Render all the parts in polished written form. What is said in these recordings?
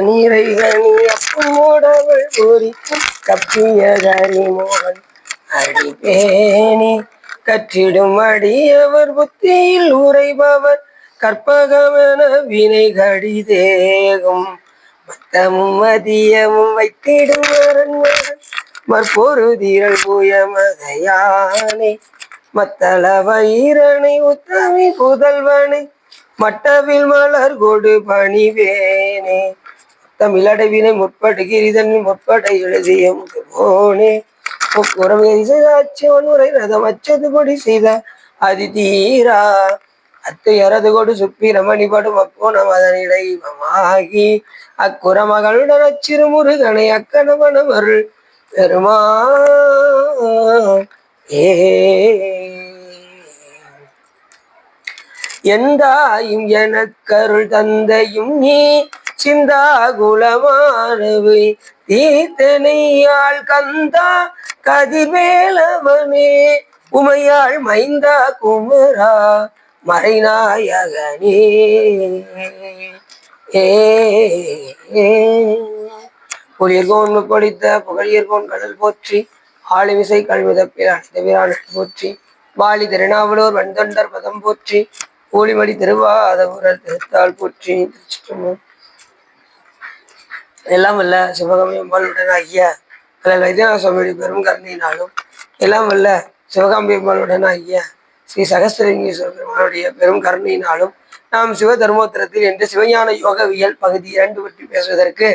நீரை அப்போடவள் பூரிக்கும் கப்பிய கரிமோகன் அடிப்பேனி கற்றிடும் அடியவர் புத்தியில் உரைபவர் கற்பகமென வினை கடிதேகும் மத்தமும் மதியமும் வைத்திடும் மற்பொருதிரள் புயமதையானே மத்தள வயிறனை உத்தமி புதல்வனை மட்டவில் மலர் கொடு பணிவேனே தமிழடைவினை முற்படுகிறதன் முற்பட எழுதிய போனே உரை ரதம் அச்சது கொடி செய்த அதிதீரா அத்தையரது கொடு சுப்பிரமணிபடும் அப்போனம் அதனிடைவமாகி அக்குற மகளுடன் அச்சிறு முருகனை அக்கணவனவருள் பெருமா எந்தாயும் எனக்கருள் தந்தையும் நீ சிந்தா குலமானவை தீர்த்தனையாள் கந்தா கதிர்வேலவனே உமையாள் மைந்தா குமரா மறைநாயகனே புலியர்கோன் படித்த புகழியர்கோன் கடல் போற்றி ஆளுமிசை கல்விதப்பில் அனைத்த வீரான போற்றி வாலி திருநாவலூர் வண்தொண்டர் பதம் போற்றி ஊழிமடி திருவாதவூரர் திருத்தாள் போற்றி. எல்லாம் வல்ல சிவகாமி அம்பாளுடன் ஆகிய வைத்தியநாத சுவாமியுடைய பெரும் கருணையினாலும் எல்லாம் வல்ல சிவகாமி அம்பாளுடன் ஆகிய ஸ்ரீ சகஸ்திரலிங்கேஸ்வர பெருமானுடைய பெரும் கருணையினாலும் நாம் சிவ தர்மோத்தரத்தில் என்று சிவஞான யோகவியல் பகுதி 2 பற்றி பேசுவதற்கு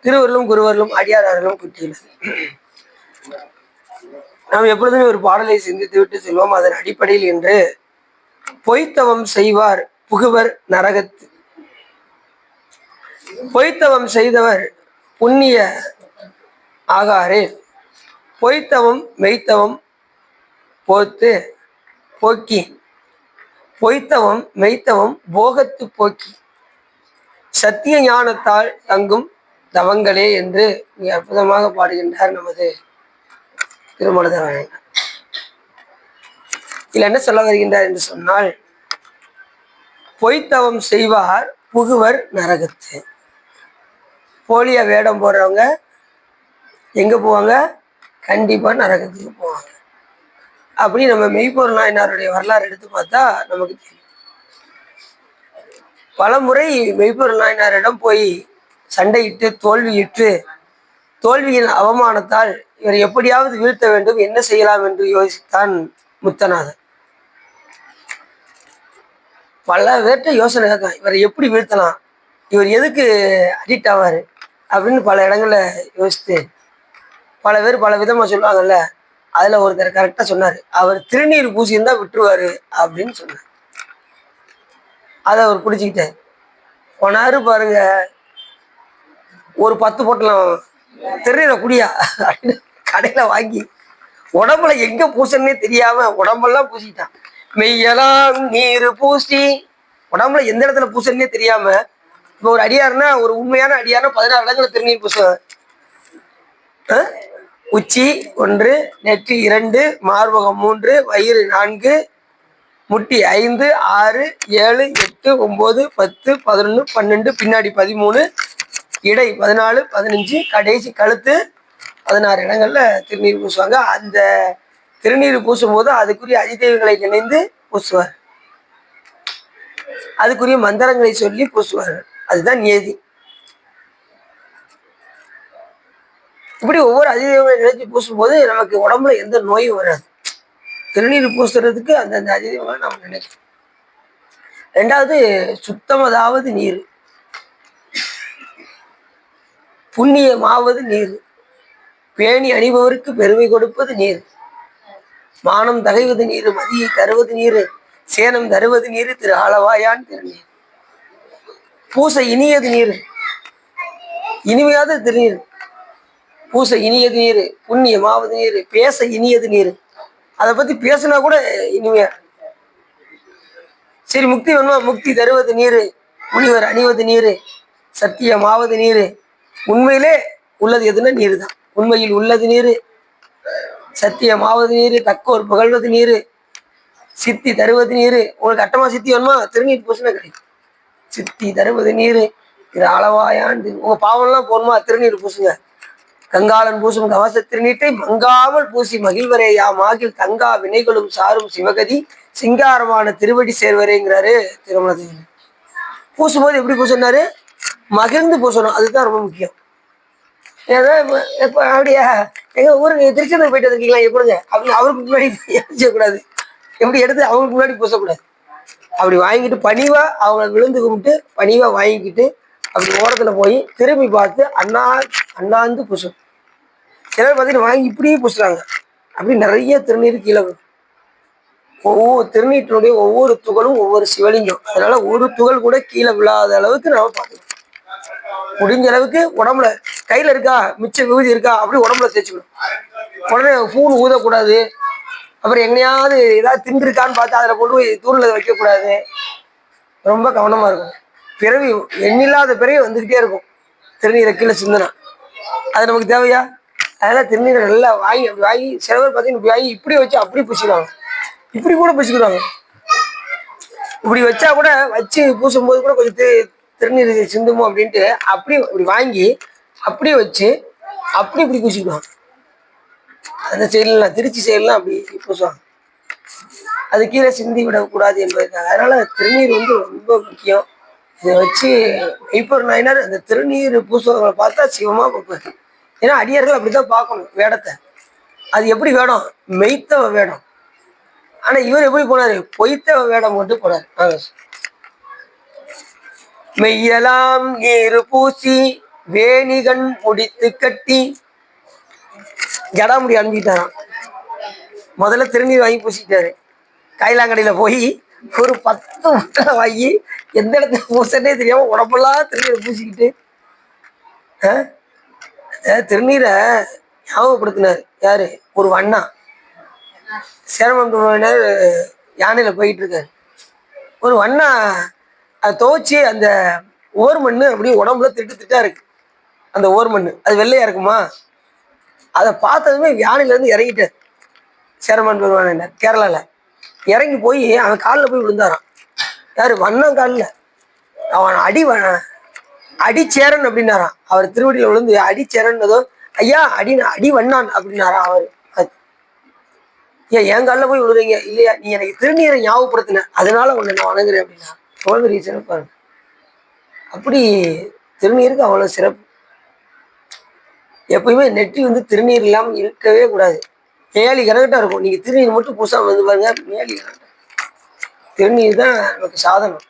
திருவருளும் குருவர்களும் அடியார்களும் குட்டியுள்ளது. நாம் எப்பொழுதுமே ஒரு பாடலை சிந்தித்து விட்டு செல்வோம். அதன் அடிப்படையில் இன்று பொய்த்தவம் செய்வார் புகுவர் நரகத்து. பொய்த்தவம் செய்தவர் புண்ணிய ஆகாரே பொய்த்தவம் மெய்த்தவம் போத்து போக்கி பொய்த்தவம் மெய்த்தவம் போகத்து போக்கி சத்திய ஞானத்தால் தங்கும் தவங்களே என்று மிக அற்புதமாக பாடுகின்றார் நமது திருமலதேவன். இதில் என்ன சொல்ல வருகின்றார் என்று சொன்னால், பொய்த்தவம் செய்வார் புகுவர் நரகத்து. போலியா வேடம் போடுறவங்க எங்க போவாங்க? கண்டிப்பா நரகத்துக்கு போவாங்க. அப்படி நம்ம மெய்ப்பொருள் நாயனாருடைய வரலாறு எடுத்து பார்த்தா நமக்கு தெரியும். பல முறை மெய்ப்பொருள் நாயனாரிடம் போய் சண்டையிட்டு தோல்வியின் அவமானத்தால் இவர் எப்படியாவது வீழ்த்த வேண்டும், என்ன செய்யலாம் என்று யோசித்தான் முத்தநாதன். பல பேர்ட்ட யோசனை கேட்கான், இவரை எப்படி வீழ்த்தலாம், இவர் எதுக்கு அடிக்ட் ஆவார் அப்படின்னு பல இடங்கள்ல யோசித்து பல பேர் பல விதமா சொல்லுவாங்கல்ல. அதுல ஒருத்தர் கரெக்டா சொன்னாரு, அவர் திருநீர் பூசியிருந்தா விட்டுருவாரு அப்படின்னு சொன்னார். அதை அவர் பிடிச்சிக்கிட்டார். போனாரு பாருங்க, ஒரு 10 பொட்டலம் திருநீரை குடியா அப்படின்னு கடையில வாங்கி உடம்புல எங்க பூசன்னே தெரியாம உடம்பெல்லாம் பூசிட்டான். மெய்யெல்லாம் நீர் பூசி உடம்புல எந்த இடத்துல பூசன்னே தெரியாம. இப்போ ஒரு அடியாருன்னா, ஒரு உண்மையான அடியாருன்னா 16 இடங்களை திருநீர் பூசுவார். உச்சி 1, நெற்றி 2, மார்பகம் 3, வயிறு 4, முட்டி 5, 6, 7, 8, 9, 10, 11, 12, பின்னாடி 13, இடை 14, 15, கடைசி கழுத்து 16 இடங்கள்ல திருநீர் பூசுவாங்க. அந்த திருநீர் பூசும் போது அதுக்குரிய அதிதேவங்களை நினைந்து பூசுவார். அதுக்குரிய மந்திரங்களை சொல்லி பூசுவார்கள். அதுதான் நியதி. இப்படி ஒவ்வொரு அதிதேவங்களை நினைச்சு பூசும்போது நமக்கு உடம்புல எந்த நோயும் வராது. திருநீர் பூசுறதுக்கு அந்தந்த அதிதேவங்களை நம்ம நினைக்கிறோம். 2வது சுத்தமதாவது நீர், புண்ணியமாவது நீர், பேணி அணிபவருக்கு பெருமை கொடுப்பது நீர், மானம் தகைவது நீர், மதியை தருவது நீர், சேனம் தருவது நீர், திரு ஆளவாயான் திருநீர். பூசை இனியது நீர், இனிமையாத திருநீர். பூசை இனியது நீர், புண்ணியமாவது நீர், பேச இனியது நீர். அதை பத்தி பேசினா கூட இனிமையா. சரி, முக்தி வேணுமா? முக்தி தருவது நீர், முனிவர் அணிவது நீர், சத்தியமாவது நீர். உண்மையிலே உள்ளது எதுன்னா நீர் தான். உண்மையில் உள்ளது நீர், சத்தியமாவது நீர், தக்கோர் புகழ்வது நீர், சித்தி தருவது நீர். உங்களுக்கு அட்டமா சித்தி வேணுமா? திருநீர் பூசினா கிடைக்கும். சித்தி தருவது நீர், இது அளவாயாண்டு. உங்க பாவம்லாம் போகணுமா? திருநீர் பூசுங்க. கங்காளன் பூசும் கவச திருநீட்டை மங்காமல் பூசி மகிழ்வரேயா மாகில் தங்கா வினைகளும் சாரும் சிவகதி சிங்காரமான திருவடி சேர்வரேங்கிறாரு திருமணத்தில். பூசும்போது எப்படி பூசினாரு? மகிழ்ந்து பூசணும். அதுதான் ரொம்ப முக்கியம். ஏதோ இப்போ அப்படியா எங்க ஊருக்கு திருச்செந்தூர் போயிட்டு இருக்கீங்களா எப்படிங்க அப்படின்னு அவருக்கு முன்னாடி செய்யக்கூடாது. எப்படி எடுத்து அவங்களுக்கு முன்னாடி பூசக்கூடாது. அப்படி வாங்கிட்டு பணிவா அவங்க விழுந்து கும்பிட்டு பணிவா வாங்கிக்கிட்டு அப்படி ஓரத்துல போய் திரும்பி பார்த்து அண்ணாந்து பூசும். சிலர் பார்த்தீங்கன்னா வாங்கி இப்படியே பூசுறாங்க. அப்படி நிறைய திருநீர் கீழே ஒவ்வொரு திருநீற்றினுடைய ஒவ்வொரு துகளும் ஒவ்வொரு சிவலிங்கம். அதனால ஒரு துகள் கூட கீழே விழாத அளவுக்கு நாம பார்க்கணும். முடிஞ்ச அளவுக்கு உடம்புல கையில இருக்கா மிச்ச விபூதி இருக்கா அப்படி உடம்புல தேய்ச்சிக்கணும். உடனே பூணு ஊதக்கூடாது. அப்புறம் எங்கேயாவது ஏதாவது தின்றுருக்கான்னு பார்த்து அதில் கொண்டு போய் தூணில் வைக்கக்கூடாது. ரொம்ப கவனமா இருக்கும். பிறவி எண்ணில்லாத பிறவி வந்துக்கிட்டே இருக்கும் திருநீரை கீழே சிந்தனா. அது நமக்கு தேவையா? அதனால திருநீரை நல்லா வாங்கி அப்படி வாங்கி சில பேர் பார்த்தீங்கன்னா இப்படி வாங்கி இப்படி வச்சு அப்படி பூசிடுவாங்க. இப்படி கூட பூசிக்கிடுவாங்க. இப்படி வச்சா கூட வச்சு பூசும்போது கூட கொஞ்சம் திருநீர் சிந்துமோ அப்படின்ட்டு அப்படி இப்படி வாங்கி அப்படியே வச்சு அப்படி இப்படி பூசிக்குவாங்க. அந்த சைட்லாம் திருச்சி சைட்லாம் அப்படி பூசுவாங்க. அது கீழே சிந்தி விடக்கூடாது என்பதுக்காக. அதனால திருநீர் வந்து ரொம்ப முக்கியம். இதை வச்சு இப்போ நாயனார் அந்த திருநீர் பூசுவங்களை பார்த்தா சிவமா பார்ப்பாரு. ஏன்னா அடியார்கள் அப்படித்தான் பார்க்கணும் வேடத்தை. அது எப்படி வேடம்? மெய்த்தவ வேடம். ஆனா இவர் எப்படி போனாரு? பொய்த்தவ வேடம் மட்டும் போனாரு. மெய்யலாம் நீரு பூசி வேணிகன் முடித்து கட்டி ஜடாமுடி அனுப்பிட்டாராம். முதல்ல திருநீர் வாங்கி பூசிட்டாரு. கைலாங்கடையில போய் ஒரு 10 முட்டை வாங்கி எந்த இடத்துல பூசனே தெரியாம உடம்பெல்லாம் திருநீரை பூசிக்கிட்டு திருநீரை ஞாபகப்படுத்தினார். யாரு? ஒரு வண்ணா சேரமண்டூர் யானையில போயிட்டு இருக்காரு. ஒரு வண்ணா அதை துவைச்சி அந்த ஓர் மண்ணு அப்படியே உடம்புல திட்டா இருக்கு. அந்த ஓர் மண்ணு அது வெள்ளையா இருக்குமா? அதை பார்த்ததுமே யானையில இருந்து இறங்கிட்டார். சேரமான் பெருமான் கேரளால இறங்கி போய் அவன் காலில் போய் விழுந்தாரான். யாரு? வண்ணம் காலில். அவன் அடிச்சேரன் அப்படின்னாரான். அவர் திருவடியில விழுந்து அடிச்சேரன்னதோ ஐயா அடி வண்ணான் அப்படின்னாரான். அவர் என் காலில் போய் விழுறீங்க இல்லையா? நீ எனக்கு திருநீரை ஞாபகப்படுத்தின அதனால உன்னை நான் வணங்குறேன் அப்படின்னா எவ்வளவு பெரிய சிறப்பா இருக்கு. அப்படி திருநீருக்கு அவ்வளவு சிறப்பு. எப்பயுமே நெற்றி வந்து திருநீர் இல்லாமல் இருக்கவே கூடாது. மேலி கணக்கிட்டா இருக்கும். நீங்க திருநீர் மட்டும் பூசாம வந்து பாருங்க, மேலி கணக்கிட்ட. திருநீர் தான் நமக்கு சாதனம்.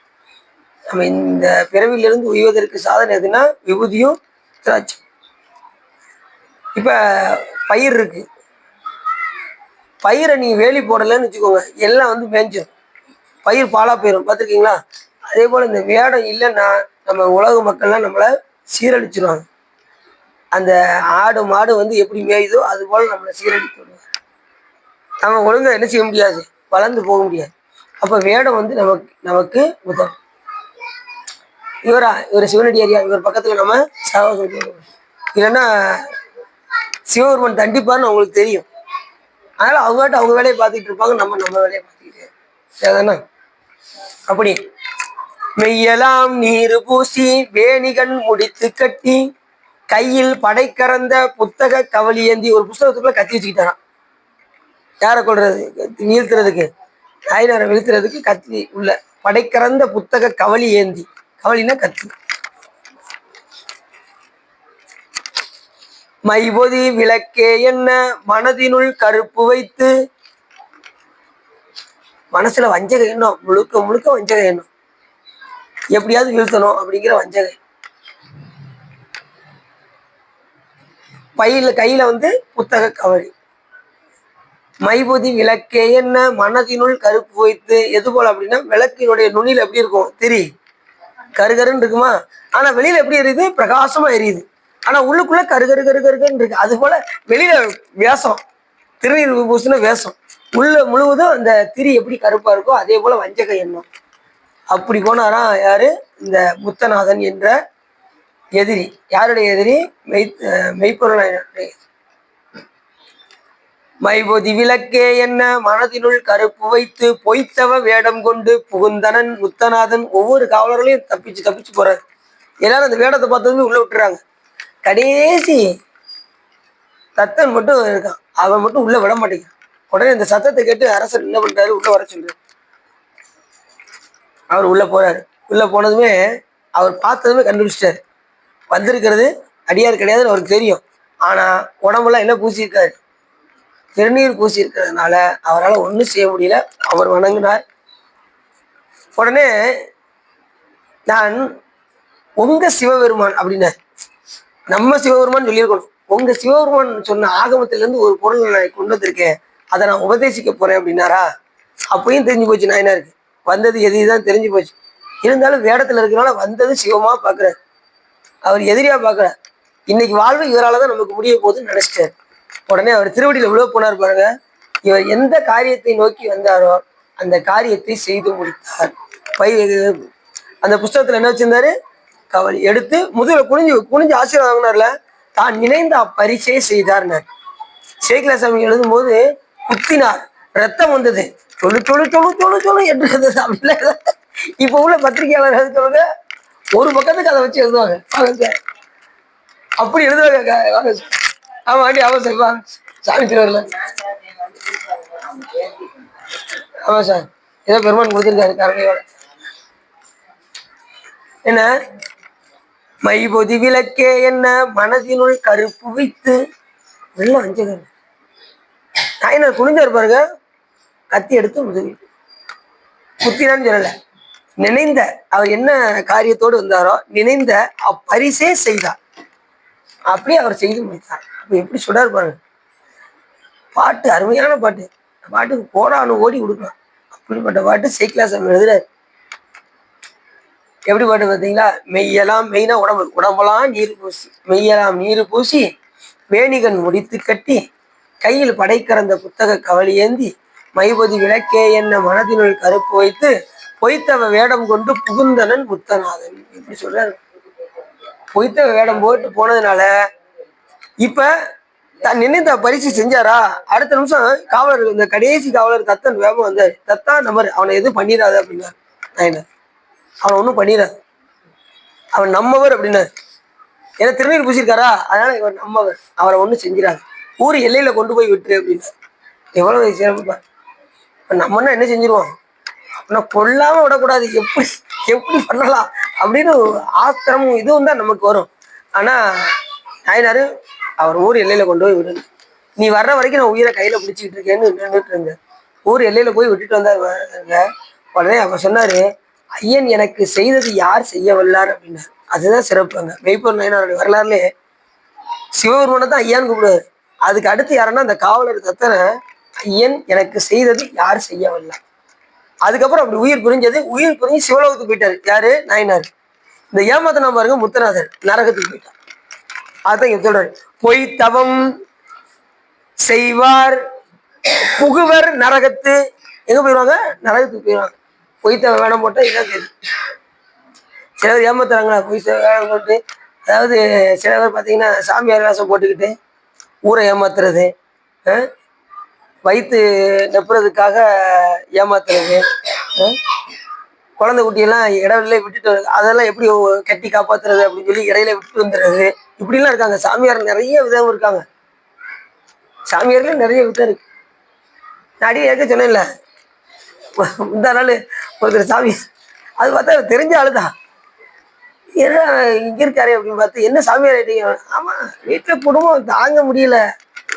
நம்ம இந்த பிறவிலிருந்து உய்வதற்கு சாதனம் எதுனா விபூதியும் திராட்சை. இப்ப பயிர் இருக்கு. பயிரை நீங்க வேலி போடலன்னு வச்சுக்கோங்க, எல்லாம் வந்து மேய்ஞ்சிடும். பயிர் பாலா போயிடும். பார்த்துருக்கீங்களா? அதே போல இந்த வேடம் இல்லைன்னா நம்ம உலக மக்கள்லாம் நம்மளை சீரழிச்சிருவாங்க. அந்த ஆடு மாடு வந்து எப்படி மேயுதோ அது போல நம்மளை சீரழித்து விடுவாங்க. நம்ம ஒழுங்கா என்ன செய்ய முடியாது, வளர்ந்து போக முடியாது. அப்ப வேடம் வந்து நமக்கு உதவும். இவர் சிவனடியாரியா? இவர் பக்கத்துல நம்ம இல்லைன்னா சிவபெருமன் தண்டிப்பான்னு அவங்களுக்கு தெரியும். அதனால அவங்க வேலையை பார்த்துட்டு இருப்பாங்க, நம்ம வேலையை பார்த்துக்கிட்டு ஏதானா. அப்படி மெய்யலாம் நீர் பூசி வேணிகன் முடித்து கட்டி கையில் படை கறந்த புத்தக கவலி ஏந்தி. ஒரு புத்தகத்துக்குள்ள கத்தி வச்சுக்கிட்டாரான். யாரை கொள்றது? வீழ்த்துறதுக்கு, நாயனாரை வீழ்த்துறதுக்கு கத்தி உள்ள படை கறந்த புத்தக கவலி ஏந்தி. கவலினா கத்தி. மைபொதி விளக்கே என்ன மனதினுள் கருப்பு வைத்து. மனசுல வஞ்சக எண்ணம், முழுக்க முழுக்க வஞ்சக எண்ணம், எப்படியாவது வீழ்த்தணும் அப்படிங்கிற வஞ்சகை. கையில வந்து புத்தக கவலி. மைபொதி விளக்கே என்ன மனதினுள் கருப்பு வைத்து. எது போல அப்படின்னா விளக்கினுடைய நுனியில் எப்படி இருக்கும்? திரி கருகருன்னு இருக்குமா? ஆனா வெளியில எப்படி எரியுது? பிரகாசமா எரியுது. ஆனா உள்ளுக்குள்ள கருகருன்னு இருக்கு. அது போல வெளியில வேஷம், திருநீர் பூசின வேஷம், உள்ள முழுவதும் அந்த திரி எப்படி கருப்பா இருக்கோ அதே போல வஞ்சக எண்ணம். அப்படி போனாராம் யாரு? இந்த முத்தநாதன் என்ற எதிரி. யாருடைய எதிரி? மெய்ப்பொருள். மைபொதி விளக்கே என்ன மனதினுள் கருப்பு வைத்து பொய்த்தவ வேடம் கொண்டு புகுந்தனன் முத்தநாதன். ஒவ்வொரு காவலர்களையும் தப்பிச்சு தப்பிச்சு போறாரு. எல்லாரும் அந்த வேடத்தை பார்த்ததுமே உள்ள விட்டுறாங்க. கடைசி தத்தன் மட்டும் இருக்கான், அவன் மட்டும் உள்ள விட மாட்டேங்கான். உடனே இந்த சத்தத்தை கேட்டு அரசர் என்ன பண்றாரு, உள்ள வர சொல்றாரு. அவர் உள்ள போறாரு. உள்ள போனதுமே அவர் பார்த்ததுமே கண்டுபிடிச்சிட்டாரு, வந்திருக்கிறது அடியார் கிடையாதுன்னு அவருக்கு தெரியும். ஆனா உடம்புலாம் என்ன பூசியிருக்காரு, திருநீர் பூசி இருக்கிறதுனால அவரால் ஒன்றும் செய்ய முடியல. அவர் வணங்கினார். உடனே நான் உங்க சிவபெருமான் அப்படின்னா, நம்ம சிவபெருமான் சொல்லியிருக்கணும். உங்க சிவபெருமான் சொன்ன ஆகமத்திலேருந்து ஒரு பொருள் நான் கொண்டு வந்திருக்கேன், அதை நான் உபதேசிக்க போறேன் அப்படின்னாரா. அப்பயும் தெரிஞ்சு போச்சு நாயனாருக்கு, வந்தது எதுதான் தெரிஞ்சு போச்சு. இருந்தாலும் வேடத்துல இருக்கிறனால வந்தது சிவமா பார்க்குறாரு, அவர் எதிரியா பார்க்குறார். இன்னைக்கு வாழ்வு இவரால் தான் நமக்கு முடிய போகுதுன்னு நினைச்சிட்டாரு. உடனே அவர் திருவடியில் விழ போனார் பாருங்க. இவர் எந்த காரியத்தை நோக்கி வந்தாரோ அந்த காரியத்தை செய்து முடித்தார். அந்த புஸ்தகத்துல என்ன வச்சிருந்தாரு, கவலை எடுத்து முதுகுல குனிஞ்சு குனிஞ்சு ஆசீர்வாதம் வாங்கினார்ல, தான் நினைந்த அப்பரிசை செய்தார்னார். சேக்கிலாசாமி எழுதும் போது குத்தினார், ரத்தம் வந்தது, தொழு தொழு தொழு தொழு தொழு என்று அப்படில. இப்ப உள்ள பத்திரிகையாளர் சொல்லுங்க, ஒரு பக்கத்துக்கு அதை வச்சு எழுதுவாங்க. அப்படி எழுதுவாங்க. ஆமா ஆண்டி, ஆமா சார், வாங்க சாமி திருவருல. ஆமா சார், ஏதோ பெருமான் கொடுத்துருக்காரு கரணையோட. என்ன மைபொதி விளக்கே என்ன மனதினுள் கருப்பு வைத்து வெள்ளம் அஞ்சகன். நாயனர் குனிஞ்சா இருப்பாருங்க, கத்தி எடுத்து முதுகி குத்தினான்னு சொல்லல, நினைந்த அவர் என்ன காரியத்தோடு வந்தாரோ நினைந்த அப்பரிசே செய்தார். அப்படியே அவர் செய்து முடித்தார். அப்ப எப்படி சொல்றாரு பாருங்க. பாட்டு அருமையான பாட்டு, பாட்டுக்கு போரானு ஓடி கொடுக்கலாம். அப்படிப்பட்ட பாட்டு சேக்கிலாசாமி எழுதுறாரு. எப்படி பாட்டு பார்த்தீங்களா, மெய்யெல்லாம் மெயினா உடம்பு, உடம்பெல்லாம் நீர் பூசி, மெய்யெல்லாம் நீர் பூசி வேணிகன் முடித்து கட்டி கையில் படைக்கிறந்த புத்தக கவலி ஏந்தி மைபொதி விளக்கே என்ன மனதினுள் கருப்பு வைத்து பொய்த்தவ வேடம் கொண்டு புகுந்தனன் முத்தநாதன். இப்படி சொல்றாரு. பொய்த்தவ வேடம் போட்டு போனதுனால இப்ப தான் நினைத்த பரிசு செஞ்சாரா. அடுத்த நிமிஷம் காவலர், இந்த கடைசி காவலர் தத்தன் வேகம் வந்தாரு. தத்தா நம்பர், அவனை எதுவும் பண்ணிடாது அப்படின்னா. நான் அவனை ஒன்றும் பண்ணிடாது, அவன் நம்மவர் அப்படின்னாரு. ஏன்னா திருநீர் பூசியிருக்காரா, அதனால இவர் நம்மவர், அவரை ஒன்றும் செஞ்சிடாது, ஊர் எல்லையில கொண்டு போய் விட்டுரு அப்படின்னா. எவ்வளவு சிறப்பு. இப்போ நம்மன்னா என்ன செஞ்சிருவோம், அப்படின்னா கொல்லாம விடக்கூடாது, எப்படி எப்படி பண்ணலாம் அப்படின்னு ஆத்திரமும் இதுவும் தான் நமக்கு வரும். ஆனா நாயனாரு அவர் ஊர் எல்லையில கொண்டு போய் விடுங்க, நீ வர்ற வரைக்கும் நான் உயிரை கையில பிடிச்சிக்கிட்டு இருக்கேன்னு நின்றுட்டு இருந்தேன். ஊர் எல்லையில போய் விட்டுட்டு வந்தார். உடனே அவர் சொன்னாரு, ஐயன் எனக்கு செய்தது யார் செய்ய வல்லார் அப்படின்னாரு. அதுதான் சிறப்புங்க. மெய்ப்பொருள் நாயனாருடைய வரலாறுலே சிவபெருமானை தான் ஐயான்னு கூப்பிடுவாரு. அதுக்கு அடுத்து யாருன்னா அந்த காவலர் தத்தனை ஐயன் எனக்கு செய்தது யார் செய்ய வல்லார். அதுக்கப்புறம் அப்படி உயிர் புரிஞ்சது. உயிர் புரிஞ்சு சிவலோகத்துக்கு போயிட்டாரு. யாரு, நாயனார். இந்த ஏமாத்தனா பாருங்க, முத்தநாதர் நரகத்துக்கு போயிட்டார். அதான் இங்க சொல்றாரு, பொய் தவம் செய்வார் புகுவர் நரகத்து. எங்க போயிடுவாங்க, நரகத்துக்கு போயிடுவாங்க. பொய்த்தவ வேடம் போட்டா இதான் கேது. சில பேர் ஏமாத்துறாங்களா, பொய்த்தவ வேடம் போட்டு. அதாவது சில பேர் பார்த்தீங்கன்னா சாமியார் வேஷம் போட்டுக்கிட்டு ஊரை ஏமாத்துறது, வயிற்று நெப்புறதுக்காக ஏமாத்துறது, குழந்தை குட்டியெல்லாம் இடையில விட்டுட்டு அதெல்லாம் எப்படி கட்டி காப்பாத்துறது அப்படின்னு சொல்லி இடையில விட்டுட்டு வந்துடுறது, இப்படிலாம் இருக்காங்க. சாமியார் நிறைய விதம் இருக்காங்க. சாமியார்ல நிறைய விதம் இருக்கு. நான் அடி ஏற்க சொன்னேன்ல, இந்த நாள் ஒருத்தர் சாமி, அது பார்த்தா தெரிஞ்ச ஆளுதான். ஏன்னா இங்க இருக்காரு அப்படின்னு பார்த்து, என்ன சாமியார் ஆயிட்டீங்க. ஆமா, வீட்டுல குடும்பம் தாங்க முடியல,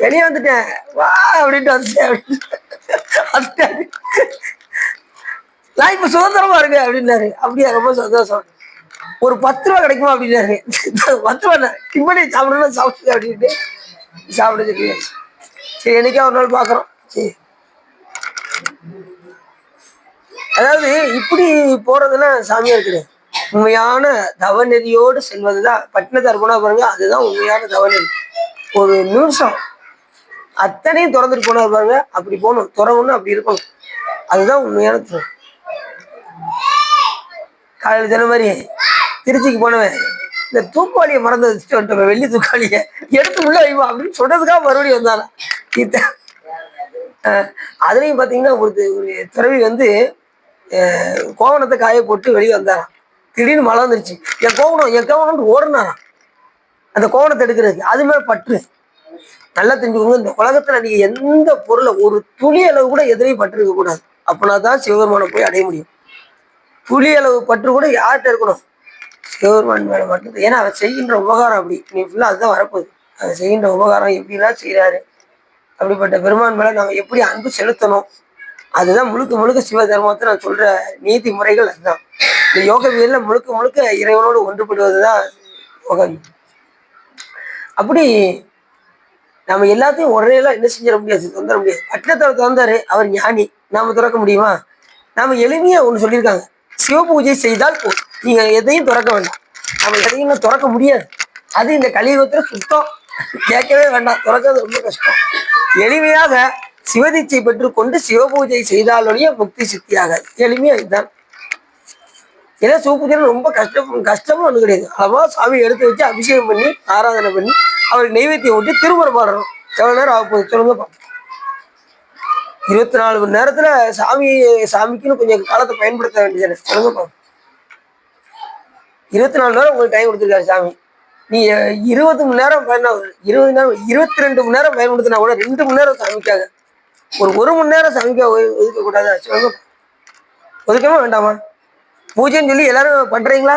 வெளியே வந்துட்டேன் வா அப்படின்ட்டு வந்துட்டேன். நான் இப்ப சுதந்திரமா இருக்கு அப்படின்னாரு. அப்படியா, ரொம்ப சந்தோஷம். ஒரு 10 ரூபா கிடைக்குமா அப்படின்னாரு. 10 ரூபா இப்படி சாப்பிடணும், சாப்பிடுங்க அப்படின்ட்டு சாப்பிட சொல்லி. சரி, என்னைக்கா ஒரு நாள் பாக்குறோம். சரி, அதாவது இப்படி போறதுன்னா சாமியார் கிடையாது. உண்மையான தவநெறியோடு செல்வதுதான். பட்டினத்தார் போனா பாருங்க, அதுதான் உண்மையான தவநெறி. ஒரு நிமிஷம் அத்தனையும் திறந்துட்டு போனா பாருங்க, அப்படி போகணும், துறவுன்னு அப்படி இருக்கணும். அதுதான் உண்மையான துறவு. காலையில் சொன்ன மாதிரி திருச்சிக்கு போனவன் இந்த தூக்குவாளியை மறந்து வச்சுட்டு வந்துட்டவன், வெள்ளி தூக்குவாளியை எடுத்து உள்ள வைமா அப்படின்னு சொல்றதுக்காக மறுபடியும் வந்தானா. அதுலயும் பாத்தீங்கன்னா ஒரு துறவி வந்து கோவணத்தை காய போட்டு வெளியே வந்தாராம். திடீர்னு மழை வந்துருச்சு. என் கோவணம்னு ஓடுனாராம் அந்த கோவணத்தை எடுக்கிறதுக்கு. அது மேல பற்று. நல்லா தெரிஞ்சுக்கோங்க, இந்த உலகத்துல நீங்க எந்த பொருளை ஒரு துளி அளவு கூட எதிரையும் பற்று இருக்க கூடாது. அப்படின்னா தான் சிவபெருமானை போய் அடைய முடியும். துளி அளவு பற்று கூட யார்கிட்ட இருக்கணும்? சிவபெருமான் மேல மட்டும். ஏன்னா அவர் செய்கின்ற உபகாரம் அப்படி. நீ ஃபுல்லா அதுதான் வரப்போகுது. அவர் செய்கின்ற உபகாரம் எப்படிலாம் செய்யறாரு. அப்படிப்பட்ட பெருமான் மேல நம்ம எப்படி அன்பு செலுத்தணும், அதுதான் முழுக்க முழுக்க சிவ தர்மத்தை நான் சொல்ற நீதி முறைகள். அதுதான் இந்த யோகவியல்ல முழுக்க முழுக்க இறைவனோடு ஒன்றுபடுவதுதான் யோகவியல். அப்படி நம்ம எல்லாத்தையும் ஒரே எல்லாம் என்ன செஞ்சிட முடியாது, தொந்தர முடியாது. பட்டணத்தை திறந்தாரு, அவர் ஞானி. நாம திறக்க முடியுமா? நாம எளிமையா ஒண்ணு சொல்லியிருக்காங்க, சிவ பூஜை செய்தால் போதும், நீங்க எதையும் திறக்க வேண்டாம். நம்ம எதையும் திறக்க முடியாது. அது இந்த கலியுகத்துல சுத்தம், கேட்கவே வேண்டாம். திறக்கிறது ரொம்ப கஷ்டம். எளிமையாக சிவதீட்சை பெற்றுக்கொண்டு சிவபூஜை செய்தாலொழிய முக்தி சித்தி ஆகாது. எளிமையா இதுதான். ஏன்னா சிவபூஜை ரொம்ப கஷ்டமும் ஒண்ணு கிடையாது. அளவா சாமி எடுத்து வச்சு அபிஷேகம் பண்ணி ஆராதனை பண்ணி அவருக்கு நெய்வேத்தியம் விட்டு திருமுறை பாடணும். எவ்வளவு நேரம் ஆக போகுது சொல்லுங்க. 24 மணி நேரத்துல சாமிக்குன்னு கொஞ்சம் காலத்தை பயன்படுத்த வேண்டியது சொல்லுங்க. 24 நேரம் உங்களுக்கு டைம் கொடுத்துருக்காரு சாமி. நீ 20 மணி நேரம் 20 நேரம் 22 மணி நேரம் பயன்படுத்தினா கூட 2 மணி நேரம் சாமிக்காக, ஒரு மணி நேரம் சாமிக்காக ஒதுக்க கூடாதா சொல்லுங்க? ஒதுக்கவே வேண்டாமா? பூஜைன்னு சொல்லி எல்லாரும் பண்றீங்களா?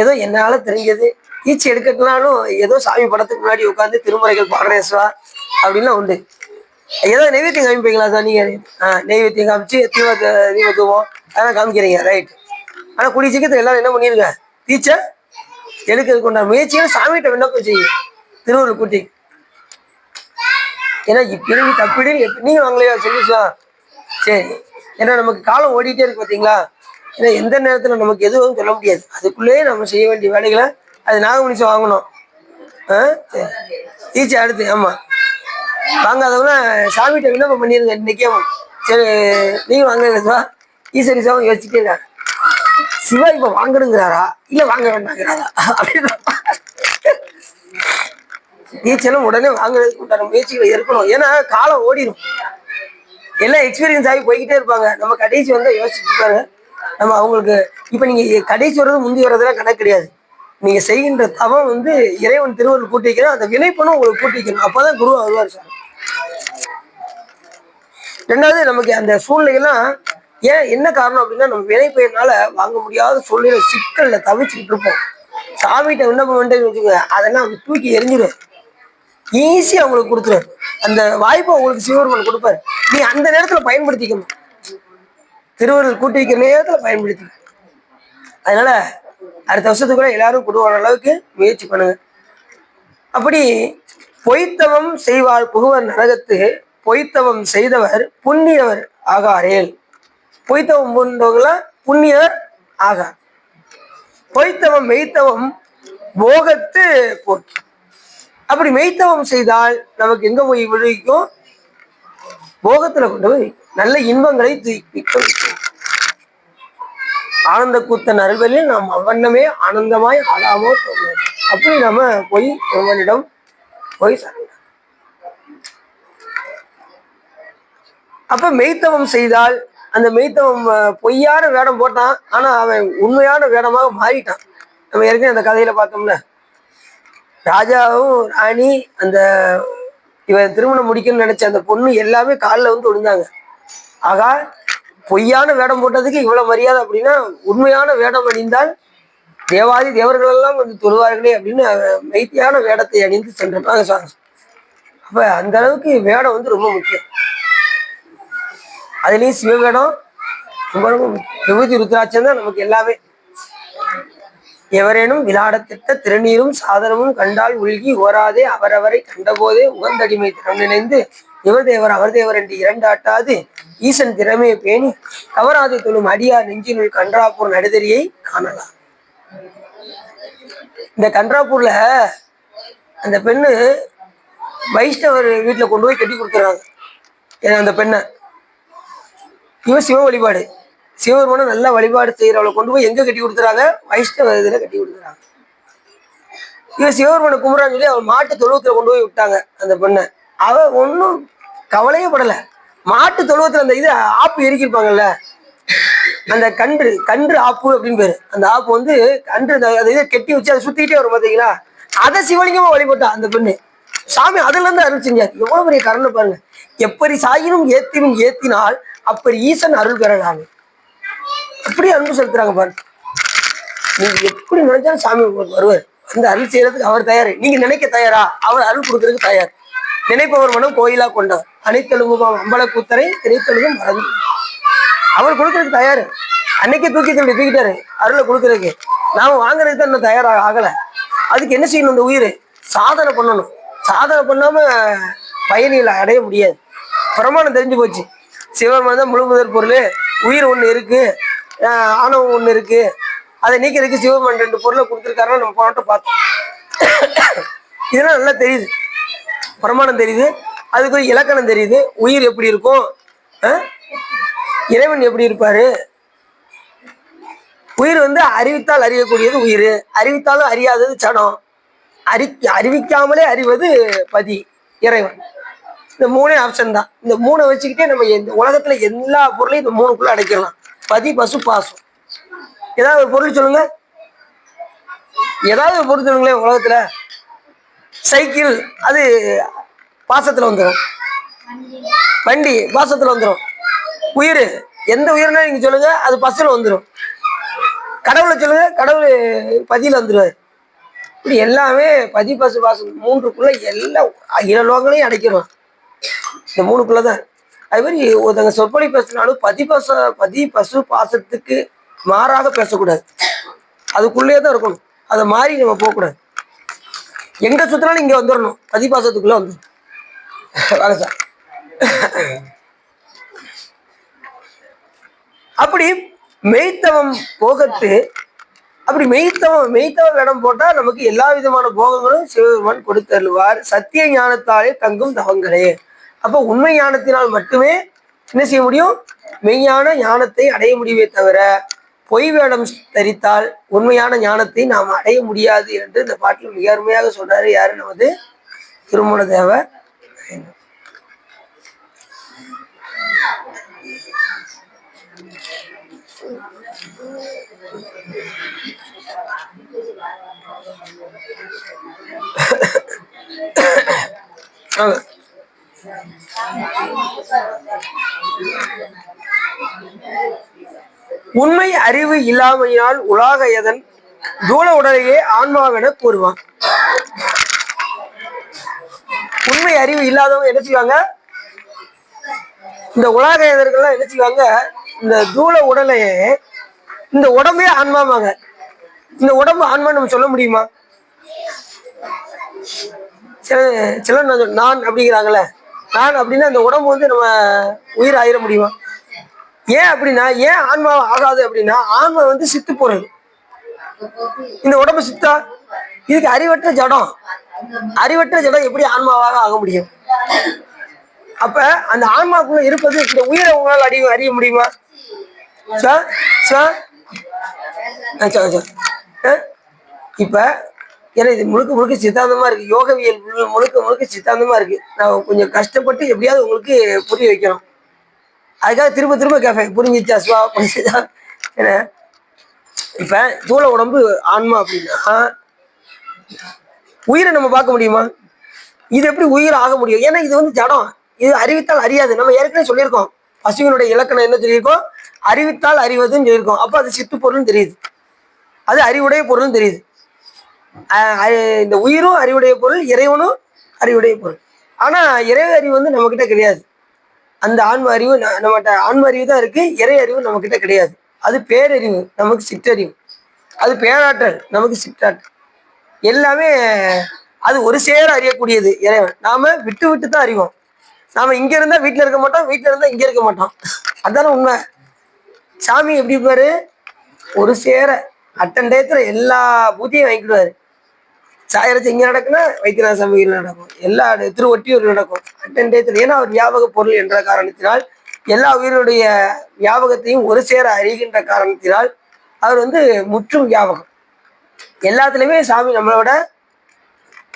ஏதோ என்னால தெரிஞ்சது ஈச்சி எடுக்கட்டுனாலும் ஏதோ சாமி படத்துக்கு முன்னாடி உட்காந்து திருமுறைகள் பாடுறேஸ்வா அப்படின்லாம் உண்டு. ஏதோ நெய்வேத்தியம் காமிப்பீங்களா சார் நீங்க? நெய்வேத்தியம் காமிச்சு தீபத்துவம் அதெல்லாம் காமிக்கிறீங்க, ரைட். ஆனா கூடிய சீக்கிரத்தில் எல்லாரும் என்ன பண்ணிருங்க, டீச்சர் எடுக்கிறதுக்கு உண்டான முயற்சிகள் சாமிகிட்ட விண்ணப்பம் செய்யுங்க திருவள்ளுவர் கூட்டி. ஏன்னா இப்படி தப்பிடு நீங்க வாங்கலையா சொல்லிக்கலாம். சரி, ஏன்னா நமக்கு காலம் ஓடிட்டே இருக்கு பார்த்தீங்களா. ஏன்னா எந்த நேரத்தில் நமக்கு எதுவும் சொல்ல முடியாது. அதுக்குள்ளேயே நம்ம செய்ய வேண்டிய வேலைகளை அது நாகமணிசம் வாங்கணும். டீச்சர் அடுத்து ஆமாம் வாங்காதவங்க சாமிகிட்ட விண்ணப்பம் பண்ணிருங்க இன்னைக்கே. சரி நீங்க வாங்க ஈஸ்வரி சாமி யோசிச்சுட்டே இருக்காங்க, சிவா இப்ப வாங்கணுங்கிறாரா இல்ல வாங்க வேண்டாங்கிறாரா அப்படின்னு. டீச்சரும் உடனே வாங்குறதுக்கு உண்டான முயற்சிகள் இருக்கணும். ஏன்னா காலம் ஓடிடும், எல்லாம் எக்ஸ்பீரியன்ஸ் ஆகி போய்கிட்டே இருப்பாங்க. நம்ம கடைசி வந்து யோசிச்சுட்டு இருப்பாங்க. நம்ம அவங்களுக்கு இப்ப நீங்க கடைசி வர்றது முந்தி வர்றதுலாம் கணக்கு கிடையாது. நீங்க செய்கின்ற தவம் வந்து இறைவன் திருவள்ளுவர் கூட்டி வைக்கணும், அந்த வினைப்பனும் உங்களுக்கு கூட்டி வைக்கணும். அப்பதான் குரு வருவார் சார். ரெண்டாவது நமக்கு அந்த சூழ்நிலைகள்லாம் ஏன் என்ன காரணம் அப்படின்னா, நம்ம வினை பெயர்னால வாங்க முடியாத சூழ்நிலை சிக்கல்ல தவிச்சுக்கிட்டு இருப்போம். சாமிகிட்ட விண்ணப்பம் வேண்டேன்னு வச்சுக்கோங்க, அதெல்லாம் அவங்க தூக்கி எரிஞ்சிடும். ஈஸியா அவங்களுக்கு கொடுத்துருவாரு. அந்த வாய்ப்பை உங்களுக்கு சிவபெருமான் கொடுப்பாரு. நீ அந்த நேரத்துல பயன்படுத்திக்கணும். திருவள்ளுவர் கூட்டி வைக்கிற நேரத்துல பயன்படுத்தி. அதனால அடுத்த வருஷத்துக்குள்ள எல்லாரும் கொடுவான அளவுக்கு முயற்சி பண்ணுங்க. அப்படி பொய்த்தவம் செய்வார் புகுவர் நரகத்து, பொய்த்தவம் செய்தவர் புண்ணியவர் ஆகாரேல். பொய்த்தவம் போன்றவங்கள புண்ணியர் ஆகார். பொய்த்தவம் மெய்த்தவம் போகத்து போட்டு. அப்படி மெய்த்தவம் செய்தால் நமக்கு எங்க போய் விழுவிக்கும்? போகத்துல கொண்டு போய் நல்ல இன்பங்களை தூக்கிக்கும். ஆனந்த கூத்தன் அருள்வெளியில் நாம் அவ்வண்ணமே ஆனந்தமாய் ஆடாமோ தோணும். அப்படி நம்ம போய் ஒருவனிடம் போய் அப்ப மெய்த்தவம் செய்தால் அந்த மெய்த்தவம் பொய்யான வேடம் போட்டான், ஆனா அவன் உண்மையான வேடமாக மாறிட்டான். நம்ம ஏற்கனவே அந்த கதையில பார்த்தோம்ல, ராஜாவும் ராணி அந்த இவன் திருமணம் முடிக்கணும்னு நினைச்ச அந்த பொண்ணு எல்லாமே காலில் வந்து விழுந்தாங்க. ஆகா, பொய்யான வேடம் போட்டதுக்கு இவ்வளவு மரியாதை அப்படின்னா, உண்மையான வேடம் அணிந்தால் தேவாதி தேவர்கள் எல்லாம் வந்து தொழுவார்களே அப்படின்னு மெய்த்தியான வேடத்தை அணிந்து சென்றாங்க சார். அப்ப அந்த அளவுக்கு வேடம் வந்து ரொம்ப முக்கியம். அதுலயும் சிவவேடம் ரொம்ப ரொம்ப முக்கியம். விபூதி ருத்ராட்சம் தான் நமக்கு எல்லாமே. எவரேனும் விளாடத்திட்ட திருநீரும் சாதனமும் கண்டால் உள்கி ஓராதே அவரவரை கண்டபோதே உகந்தடிமை திறம் நினைந்து இவர் தேவர் அவர் தேவர் என்று இரண்டாட்டாது ஈசன் திறமையை பேணி கவராதை தொழும் அடியார் நெஞ்சினுள் கன்றாப்பூர் நடுதறியை காணலாம். இந்த கன்றாப்பூர்ல அந்த பெண்ணு வைஷ்ணவர் வீட்டுல கொண்டு போய் கட்டி கொடுத்துறாங்க. ஏன்னா அந்த பெண்ணை இவன் சிவ வழிபாடு சிவபெருமான நல்லா வழிபாடு செய்யறவளை கொண்டு போய் எங்க கட்டி கொடுத்துறாங்க? வைஷ்ணவ இதுல கட்டி கொடுத்துறாங்க. இவன் சிவபெருமான கும்பிட்றான்னு சொல்லி அவன் மாட்டு தொழுவத்துல கொண்டு போய் விட்டாங்க அந்த பெண்ணை. அவ ஒன்றும் கவலையே படலை. மாட்டு தொழுவத்துல அந்த இது ஆப்பு எரிக்கிருப்பாங்கல்ல, அந்த கன்று கன்று ஆப்பு அப்படின்னு பேரு. அந்த ஆப்பு வந்து கன்று இதை கெட்டி வச்சு அதை சுத்திக்கிட்டே வரும் பாத்தீங்களா, அதை சிவலிங்கமா வழிபட்டா அந்த பெண்ணு. சாமி அதுல இருந்து அருள் செஞ்சார். எவ்வளவு பெரிய கருணை பாருங்க. எப்படி சாயினும் ஏத்தினும் ஏத்தினால் அப்படி ஈசன் அருள் பெறலாங்க. அப்படி அன்பு செலுத்துறாங்க பாருங்க. நீங்க எப்படி நினைச்சாலும் சாமி வருவார். அந்த அருள் செய்யறதுக்கு அவர் தயார். நீங்க நினைக்க தயாரா? அவர் அருள் கொடுக்கறதுக்கு தயார். நினைப்பவர் மனம் கோயிலா கொண்டவர். அனைத்தெழுவும் அம்பல கூத்தரை திரைத்தெழுவும் மறந்து அவர் கொடுக்கறதுக்கு தயாரு. அன்னைக்கே தூக்கிட்டாரு அருளை கொடுக்கறதுக்கு. நாம வாங்குறதுக்கு தான் இன்னும் தயாராக ஆகல. அதுக்கு என்ன செய்யணும்? இந்த உயிர் சாதனை பண்ணணும். சாதனை பண்ணாம பயணிகளை அடைய முடியாது. பிரமாணம் தெரிஞ்சு போச்சு. சிவபெருமான் தான் முழு முதற் பொருள். உயிர் ஒண்ணு இருக்கு, ஆணவம் ஒண்ணு இருக்கு. அதை நீக்கிறதுக்கு சிவபெருமான் 2 பொருளை கொடுத்துருக்காருன்னு நம்ம போனட்ட பார்த்தோம். இதெல்லாம் நல்லா தெரியுது. பிரமாணம் தெரியுது, அதுக்கு ஒரு இலக்கணம் தெரியுது. உயிர் எப்படி இருக்கும், இறைவன் எப்படி இருப்பாரு. உயிர் வந்து அறிவித்தால் அறியக்கூடியது உயிர், அறிவித்தாலும் அறியாதது சடம், அறிவிக்காமலே அறிவது பதி இறைவன். இந்த 3 ஆப்ஷன் தான். இந்த 3 வச்சுக்கிட்டே நம்ம இந்த உலகத்துல எல்லா பொருளையும் இந்த 3க்குள்ள அடைக்கலாம். பதி பசு பாசம். ஏதாவது ஒரு பொருள் சொல்லுங்க, ஏதாவது ஒரு பொருள் சொல்லுங்களேன். உலகத்துல சைக்கிள் அது பாசத்துல வந்துடும், வண்டி பாசத்துல வந்துடும். உயிர் எந்த உயிர்னா நீங்க சொல்லுங்க, அது பசுல வந்துடும். கடவுளை சொல்லுங்க, கடவுள் பதியில வந்துடுவார். இப்படி எல்லாமே பதி பசு பாசம் 3க்குள்ள எல்லாம் இளலோகங்களையும் அடைக்கிறோம். இந்த 3க்குள்ளதான். அது மாதிரி ஒருத்தங்க சொற்பொழி பேசினாலும் பதி பசு பாசத்துக்கு மாறாக பேசக்கூடாது. அதுக்குள்ளேயே தான் இருக்கணும். அதை மாறி நம்ம போகக்கூடாது. எங்க சுத்தினாலும் இங்க வந்துடணும், பதிபாசத்துக்குள்ள வந்து வாங்க சார். அப்படி மெய்த்தவம் போகத்து. அப்படி மெய்த்தவம் இடம் போட்டா நமக்கு எல்லா விதமான போகங்களும் சிவபெருமான் கொடுத்தருள்வார். சத்திய ஞானத்தாலே தங்கும் தவங்களே. அப்ப உண்மை ஞானத்தினால் மட்டுமே என்ன செய்ய முடியும்? மெய்ஞான ஞானத்தை அடைய முடியுமே தவிர பொய் வேடம் தரித்தால் உண்மையான ஞானத்தை நாம் அடைய முடியாது என்று இந்த பாட்டில் மிக அருமையாக சொல்றாரு. யாரு? நமது திருமூல தேவர். உண்மை அறிவு இல்லாமையினால் உலக எதன் தூள உடலையே ஆன்மாவென கூறுவான். உண்மை அறிவு இல்லாதவங்க என்ன செய்வாங்க? இந்த உலக எதற்கெல்லாம் என்ன செய்வாங்க? இந்த தூள உடலையே, இந்த உடம்பே ஆன்மாவாங்க. இந்த உடம்பு ஆன்மா நம்ம சொல்ல முடியுமா? சில நான் அப்படிங்கிறாங்கல்ல, நான் அப்படின்னா இந்த உடம்பு வந்து நம்ம உயிர் ஆயிட முடியுமா? ஏன் அப்படின்னா, ஏன் ஆன்மா ஆகாது அப்படின்னா, ஆன்மா வந்து சித்து போறது. இந்த உடம்பு சித்தா? இதுக்கு அறிவற்ற ஜடம். அறிவற்ற ஜடம் எப்படி ஆன்மாவாக ஆக முடியும்? அப்ப அந்த ஆன்மாக்குள்ள இருப்பது இந்த உயிரை உங்களால் அறிய முடியுமா? இப்ப ஏன்னா இது முழுக்க சித்தாந்தமா இருக்கு. யோகவியல் முழுக்க சித்தாந்தமா இருக்கு. நான் கொஞ்சம் கஷ்டப்பட்டு எப்படியாவது உங்களுக்கு புரிய வைக்கணும். அதுக்காக திரும்ப கேட்பேன், புரிஞ்சிச்சா சுவா புரிஞ்சுதா? ஏன்னா இப்ப தூள உடம்பு ஆன்மா அப்படின்னா உயிரை நம்ம பார்க்க முடியுமா? இது எப்படி உயிர் ஆக முடியும்? ஏன்னா இது வந்து ஜடம். இது அறிவித்தால் அறியாது. நம்ம ஏற்கனவே சொல்லியிருக்கோம். பசுவினுடைய இலக்கணம் என்ன சொல்லியிருக்கோம்? அறிவித்தால் அறிவதுன்னு சொல்லியிருக்கோம். அப்ப அது சித்து பொருள்னு தெரியுது, அது அறிவுடைய பொருள்னு தெரியுது. இந்த உயிரும் அறிவுடைய பொருள், இறைவனும் அறிவுடைய பொருள். ஆனா இறை அறிவு வந்து நம்ம கிட்ட கிடையாது. அந்த ஆன்ம அறிவு நம்மகிட்ட ஆன்ம அறிவு தான் இருக்கு, இறை அறிவு நம்ம கிட்ட கிடையாது. அது பேரறிவு, நமக்கு சிற்றறிவு. அது பேராற்றல், நமக்கு சிற்றாற்றல். எல்லாமே அது ஒரு சேர அறியக்கூடியது இறைவன். நாம விட்டு தான் அறிவோம். நாம இங்க இருந்தா வீட்டுல இருக்க மாட்டோம், வீட்டுல இருந்தா இங்க இருக்க மாட்டோம். அதான உண்மை. சாமி எப்படி இருப்பாரு? ஒரு சேர அட்டண்டயத்துல எல்லா பூத்தையும் வாங்கிடுவாரு. சாயரச்சு இங்க நடக்குன்னா வைத்தியநாத சமூகில் நடக்கும், எல்லா திருவொட்டியூர் நடக்கும் அட்டண்டயத்துல. ஏன்னா அவர் வியாபக பொருள் என்ற காரணத்தினால் எல்லா உயிரினுடைய வியாபகத்தையும் ஒரு சேர அறிகின்ற காரணத்தினால் அவர் வந்து முற்றும் வியாபகம். எல்லாத்துலயுமே சாமி நம்மளோட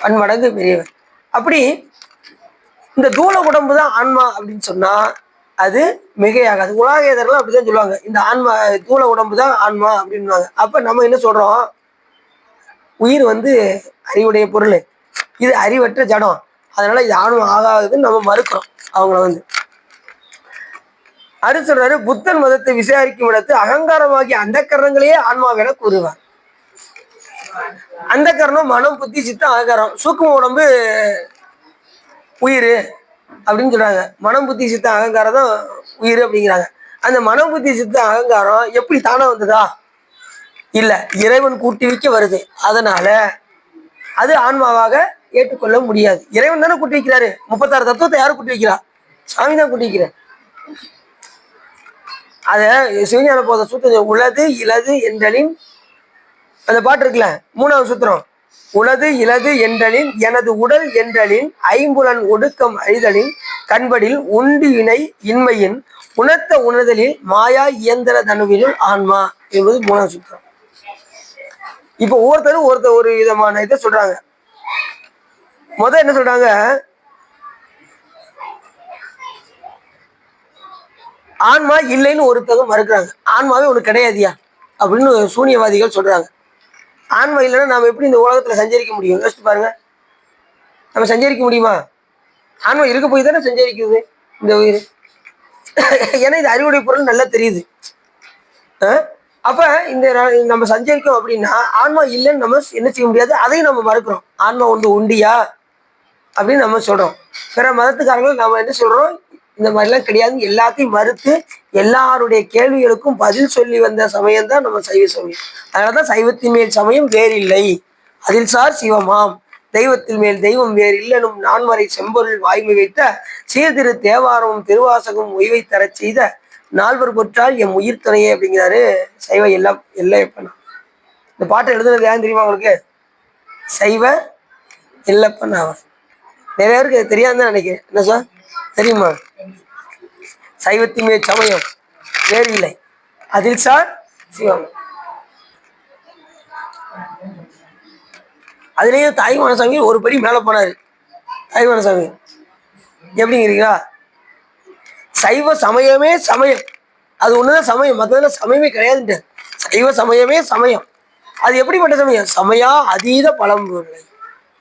பன்மடங்கு பெரியவர். அப்படி இந்த தூள உடம்பு தான் ஆன்மா அப்படின்னு சொன்னா அது மிகையாகாது. உலகேதர்கள் அப்படிதான் சொல்லுவாங்க, இந்த ஆன்மா தூள உடம்பு தான் ஆன்மா அப்படின்வாங்க. அப்ப நம்ம என்ன சொல்றோம், உயிர் வந்து அறிவுடைய பொருள், இது அறிவற்ற ஜடம், அதனால இது ஆன்மா ஆகாதுன்னு நம்ம மறுக்கிறோம் அவங்கள வந்து. அடுத்து சொல்றாரு, புத்தன் மதத்தை விசாரிக்கும் இடத்து அகங்காரமாகி அந்த கரணங்களையே ஆன்மாவென கூறுவார். அந்த கரணம் மனம், புத்தி, சித்தம், அகங்காரம். சூக்கும உடம்பு உயிர் அப்படின்னு சொல்றாங்க. மனம், புத்தி, சித்தம், அகங்காரம் தான் உயிர் அப்படிங்கிறாங்க. அந்த மனம், புத்தி, சித்தம், அகங்காரம் எப்படி தானே வந்ததா? இல்ல, இறைவன் கூட்டி வைக்க வருது. அதனால அது ஆன்மாவாக ஏற்றுக்கொள்ள முடியாது. இறைவன் தானே கூட்டி வைக்கிறாரு. 36 தத்துவத்தை யாரும் கூட்டி வைக்கிறா? சாமி தான் கூட்டி வைக்கிறார். அத சிவஞான போத சூத்திரம், உளது இலது என்றலின், அந்த பாட்டு இருக்குல்ல, 3வது சூத்திரம், உளது இலது என்றலின் எனது உடல் என்றலின் ஐம்புலன் ஒடுக்கம் அழிதலின் கண்படில் உண்டு இணை இன்மையின் உணர்த்த உணர்தலில் மாயா இயந்திர தனுவினுள் ஆன்மா என்பது 3வது சூத்திரம். இப்ப ஒவ்வொருத்தரும் ஒரு விதமான இதை சொல்றாங்க. என்ன சொல்றாங்க, ஆன்மா இல்லைன்னு ஒருத்தவங்க மறுக்கிறாங்க. ஆன்மாவே ஒண்ணு கிடையாதியா அப்படின்னு சூனியவாதிகள் சொல்றாங்க. ஆன்மா இல்லைன்னா நாம எப்படி இந்த உலகத்துல சஞ்சரிக்க முடியும்? யோசிச்சு பாருங்க, நம்ம சஞ்சரிக்க முடியுமா? ஆன்மா இருக்க போய் தானே சஞ்சரிக்குது இந்த உயிர். ஏன்னா இது அறிவுடைய பொருள் நல்லா தெரியுது. அப்ப இந்த நம்ம சஞ்சரிக்கும் அப்படின்னா ஆன்மா இல்லைன்னு நம்ம என்ன செய்ய முடியாது, அதையும் நம்ம மறுக்கிறோம். ஆன்மா ஒன்று உண்டியா அப்படின்னு நம்ம சொல்றோம். பிற மதத்துக்காரர்கள் நம்ம என்ன சொல்றோம், இந்த மாதிரிலாம் கிடையாது, எல்லாத்தையும் மறுத்து எல்லாருடைய கேள்விகளுக்கும் பதில் சொல்லி வந்த சமயம் தான் நம்ம சைவ சமயம். அதனாலதான் சைவத்தின் மேல் சமயம் வேறில்லை, அதில் சார் சிவமாம், தெய்வத்தின் மேல் தெய்வம் வேறு இல்லனும் நான்மறை செம்பொருள் வாய்மை வைத்த சீர்திரு தேவாரமும் திருவாசகம் உய்வை தர செய்த நால்வர் பொற்றால் எம் உயிர் துணையே அப்படிங்கிறாரு சைவ எல்லாம் எல்லையப்பனா. இந்த பாட்டை எழுதுனது யாரும் தெரியுமா உங்களுக்கு? சைவ எல்லப்பன் அவர். நிறைய பேருக்கு அது தெரியாதுன்னு நினைக்கிறேன். என்ன சார் தெரியுமா? சைவத்தின் மேல் சமயம் வேறு இல்லை, அதில் சார் சிவம். அதுலேயும் தாய்மானசாமி ஒரு படி மேலே போனாரு. தாய்மானசாமி எப்படிங்கிறீங்களா? சைவ சமயமே சமயம், அது ஒண்ணுதான் சமயம், மற்றதுல சமயமே கிடையாதுன்ட்டு. சைவ சமயமே சமயம். அது எப்படிப்பட்ட சமயம்? சமயா அதீத பழம்பொருளை,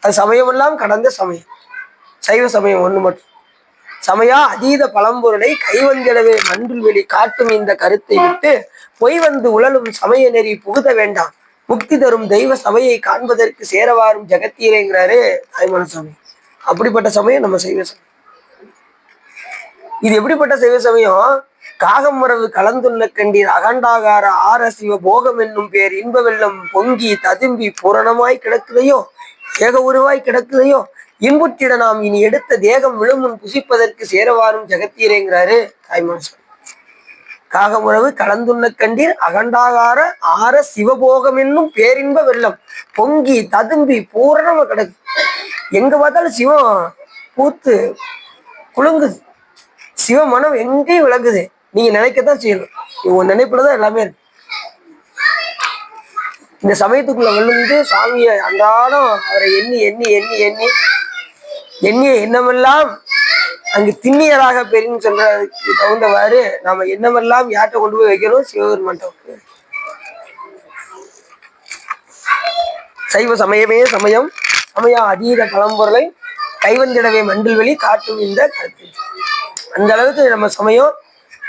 அது சமயம் எல்லாம் கடந்த சமயம். சைவ சமயம் ஒண்ணு மட்டும். சமயா அதீத பழம்பொருளை கைவந்திடவே மன்றில் வெளி காட்டும் இந்த கருத்தை விட்டு பொய் வந்து உழலும் சமய நெறி புகுத வேண்டாம், முக்தி தரும் தெய்வ சபையை காண்பதற்கு சேரவாரும் ஜெகத்தீரேங்கிறாரு தாய்மானசாமி. அப்படிப்பட்ட சமயம் நம்ம சைவ சமயம். இது எப்படிப்பட்ட சைவ சமயம்? காகம் மரபு கலந்துள்ள கண்டீர் அகண்டாகார ஆர சிவ போகம் என்னும் பேர் இன்ப வெள்ளம் பொங்கி ததும்பி பூரணமாய் கிடக்குதையோ, ஏக உருவாய் கிடக்குதையோ, இன்புற்றிட நாம் இனி எடுத்த தேகம் விழுமுன் புசிப்பதற்கு சேரவாரும் ஜெகத்தீரேங்கிறாரு தாய்மானசாமி. காகமுறவு கலந்துள்ள கண்டீர் அகண்டாகார ஆர சிவபோகம் என்னும் பேரின்ப வெள்ளம் பொங்கி ததும்பி பூரணமா கிடக்கு. எங்க பார்த்தாலும் சிவம் பூத்து குலுங்குது, சிவ மனம் எங்கேயும் விளங்குது. நீங்க நினைக்கத்தான் செய்யணும், உங்க நினைப்புலதான் எல்லாமே இருக்கு. இந்த சமயத்துக்குள்ள விழுந்து சாமியை அன்றாடம் அவரை எண்ணி எண்ணி எண்ணி எண்ணி எண்ணிய எண்ணமெல்லாம் அங்கு திண்ணியராக பெரின்னு சொல்றதுக்கு தகுந்தவாறு நாம எண்ணமெல்லாம் யார்கிட்ட கொண்டு போய் வைக்கணும்? சிவபெருமான்ட்ட. சைவ சமயமே சமயம், சமயம் அதீத பழம்பொருளை கைவந்திடவே மண்டில் வெளி காட்டும் இந்த கருத்து. அந்த அளவுக்கு நம்ம சமயம்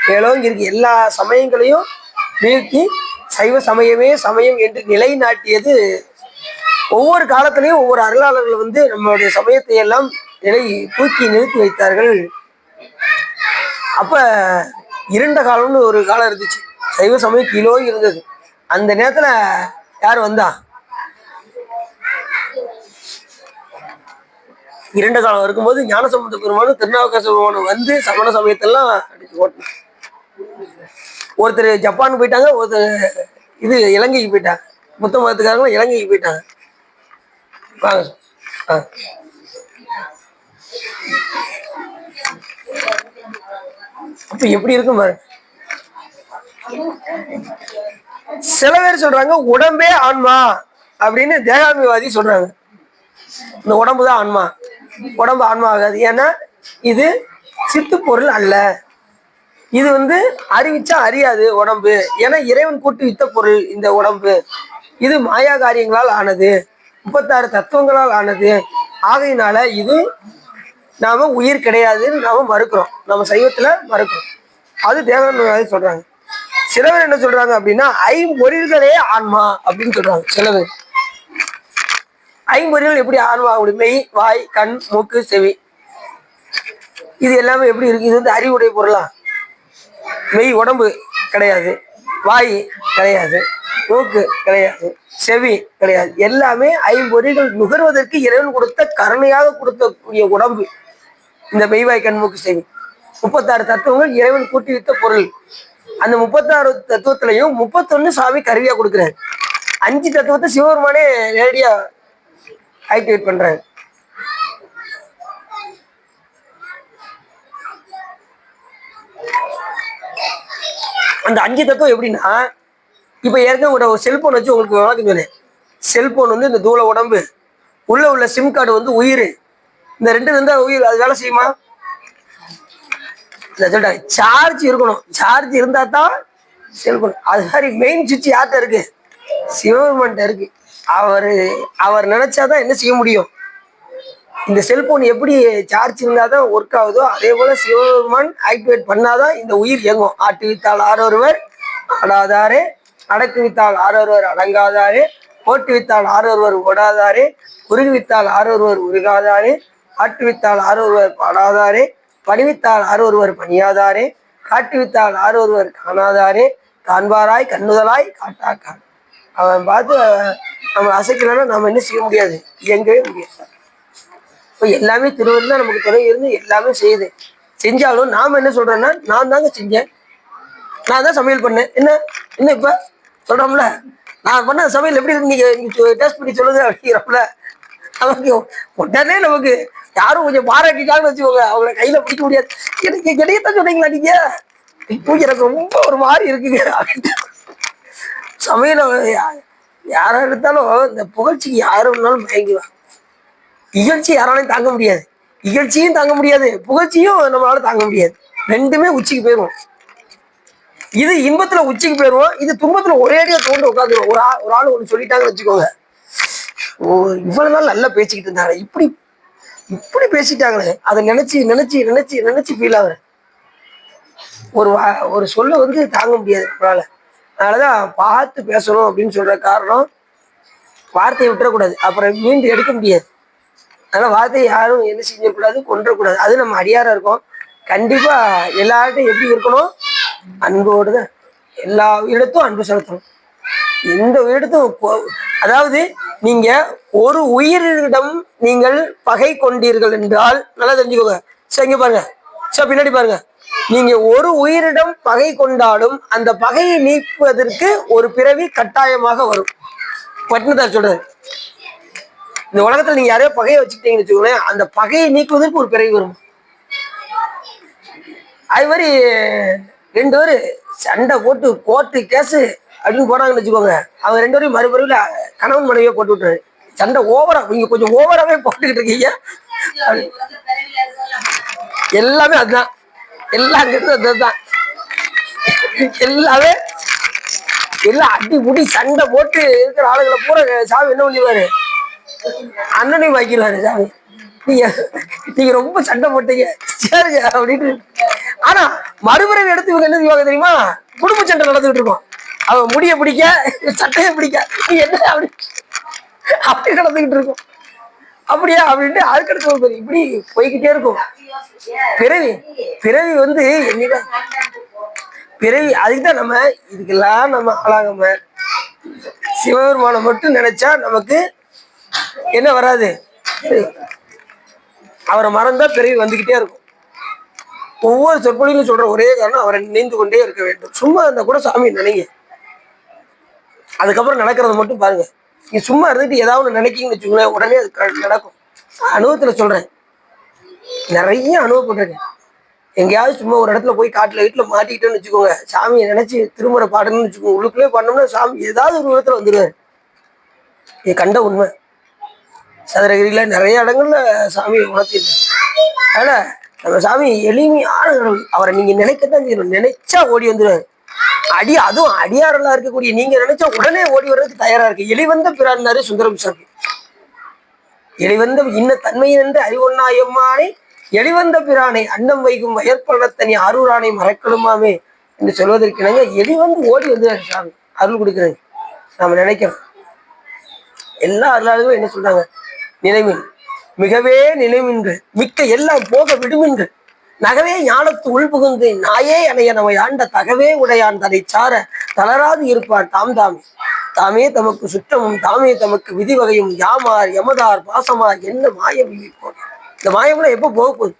மேலோங்கி இருக்கு. எல்லா சமயங்களையும் வீழ்த்தி சைவ சமயமே சமயம் என்று நிலைநாட்டியது. ஒவ்வொரு காலத்திலையும் ஒவ்வொரு அருளாளர்கள் வந்து நம்மளுடைய சமயத்தை எல்லாம் தூக்கி நிறுத்தி வைத்தார்கள். அப்ப இருண்ட காலம்னு ஒரு காலம் இருந்துச்சு, சைவ சமயம் கிலோ இருந்தது. அந்த நேரத்துல யார் வந்தா? இரண்டு காலம் இருக்கும்போது ஞானசம்பந்த பெருமானும் திருநாவுக்கரசு பெருமானும் வந்து சமண சமயத்தெல்லாம் அடிச்சு ஓட்டணும். ஒருத்தர் ஜப்பான் போயிட்டாங்க, ஒருத்தர் இலங்கைக்கு போயிட்டாங்க. புத்த மதத்துக்காரங்களும் இலங்கைக்கு போயிட்டாங்க. வாங்க. அப்ப எப்படி இருக்கும் பாரு. சில பேர் சொல்றாங்க உடம்பே ஆன்மா அப்படின்னு தேகாமிவாதி சொல்றாங்க. இந்த உடம்புதான் ஆன்மா, உடம்பு ஆன்மா ஆகாது, ஏன்னா இது சித்து பொருள் அல்ல. இது அறிவிச்சா அறியாது உடம்பு. ஏன்னா இறைவன் கூட்டு வித்த பொருள் இந்த உடம்பு. இது மாயா காரியங்களால் ஆனது, 36 தத்துவங்களால் ஆனது. ஆகையினால இது நாம உயிர் கிடையாதுன்னு நாம மறுக்கிறோம், நம்ம சைவத்துல மறுக்கிறோம். அது தேவன் சொல்றாங்க. சில பேர் என்ன சொல்றாங்க அப்படின்னா, ஐம்பொறிகளே ஆன்மா அப்படின்னு சொல்றாங்க. சில பேர் ஐம்பொறிகள் எப்படி ஆன்மா? மெய், வாய், கண், மூக்கு, செவி, இது எல்லாமே எப்படி இருக்கு? இது அறிவுடைய பொருளா? மெய் உடம்பு கிடையாது, வாய் கிடையாது, மூக்கு கிடையாது, செவி கிடையாது. எல்லாமே ஐம்பொறிகள் நுகர்வதற்கு இறைவன் கொடுத்த கருணையாக கொடுக்கக்கூடிய உடம்பு இந்த மெய்வாய், கண், மூக்கு, செவி. 36 தத்துவங்கள் இறைவன் கூட்டி வித்த பொருள். அந்த 36 தத்துவத்திலையும் 31 சாமி கருவியா கொடுக்குறாரு. 5 தத்துவத்தை சிவபெருமானே நேரடியா ஆக்டிவேட் பண்றாரு. அந்த 5 தத்துவம் எப்படின்னா, இப்ப ஏற்கனவே ஒரு செல்போன் வச்சு உங்களுக்கு வழக்கம் சொன்னேன். செல்போன் இந்த தூள உடம்பு, உள்ள சிம் கார்டு உயிர். இந்த 2 இருந்தா உயிர் அது வேலை செய்யுமா? சார்ஜ் இருக்கணும், சார்ஜ் இருந்தா தான் செல்போன். அது மாதிரி மெயின் சுவிட்ச் யார்கிட்ட இருக்கு? சிவபெருமான்கிட்ட இருக்கு. அவர் நினைச்சாதான் என்ன செய்ய முடியும்? இந்த செல்போன் எப்படி சார்ஜ் இருந்தாதான் ஒர்க் ஆகுதோ, அதே போல சிவபெருமான் ஆக்டிவேட் பண்ணாதான் இந்த உயிர் இயங்கும். ஆட்டு வித்தால் ஆரொருவர் ஆடாதாரே, அடக்கு வித்தால் ஆரொருவர் அடங்காதாரே, ஓட்டு வித்தால் ஆரொருவர் ஓடாதாரே, உருகு வித்தால் ஆரொருவர் உருகாதாரே, ஆட்டு வித்தால் ஆரொருவர் பாடாதாரே, பணிவித்தால் ஆரொருவர் பணியாதாரே, காட்டுவித்தால் ஆரொருவர் காணாதாரே, காண்பாராய் கண்ணுதலாய் காட்டாக்கான். அவன் பார்த்து நம்ம அசைக்கலன்னா நம்ம என்ன செய்ய முடியாது, இயங்கவே முடியாது. இப்போ எல்லாமே திருவள்ளுவர் தான் நமக்கு துணை இருந்து எல்லாமே செய்யுது. செஞ்சாலும் நாம் என்ன சொல்றோன்னா, நான் தாங்க செஞ்சேன், நான் தான் சமையல் பண்ணேன், என்ன இப்போ சொல்கிறோம்ல, நான் பண்ண சமையல் எப்படி இருக்கு நீங்க டேஸ்ட் பண்ணி சொல்லுங்க அப்படிங்கிறோம்ல. நமக்கு உடனே நமக்கு யாரும் கொஞ்சம் பாராட்டிட்டாங்கன்னு வச்சுக்கோங்க, அவங்கள கையில பிடிக்க முடியாது. எனக்கு கிடையத்தான் சொன்னீங்களா நீங்க, இப்போ எனக்கு ரொம்ப ஒரு மாதிரி இருக்குங்க அப்படின்ட்டு. சமையல யாரா எடுத்தாலும் இந்த புகழ்ச்சிக்கு யாரும் இருந்தாலும் மயங்குவாங்க. இகழ்ச்சி யாராலையும் தாங்க முடியாது, இகழ்ச்சியும் தாங்க முடியாது, புகழ்ச்சியும் நம்மளால தாங்க முடியாது. ரெண்டுமே உச்சிக்கு போயிடுவோம். இது இன்பத்துல உச்சிக்கு போயிடுவோம், இது துன்பத்துல ஒரேடியா தோண்டு உட்காந்துருவோம். ஒரு ஆள் ஒன்று சொல்லிட்டாங்கன்னு வச்சுக்கோங்க, இவ்வளவு நாள் நல்லா பேசிக்கிட்டு இருந்தாங்க, இப்படி பேசிட்டாங்களே, அதை நினைச்சு நினைச்சு நினைச்சு நினைச்சு ஃபீல் ஆகுறேன். ஒரு சொல்ல தாங்க முடியாது நம்மளால. அதனாலதான் பார்த்து பேசணும் அப்படின்னு சொல்ற காரணம், வார்த்தையை விட்டுறக்கூடாது, அப்புறம் மீண்டும் எடுக்க முடியாது. அதனால வார்த்தையை யாரும் என்ன செஞ்சிடக்கூடாது, கொன்றக்கூடாது. அது நம்ம அடியாரா இருக்கோம். கண்டிப்பா எல்லார்ட்டும் எப்படி இருக்கணும்? அன்போடு தான் எல்லா இடத்தும் அன்பு செலுத்தணும். எந்த இடத்தும், அதாவது நீங்க ஒரு உயிரிடம் நீங்கள் பகை கொண்டீர்கள் என்றால் நல்லா தெரிஞ்சுக்கோங்க. சரி, இங்க பாருங்க, சரி பின்னாடி பாருங்க. நீங்க ஒரு உயிரிடம் பகை கொண்டாலும் அந்த பகையை நீக்குவதற்கு ஒரு பிறவி கட்டாயமாக வரும். பட்டினத்தார் சொல்றாரு, இந்த உலகத்துல நீங்க யாரையோ பகையை வச்சுக்கிட்டீங்கன்னு வச்சுக்கோங்களேன், அந்த பகையை நீக்குவதற்கு ஒரு பிறவி வரும். அது மாதிரி 2 பேரு சண்டை போட்டு கோர்ட்டு கேஸு அப்படின்னு போனாங்கன்னு வச்சுக்கோங்க, அவங்க 2 பேரையும் மறுபடியும் கணவன் மனைவியை போட்டு விட்டுரு. சண்டை ஓவரா, நீங்க கொஞ்சம் ஓவராவே போட்டுக்கிட்டு இருக்கீங்க. எல்லாமே அதுதான், எல்லாம் அதுதான், எல்லாமே எல்லாம் அடி முடி சண்டை போட்டு இருக்கிற ஆளுகளை பூரா சாமி என்ன பண்ணிடுவாரு, அண்ணனையும் வாக்கிடுவாரு சாமி. நீங்க ரொம்ப சண்டை போட்டீங்க சரிங்க அப்படின்னு. ஆனா மறுபிறவி எடுத்து இவங்க என்ன செய்வாங்க தெரியுமா? குடும்ப சண்டை நடந்துகிட்டு இருக்கோம், அவன் முடிய பிடிக்க சட்டையை பிடிக்க என்ன அப்படி நடந்துகிட்டு இருக்கும். அப்படியா அப்படின்ட்டு அதுக்கடுத்து இப்படி போய்கிட்டே இருக்கும். பிறவி என்னதான் பிறவி. அதுக்குதான் நம்ம இதுக்கெல்லாம் நம்ம ஆளாகாம சிவபெருமானை மட்டும் நினைச்சா நமக்கு என்ன வராது, அவரை மறந்தா பிறவி வந்துகிட்டே இருக்கும். ஒவ்வொரு சொற்பொழிலும் சொல்ற ஒரே காரணம், அவரை நினைந்து கொண்டே இருக்க வேண்டும். சும்மா இருந்தா கூட சாமி நினைங்க, அதுக்கப்புறம் நடக்கிறத மட்டும் பாருங்க. நீ சும்மா இருந்துட்டு ஏதாவது நினைக்கிங்கன்னு வச்சுக்கோங்களேன், உடனே அது நடக்கும். அனுபவத்துல சொல்றேன், நிறைய அனுபவப்பட்டிருக்கேன். எங்கேயாவது சும்மா ஒரு இடத்துல போய் காட்டுல வீட்டுல மாட்டிக்கிட்டோன்னு வச்சுக்கோங்க, சாமியை நினைச்சு திருமுறை பாடணும்னு வச்சுக்கோங்க, உள்ளுக்குள்ளே பண்ணோம்னா சாமி ஏதாவது ஒரு விதத்துல வந்துடுவாரு. இது கண்ட உண்மை. சதுரகிரியில நிறைய இடங்கள்ல சாமியை உணர்த்திருக்கு. அதனால நம்ம சாமி எளிமையான கடவுள். அவரை நீங்க நினைக்கத்தான் செய்யணும். நினைச்சா ஓடி வந்துடுவாரு. அதுவும் அடியாரெல்லாம் இருக்கக்கூடிய நீங்க நினைச்சா உடனே ஓடி வர்றதுக்கு தயாரா இருக்கு. எளிவந்த பிறான்னாரு சுந்தரம் சாமி. எளிவந்த இன்ன தன்மையின் என்று அறிவொன்னா எம்மானை எளிவந்த பிரானை அன்னம் வைகும் வயற்பள்ளத்தனி அரூரானை மறக்கணுமாமே என்று சொல்வதற்கு இணங்க எளிவந்து ஓடி வந்து சாமி அருள் கொடுக்குறது. நாம நினைக்கிறோம். எல்லா அருளாளர்களும் என்ன சொல்றாங்க? நினைமின் மிகவே நினைமின்கள் மிக்க எல்லாம் போக விடுமின்கள் நகவே ஞானத்து உள்புகுந்து நாயே அணைய நம்மை ஆண்ட தகவே உடையான் தன்னை சார தளராது இருப்பான் தாம் தாமே தாமே தமக்கு சுற்றமும் தாமே தமக்கு விதி வகையும் யாமார் யமதார் பாசமார் என்ன மாயம் போன. இந்த மாயம்லாம் எப்போ போக போகுது?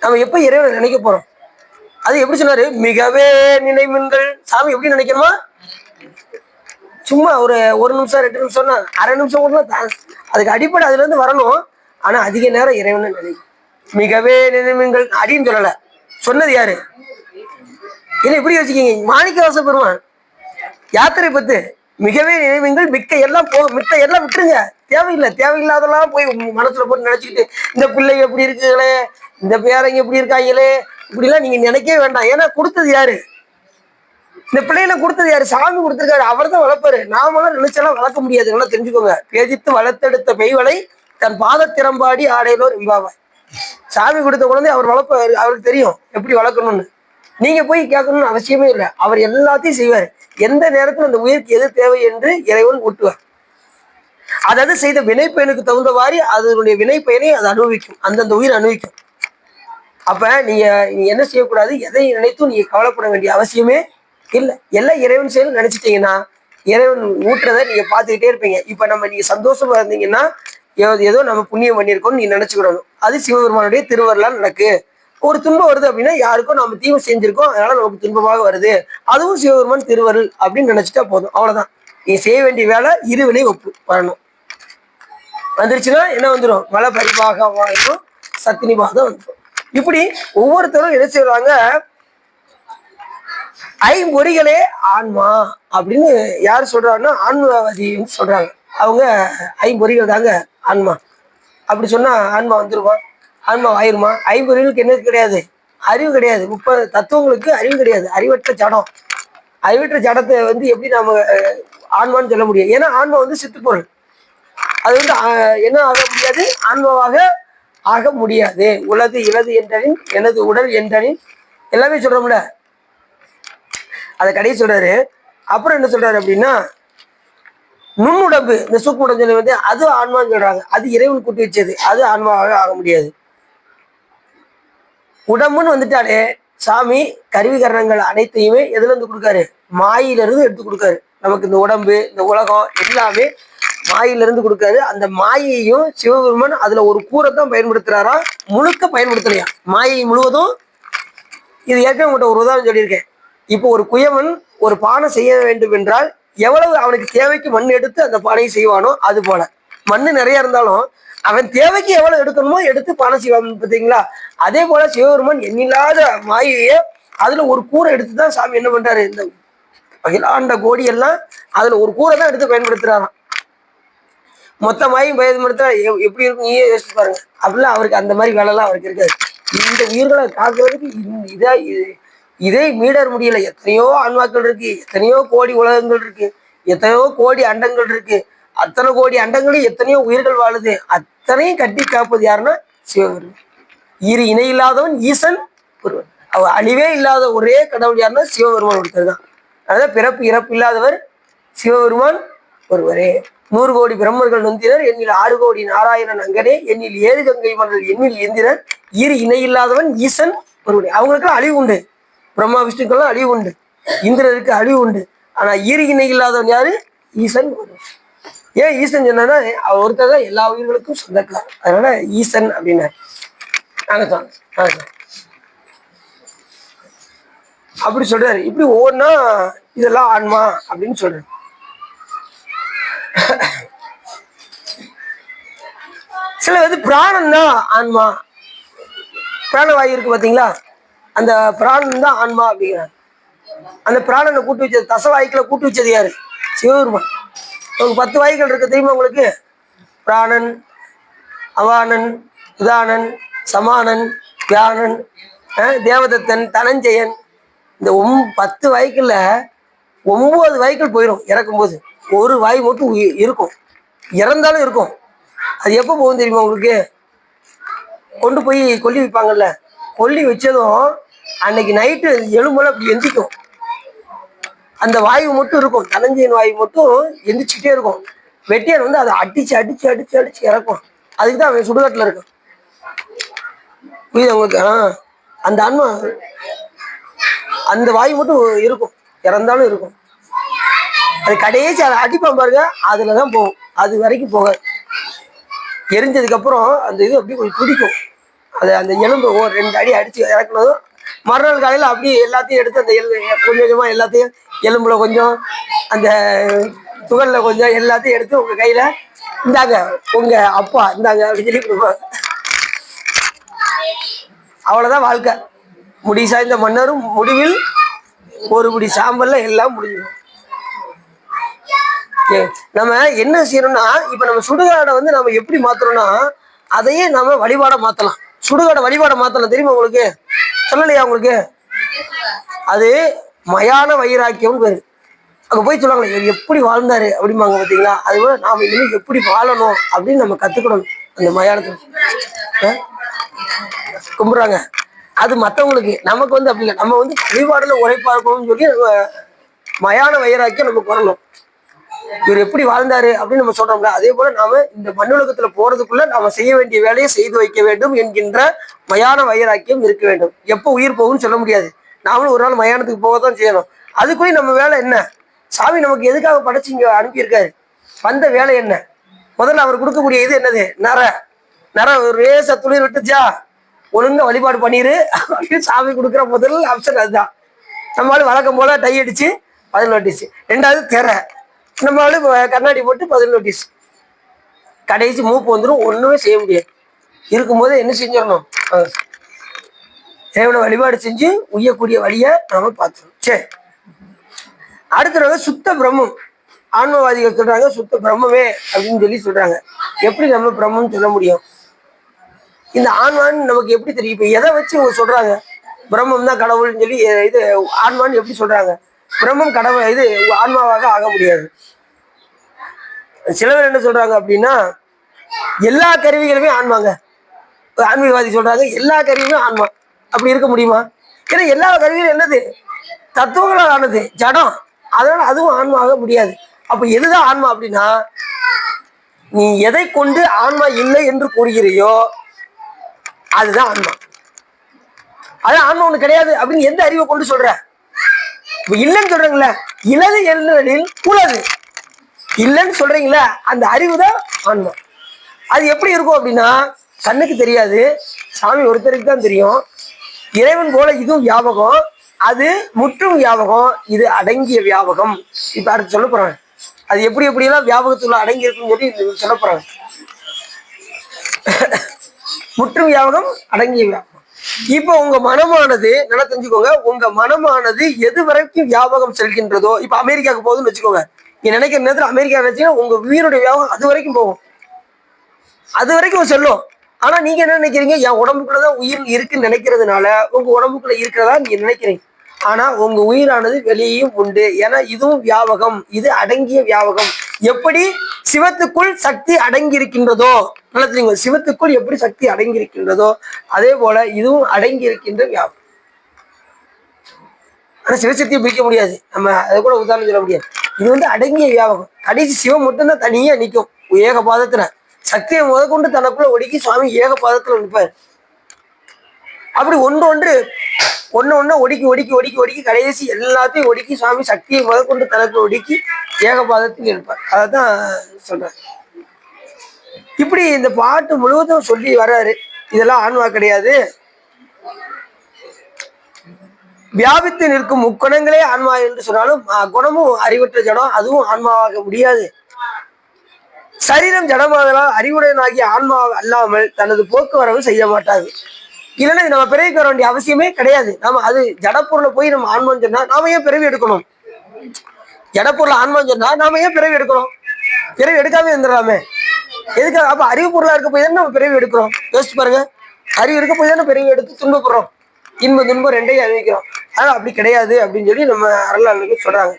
நம்ம எப்ப இறைவனை நினைக்க போறோம்? அது எப்படி சொன்னாரு? மிகவே நினைவுங்கள். சாமி எப்படி நினைக்கணுமா? சும்மா ஒரு நிமிஷம் 2 நிமிஷம்னா அரை நிமிஷம் கூட அதுக்கு அடிப்படை அதுல இருந்து வரணும். ஆனா அதிக நேரம் இறைவனை நினைக்கும். மிகவே நினைவுங்கள் அப்படின்னு சொல்லல. சொன்னது யாரு? என்ன இப்படி வச்சுக்கீங்க? மாணிக்கவாச பெருமான் யாத்திரை பத்து மிகவே நினைவுங்கள் மிக்க எல்லாம் மித்த எல்லாம் விட்டுருங்க. தேவையில்லாதெல்லாம் போய் மனசுல போட்டு நினைச்சுக்கிட்டு இந்த பிள்ளை எப்படி இருக்குங்களே, இந்த பேரங்க எப்படி இருக்காங்களே, இப்படிலாம் நீங்க நினைக்கவே வேண்டாம். ஏன்னா கொடுத்தது யாரு? இந்த பிள்ளைகளை கொடுத்தது யாரு? சாமி கொடுத்துருக்காரு. அவர் தான் வளர்ப்பாரு. நாமெல்லாம் நினைச்செல்லாம் வளர்க்க முடியாது. நல்லா தெரிஞ்சுக்கோங்க. பேதித்து வளர்த்தெடுத்த மெய்வலை தன் பாதத்திறம்பாடி ஆடையிலோர் இம்பாவாய். சாமி கொடுத்த குழந்தை அவர் வளர்ப்பாரு. அவருக்கு தெரியும் எப்படி வளர்க்கணும்னு. நீங்க போய் கேட்கணும்னு அவசியமே இல்லை. அவர் எல்லாத்தையும் செய்வார். எந்த நேரத்தில் அந்த உயிருக்கு எது தேவை என்று இறைவன் ஊட்டுவார். அதாவது செய்த வினைப்பயனுக்கு தகுந்தவாறு அதனுடைய வினைப்பயனை அது அனுபவிக்கும். அந்தந்த உயிர் அனுபவிக்கும். அப்ப நீங்க என்ன செய்யக்கூடாது? எதை நினைத்தும் நீங்க கவலைப்பட வேண்டிய அவசியமே இல்லை. எல்லாம் இறைவன் செயல் நினைச்சிட்டீங்கன்னா இறைவன் ஊட்டுறதை நீங்க பார்த்துக்கிட்டே இருப்பீங்க. இப்ப நீங்க சந்தோஷமா இருந்தீங்கன்னா ஏதோ நம்ம புண்ணியம் பண்ணியிருக்கோம்னு நீங்க நினைச்சுக்கிடணும். அது சிவபெருமானுடைய திருவருளால் நடக்கு. ஒரு துன்பம் வருது அப்படின்னா யாருக்கும் நம்ம தீமை செஞ்சிருக்கோம், அதனால நமக்கு துன்பமாக வருது, அதுவும் சிவபெருமான் திருவருள் அப்படின்னு நினைச்சிட்டா போதும். அவ்வளவுதான். நீ செய்ய வேண்டிய வேலை இருவினை ஒப்பு வரணும். வந்துருச்சுன்னா என்ன வந்துடும்? மலை பரிபாகம் வாங்கும், சத்தினிபாதம் வந்துடும். இப்படி ஒவ்வொருத்தரும் என்ன செய்வாங்க? ஐம்பொறிகளே ஆன்மா அப்படின்னு யார் சொல்றாங்கன்னா ஆன்மவாதி சொல்றாங்க. அவங்க ஐம்பொறிகள் தாங்க ஆன்மா. அப்படி சொன்னா ஆன்மா வந்துருமா? ஆன்மா ஆயிருமா? ஐம்பொறிகளுக்கு என்ன கிடையாது? அறிவு கிடையாது. 30 தத்துவங்களுக்கு அறிவு கிடையாது. அறிவற்ற ஜடம். அறிவற்ற ஜடத்தை எப்படி நம்ம ஆன்மான்னு சொல்ல முடியும்? ஏன்னா ஆன்மா சித்துப்பொருள். அது என்ன ஆக முடியாது? ஆன்மாவாக ஆக முடியாது. உலது இலது என்றனின் எனது உடல் என்றனின் எல்லாமே சொல்றோம்ல. அதை கடைசி சொல்றாரு. அப்புறம் என்ன சொல்றாரு அப்படின்னா நுண்ணுடம்பு, இந்த சூக்குடம்பு அது ஆன்மான்னு சொல்றாங்க. அது இறைவன் கூட்டி வச்சது. அது ஆன்மாவாக ஆக முடியாது. உடம்புன்னு வந்துட்டாலே சாமி கருவிகரணங்கள் அனைத்தையுமே எதுல இருந்து கொடுக்காரு? மாயிலிருந்து எடுத்து கொடுக்காரு. நமக்கு இந்த உடம்பு, இந்த உலகம் எல்லாமே மாயிலிருந்து கொடுக்காரு. அந்த மாயையும் சிவபெருமான் அதுல ஒரு கூரை தான் பயன்படுத்துறாரா, முழுக்க பயன்படுத்தலையா மாயை முழுவதும். இது ஏற்கனவே உங்கள்கிட்ட ஒரு உதாரணம் சொல்லியிருக்கேன். இப்போ ஒரு குயவன் ஒரு பானை செய்ய வேண்டும் என்றால் எவ்வளவு அவனுக்கு தேவைக்கு மண் எடுத்து அந்த பானையை செய்வானோ அது போல மண்ணு நிறைய இருந்தாலும் அவன் தேவைக்கு எவ்வளவு எடுக்கணுமோ எடுத்து பானை செய்வான் பார்த்தீங்களா? அதே போல சிவபெருமான் எண்ணில்லாத மாயையே அதுல ஒரு கூரை எடுத்துதான் சாமி என்ன பண்றாரு? இந்த அகிலாண்ட கோடி எல்லாம் அதுல ஒரு கூரை தான் எடுத்து பயன்படுத்துறாராம். மொத்த மாயும் பயன்படுத்த எப்படி இருக்கும் நீயே யோசிச்சு பாருங்க. அப்படிலாம் அவருக்கு அந்த மாதிரி வேலைலாம் அவருக்கு இருக்காது. இந்த உயிர்களை காக்குறதுக்கு இதை மீடர் முடியல. எத்தனையோ ஆன்மாக்கள் இருக்கு, எத்தனையோ கோடி உலகங்கள் இருக்கு, எத்தனையோ கோடி அண்டங்கள் இருக்கு. அத்தனை கோடி அண்டங்களும் எத்தனையோ உயிர்கள் வாழுது. அத்தனையும் கட்டி காப்பது யாருன்னா சிவபெருமான். இரு இணை இல்லாதவன் ஈசன் ஒருவன். அவர் அழிவே இல்லாத ஒரே கடவுள் யாருன்னா சிவபெருமான் ஒருத்தர் தான். அதாவது பிறப்பு இறப்பு இல்லாதவர் சிவபெருமான் ஒருவரே. 100 கோடி பிரம்மர்கள் நொந்தினர் எண்ணில் 6 கோடி நாராயணன் அங்கனே எண்ணில் 7 கங்கை மன்னர்கள் எண்ணில் எந்திரன் இரு இணை இல்லாதவன் ஈசன் ஒருவனே. அவங்களுக்கெல்லாம் அழிவு உண்டு. பிரம்மா விஷ்ணுக்கெல்லாம் அழிவு உண்டு. இந்திரருக்கு அழிவு உண்டு. ஆனா இரு இணை இல்லாதவன் யாரு? ஈசன் ஒருவன். ஏன் ஈசன் சொன்னா அவர் ஒருத்தர் தான் எல்லா உயிர்களுக்கும் சொந்தக்காரர். அதனால ஈசன் அப்படின்னாரு. அப்படி சொல்றாரு. இப்படி ஒவ்வொன்னா இதெல்லாம் ஆன்மா அப்படின்னு சொல்றாரு. சில பிராணன் தான் ஆன்மா. பிராணவாயு இருக்கு பாத்தீங்களா? அந்த பிராணன் தான் ஆன்மா அப்படிங்கிறாங்க. அந்த பிராணனை கூட்டு வச்சது தசவாயுக்களை கூட்டு வச்சது யாரு? சிவபெருமான். 10 வாயுக்கள் இருக்கு தெரியுமா உங்களுக்கு? பிராணன், அவானன், உதானன், சமானன், வியானன், தேவதத்தன், தனஞ்சயன், இந்த 10 வாய்க்குல 9 வாய்க்கள் போயிடும் இறக்கும்போது. ஒரு வாய் மட்டும் இருக்கும், இறந்தாலும் இருக்கும். அது எப்போ போகும் தெரியுமா உங்களுக்கு? கொண்டு போய் கொல்லி வைப்பாங்கல்ல, கொல்லி வச்சதும் அன்னைக்கு நைட்டு எலும்பெல்லாம் அப்படி எந்திக்கும். அந்த வாயு மட்டும் இருக்கும், தனஞ்சயன் வாயு மட்டும் எந்திரிச்சுக்கிட்டே இருக்கும். வெட்டியான் வந்து அதை அடிச்சு அடிச்சு அடிச்சு அடிச்சு இறக்கும். அதுக்கு தான் அவன் சுடுகாட்டில் இருக்கும். புரியுது உங்களுக்கு? அந்த ஆன்மா அந்த வாயு மட்டும் இருக்கும், இறந்தாலும் இருக்கும். அது கடைசி அதை அடிப்பான் பாருங்க, அதில் தான் போகும். அது வரைக்கும் போகாது. எரிஞ்சதுக்கப்புறம் அந்த இது அப்படி கொஞ்சம் பிடிக்கும். அது அந்த எலும்பு 2 அடி அடித்து இறக்குனதும் மறுநாள் காலையில் அப்படியே எல்லாத்தையும் எடுத்து அந்த கொஞ்சம் கொஞ்சமாக எல்லாத்தையும் எலும்புல கொஞ்சம் அந்த துகளில் கொஞ்சம் எல்லாத்தையும் எடுத்து உங்கள் கையில் இந்தாங்க உங்கள் அப்பா இந்தாங்க அப்படின்னு சொல்லி கொடுப்பாங்க. அவ்வளோதான் வாழ்க்கை. முடி சாய்ந்த மன்னரும் முடிவில் ஒரு முடி சாம்பல்ல எல்லாம் முடிஞ்சிடும். நம்ம என்ன செய்யணும்னா, இப்ப நம்ம சுடுகாடை வந்து நம்ம எப்படி மாத்துறோம்னா, அதையே நம்ம வழிபாட மாத்தலாம். சுடுகாடை வழிபாட மாத்தலாம். தெரியுமா உங்களுக்கு? சொல்லலையா உங்களுக்கு? அது மயான வைராக்கியம் பேரு. அங்க போய் சொல்லுவாங்க இவர் எப்படி வாழ்ந்தாரு அப்படிம்பாங்க பார்த்தீங்களா? அதுபோல நாம இனிமேல் எப்படி வாழணும் அப்படின்னு நம்ம கத்துக்கணும். அந்த மயானத்துல கும்பிடுறாங்க. அது மற்றவங்களுக்கு. நமக்கு வந்து அப்படி இல்லை. நம்ம வந்து வழிபாடுல உழைப்பா இருக்கணும்னு சொல்லி நம்ம மயான வைராக்கியம் நமக்கு வரணும். இவர் எப்படி வாழ்ந்தாரு அப்படின்னு நம்ம சொல்றோம்ல, அதே போல நாம இந்த மண்ணுலகத்துல போறதுக்குள்ள நாம செய்ய வேண்டிய வேலையை செய்து வைக்க வேண்டும் என்கின்ற மயான வைராக்கியம் இருக்க வேண்டும். எப்போ உயிர் போகும்னு சொல்ல முடியாது. நாமளும் ஒரு நாள் மயானத்துக்கு போகத்தான் செய்யணும். அதுக்குள்ளே நம்ம வேலை என்ன? சாமி நமக்கு எதுக்காக படைச்சு இங்க அனுப்பியிருக்காரு? வந்த வேலை என்ன? முதல்ல அவர் கொடுக்கக்கூடிய இது என்னது? நர ஒரு ரேச துளிர் விட்டுச்சா ஒழுங்கா வழிபாடு பண்ணிரு அப்படின்னு சாமி கொடுக்குற முதல் ஆப்ஷன் அதுதான். நம்மளால வழக்கம் போல டை அடிச்சு 10 நோட்டீஸ். 2வது திரை, நம்மளால கண்ணாடி போட்டு 10 நோட்டீஸ். கடைசி மூப்பு வந்துடும், ஒண்ணுமே செய்ய முடியாது. இருக்கும்போது என்ன செஞ்சிடணும்? தேவனை வழிபாடு செஞ்சு உய்யக்கூடிய வழியை நம்ம பார்த்துக்கணும். சரி, அடுத்த சுத்த பிரம்மம். ஆன்மவாதிகள் சொல்றாங்க சுத்த பிரம்மமே அப்படின்னு சொல்லி சொல்றாங்க. எப்படி நம்ம பிரம்மம் சொல்ல முடியும்? இந்த ஆன்மான்னு நமக்கு எப்படி தெரியும்? இப்ப எதை வச்சு அவங்க சொல்றாங்க பிரம்மம் தான் கடவுள்னு சொல்லி? இது ஆன்மான்னு எப்படி சொல்றாங்க? பிரம்மம் கடவுள் இது ஆன்மாவாக ஆக முடியாது. சில பேர் என்ன சொல்றாங்க அப்படின்னா, எல்லா கருவிகளுமே ஆன்மாங்க. ஆன்மீகவாதி சொல்றாங்க எல்லா கருவியுமே ஆன்மா. அப்படி இருக்க முடியுமா? ஏன்னா எல்லா கருவியும் என்னது? தத்துவங்களால் ஆனது, ஜடம். அதனால அதுவும் ஆன்மா ஆக முடியாது. அப்ப எதுதான் ஆன்மா அப்படின்னா, நீ எதை கொண்டு ஆன்மா இல்லை என்று கூறுகிறையோ அதுதான் ஆன்மா. அது ஆன்மா ஒண்ணு கிடையாது அப்படின்னு எந்த அறிவை கொண்டு சொல்ற? இப்ப இல்லைன்னு சொல்றீங்களா? இலது எழுதலில் உலது இல்லைன்னு சொல்றீங்களா? அந்த அறிவு தான் ஆன்மா. அது எப்படி இருக்கும் அப்படின்னா, கண்ணுக்கு தெரியாது, சாமி ஒருத்தருக்கு தான் தெரியும். இறைவன் போல இதுவும் வியாபகம், அது முற்றும் வியாபகம், இது அடங்கிய வியாபகம். இப்ப அடுத்து சொல்ல போறாங்க அது எப்படி எப்படியெல்லாம் வியாபகத்துள்ள அடங்கி இருக்குன்னு சொல்லி சொல்ல போறாங்க. முற்றும் வியாபகம், அடங்கிய வியாபகம். இப்ப உங்க மனமானது நல்லா தெரிஞ்சுக்கோங்க, உங்க மனமானது எது வரைக்கும் வியாபகம் செல்கின்றதோ, இப்ப அமெரிக்காவுக்கு போகுதுன்னு வச்சுக்கோங்க. நீ நினைக்கிற நேரத்தில் அமெரிக்கா நினைச்சீங்கன்னா உங்க உயிரோட வியாபகம் அது வரைக்கும் போகும், அது வரைக்கும் செல்லும். ஆனா நீங்க என்ன நினைக்கிறீங்க? என் உடம்புக்குள்ளதான் உயிர் இருக்குன்னு நினைக்கிறதுனால உங்க உடம்புக்குள்ள இருக்கிறதா நீங்க நினைக்கிறீங்க. ஆனா உங்க உயிரானது வெளியேயும் உண்டு. ஏன்னா இதுவும் வியாபகம், இது அடங்கிய வியாபகம். எப்படி சிவத்துக்குள் சக்தி அடங்கி இருக்கின்றதோ, நல்லா தெரியுங்க, சிவத்துக்குள் எப்படி சக்தி அடங்கி இருக்கின்றதோ அதே போல இதுவும் அடங்கி இருக்கின்ற வியாபகம். ஆனா சிவசக்தியை பிரிக்க முடியாது, நம்ம அதை கூட உதாரணம் சொல்ல முடியாது. இது வந்து அடங்கிய வியாபகம். கடைசி சிவம் மட்டும்தான் தனியா நிற்கும் ஏக பாதத்துல. சக்தியை முதற்கொண்டு தனக்குள்ள ஒடுக்கி சுவாமி ஏக பாதத்துல நிற்பார். அப்படி ஒன்று ஒன்று ஒடுக்கி ஒடுக்கி ஒடுக்கி ஒடுக்கி கடைசி எல்லாத்தையும் ஒடுக்கி சுவாமி சக்தியை முதற்கொண்டு தனக்குள்ள ஒடுக்கி ஏக பாதத்தில் இருப்பார். அதான் சொல்றாரு. இப்படி இந்த பாட்டு முழுவதும் சொல்லி வர்றாரு. இதெல்லாம் ஆன்மா கிடையாது, வியாபித்து நிற்கும் முக்குணங்களே ஆன்மா என்று சொன்னாலும் குணமும் அறிவற்ற ஜடம், அதுவும் ஆன்மாவாக முடியாது. சரீரம் ஜடமாதலால் அறிவுடையனாகிய ஆன்மா அல்லாமல் தனது போக்குவரவு செய்ய மாட்டாது. இல்லைன்னா நம்ம பிறவிக்கு வர வேண்டிய அவசியமே கிடையாது. நம்ம அது ஜடப்பொருளை போய் நம்ம ஆன்மான்னு சொன்னா நாம ஏன் பிறவி எடுக்கணும்? ஜடப்பொருளை ஆன்மான்னு சொன்னா நாம ஏன் பிறவி எடுக்கணும்? பிறவி எடுக்காம இருந்துடலாமே, எதுக்காக? அப்ப அறிவு பொருளா இருக்க போய் நம்ம பிறவி எடுக்கிறோம். யோசிச்சு பாருங்க. அறிவு இருக்க போய் தானே பிறவி எடுத்து துன்பப்படுறோம், இன்பம் துன்பம் ரெண்டையும் அறிவிக்கிறோம். ஆனா அப்படி கிடையாது அப்படின்னு சொல்லி நம்ம அருளாளர்கள் சொல்றாங்க.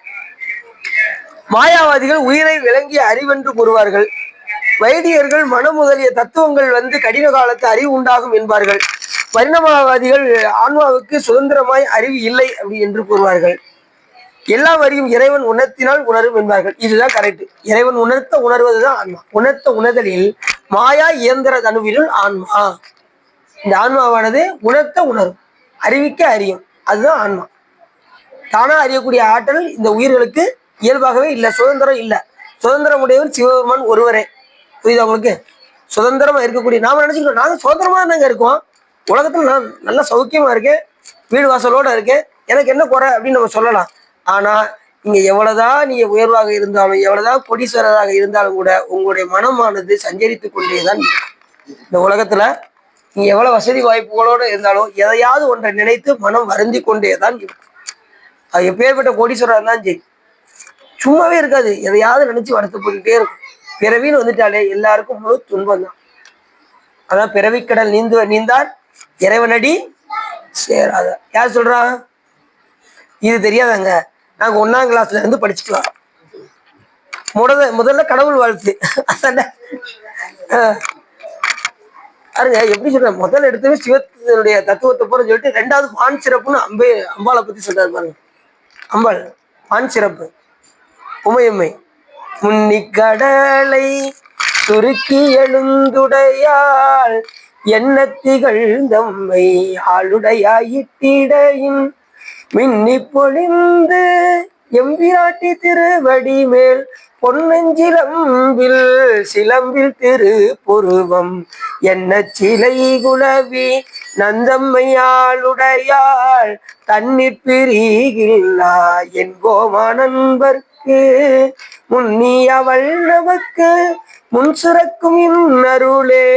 மாயாவாதிகள் உயிரை விளங்கிய அறிவென்று கூறுவார்கள். வைதிகர்கள் மனம் முதலிய தத்துவங்கள் கடின காலத்து அறிவு உண்டாகும் என்பார்கள். பரிணாமவாதிகள் ஆன்மாவுக்கு சுதந்திரமாய் அறிவு இல்லை அப்படி என்று கூறுவார்கள். எல்லாம் அறியும் இறைவன் உணர்த்தினால் உணரும் என்பார்கள். இதுதான் கரெக்ட். இறைவன் உணர்த்த உணர்வதுதான் ஆன்மா. உணர்த்த உணர்தலில் மாயா இயந்திர தனுவினுள் ஆன்மா. இந்த ஆன்மாவானது உணர்த்த உணரும், அறிவிக்க அறியும். அதுதான் ஆன்மா. தானா அறியக்கூடிய ஆற்றல் இந்த உயிர்களுக்கு இயல்பாகவே இல்லை, சுதந்திரம் இல்லை. சுதந்திரம் உடையவர் சிவபெருமான் ஒருவரே. புரியுதா உங்களுக்கு? சுதந்திரமா இருக்கக்கூடிய நாம நினைச்சுக்கிறோம் நாங்க சுதந்திரமா தாங்க இருக்கோம், உலகத்துல நான் நல்லா சௌக்கியமா இருக்கேன், வீடு வாசலோட இருக்கேன், எனக்கு என்ன குறை அப்படின்னு நம்ம சொல்லலாம். ஆனா நீங்க எவ்வளவுதான் நீங்க உயர்வாக இருந்தாலும், எவ்வளவுதான் கோடீஸ்வரராக இருந்தாலும் கூட உங்களுடைய மனமானது சஞ்சரித்து கொண்டேதான் இருக்கும். இந்த உலகத்துல நீங்க எவ்வளவு வசதி வாய்ப்புகளோட இருந்தாலும் எதையாவது ஒன்றை நினைத்து மனம் வருந்தி கொண்டேதான் இருக்கும். அது எப்பேற்பட்ட கோடீஸ்வரர் இருந்தாலும் சரி, சும்மாவே இருக்காது, எதையாவது நினைச்சு வருத்தப்பட்டுட்டே இருக்கும். பிறவின்னு வந்துட்டாலே எல்லாருக்கும் முழு துன்பம் தான். அதான் பிறவிக்கடல் நீந்தார் இறைவனடி சேராத. யார் சொல்றா? இது தெரியாதாங்க, நாங்க 1ஆம் கிளாஸ்ல இருந்து படிச்சுக்கலாம். முதல்ல கடவுள் வாழ்த்து. பாருங்க எப்படி சொல்றேன், முதல்ல எடுத்தவே சிவத்தினுடைய தத்துவத்தை போற சொல்லிட்டு 2வது பான் சிறப்புன்னு அம்பாளை பத்தி சொல்றாரு பாருங்க. அம்பாள் பான் சிறப்பு உமையம்மை. முன்னி கடலை சுருக்கி எழுந்துடையாள் எண்ணத்திகள் தம்மை ஆளுடையாயிட்டிடையின் மின்னி பொழிந்து எம்பிராட்டி திருவடி மேல் பொன்னஞ்சிலம்பில் சிலம்பில் திரு பொருவம் என்ன சிலை குலவி நந்தம்மையாளுடையாள் தண்ணீர் பிரிகில்லா என்போமா நண்பர்க்கு முன்னி அவள் நமக்கு முன் சுரக்கும் இன்னருளே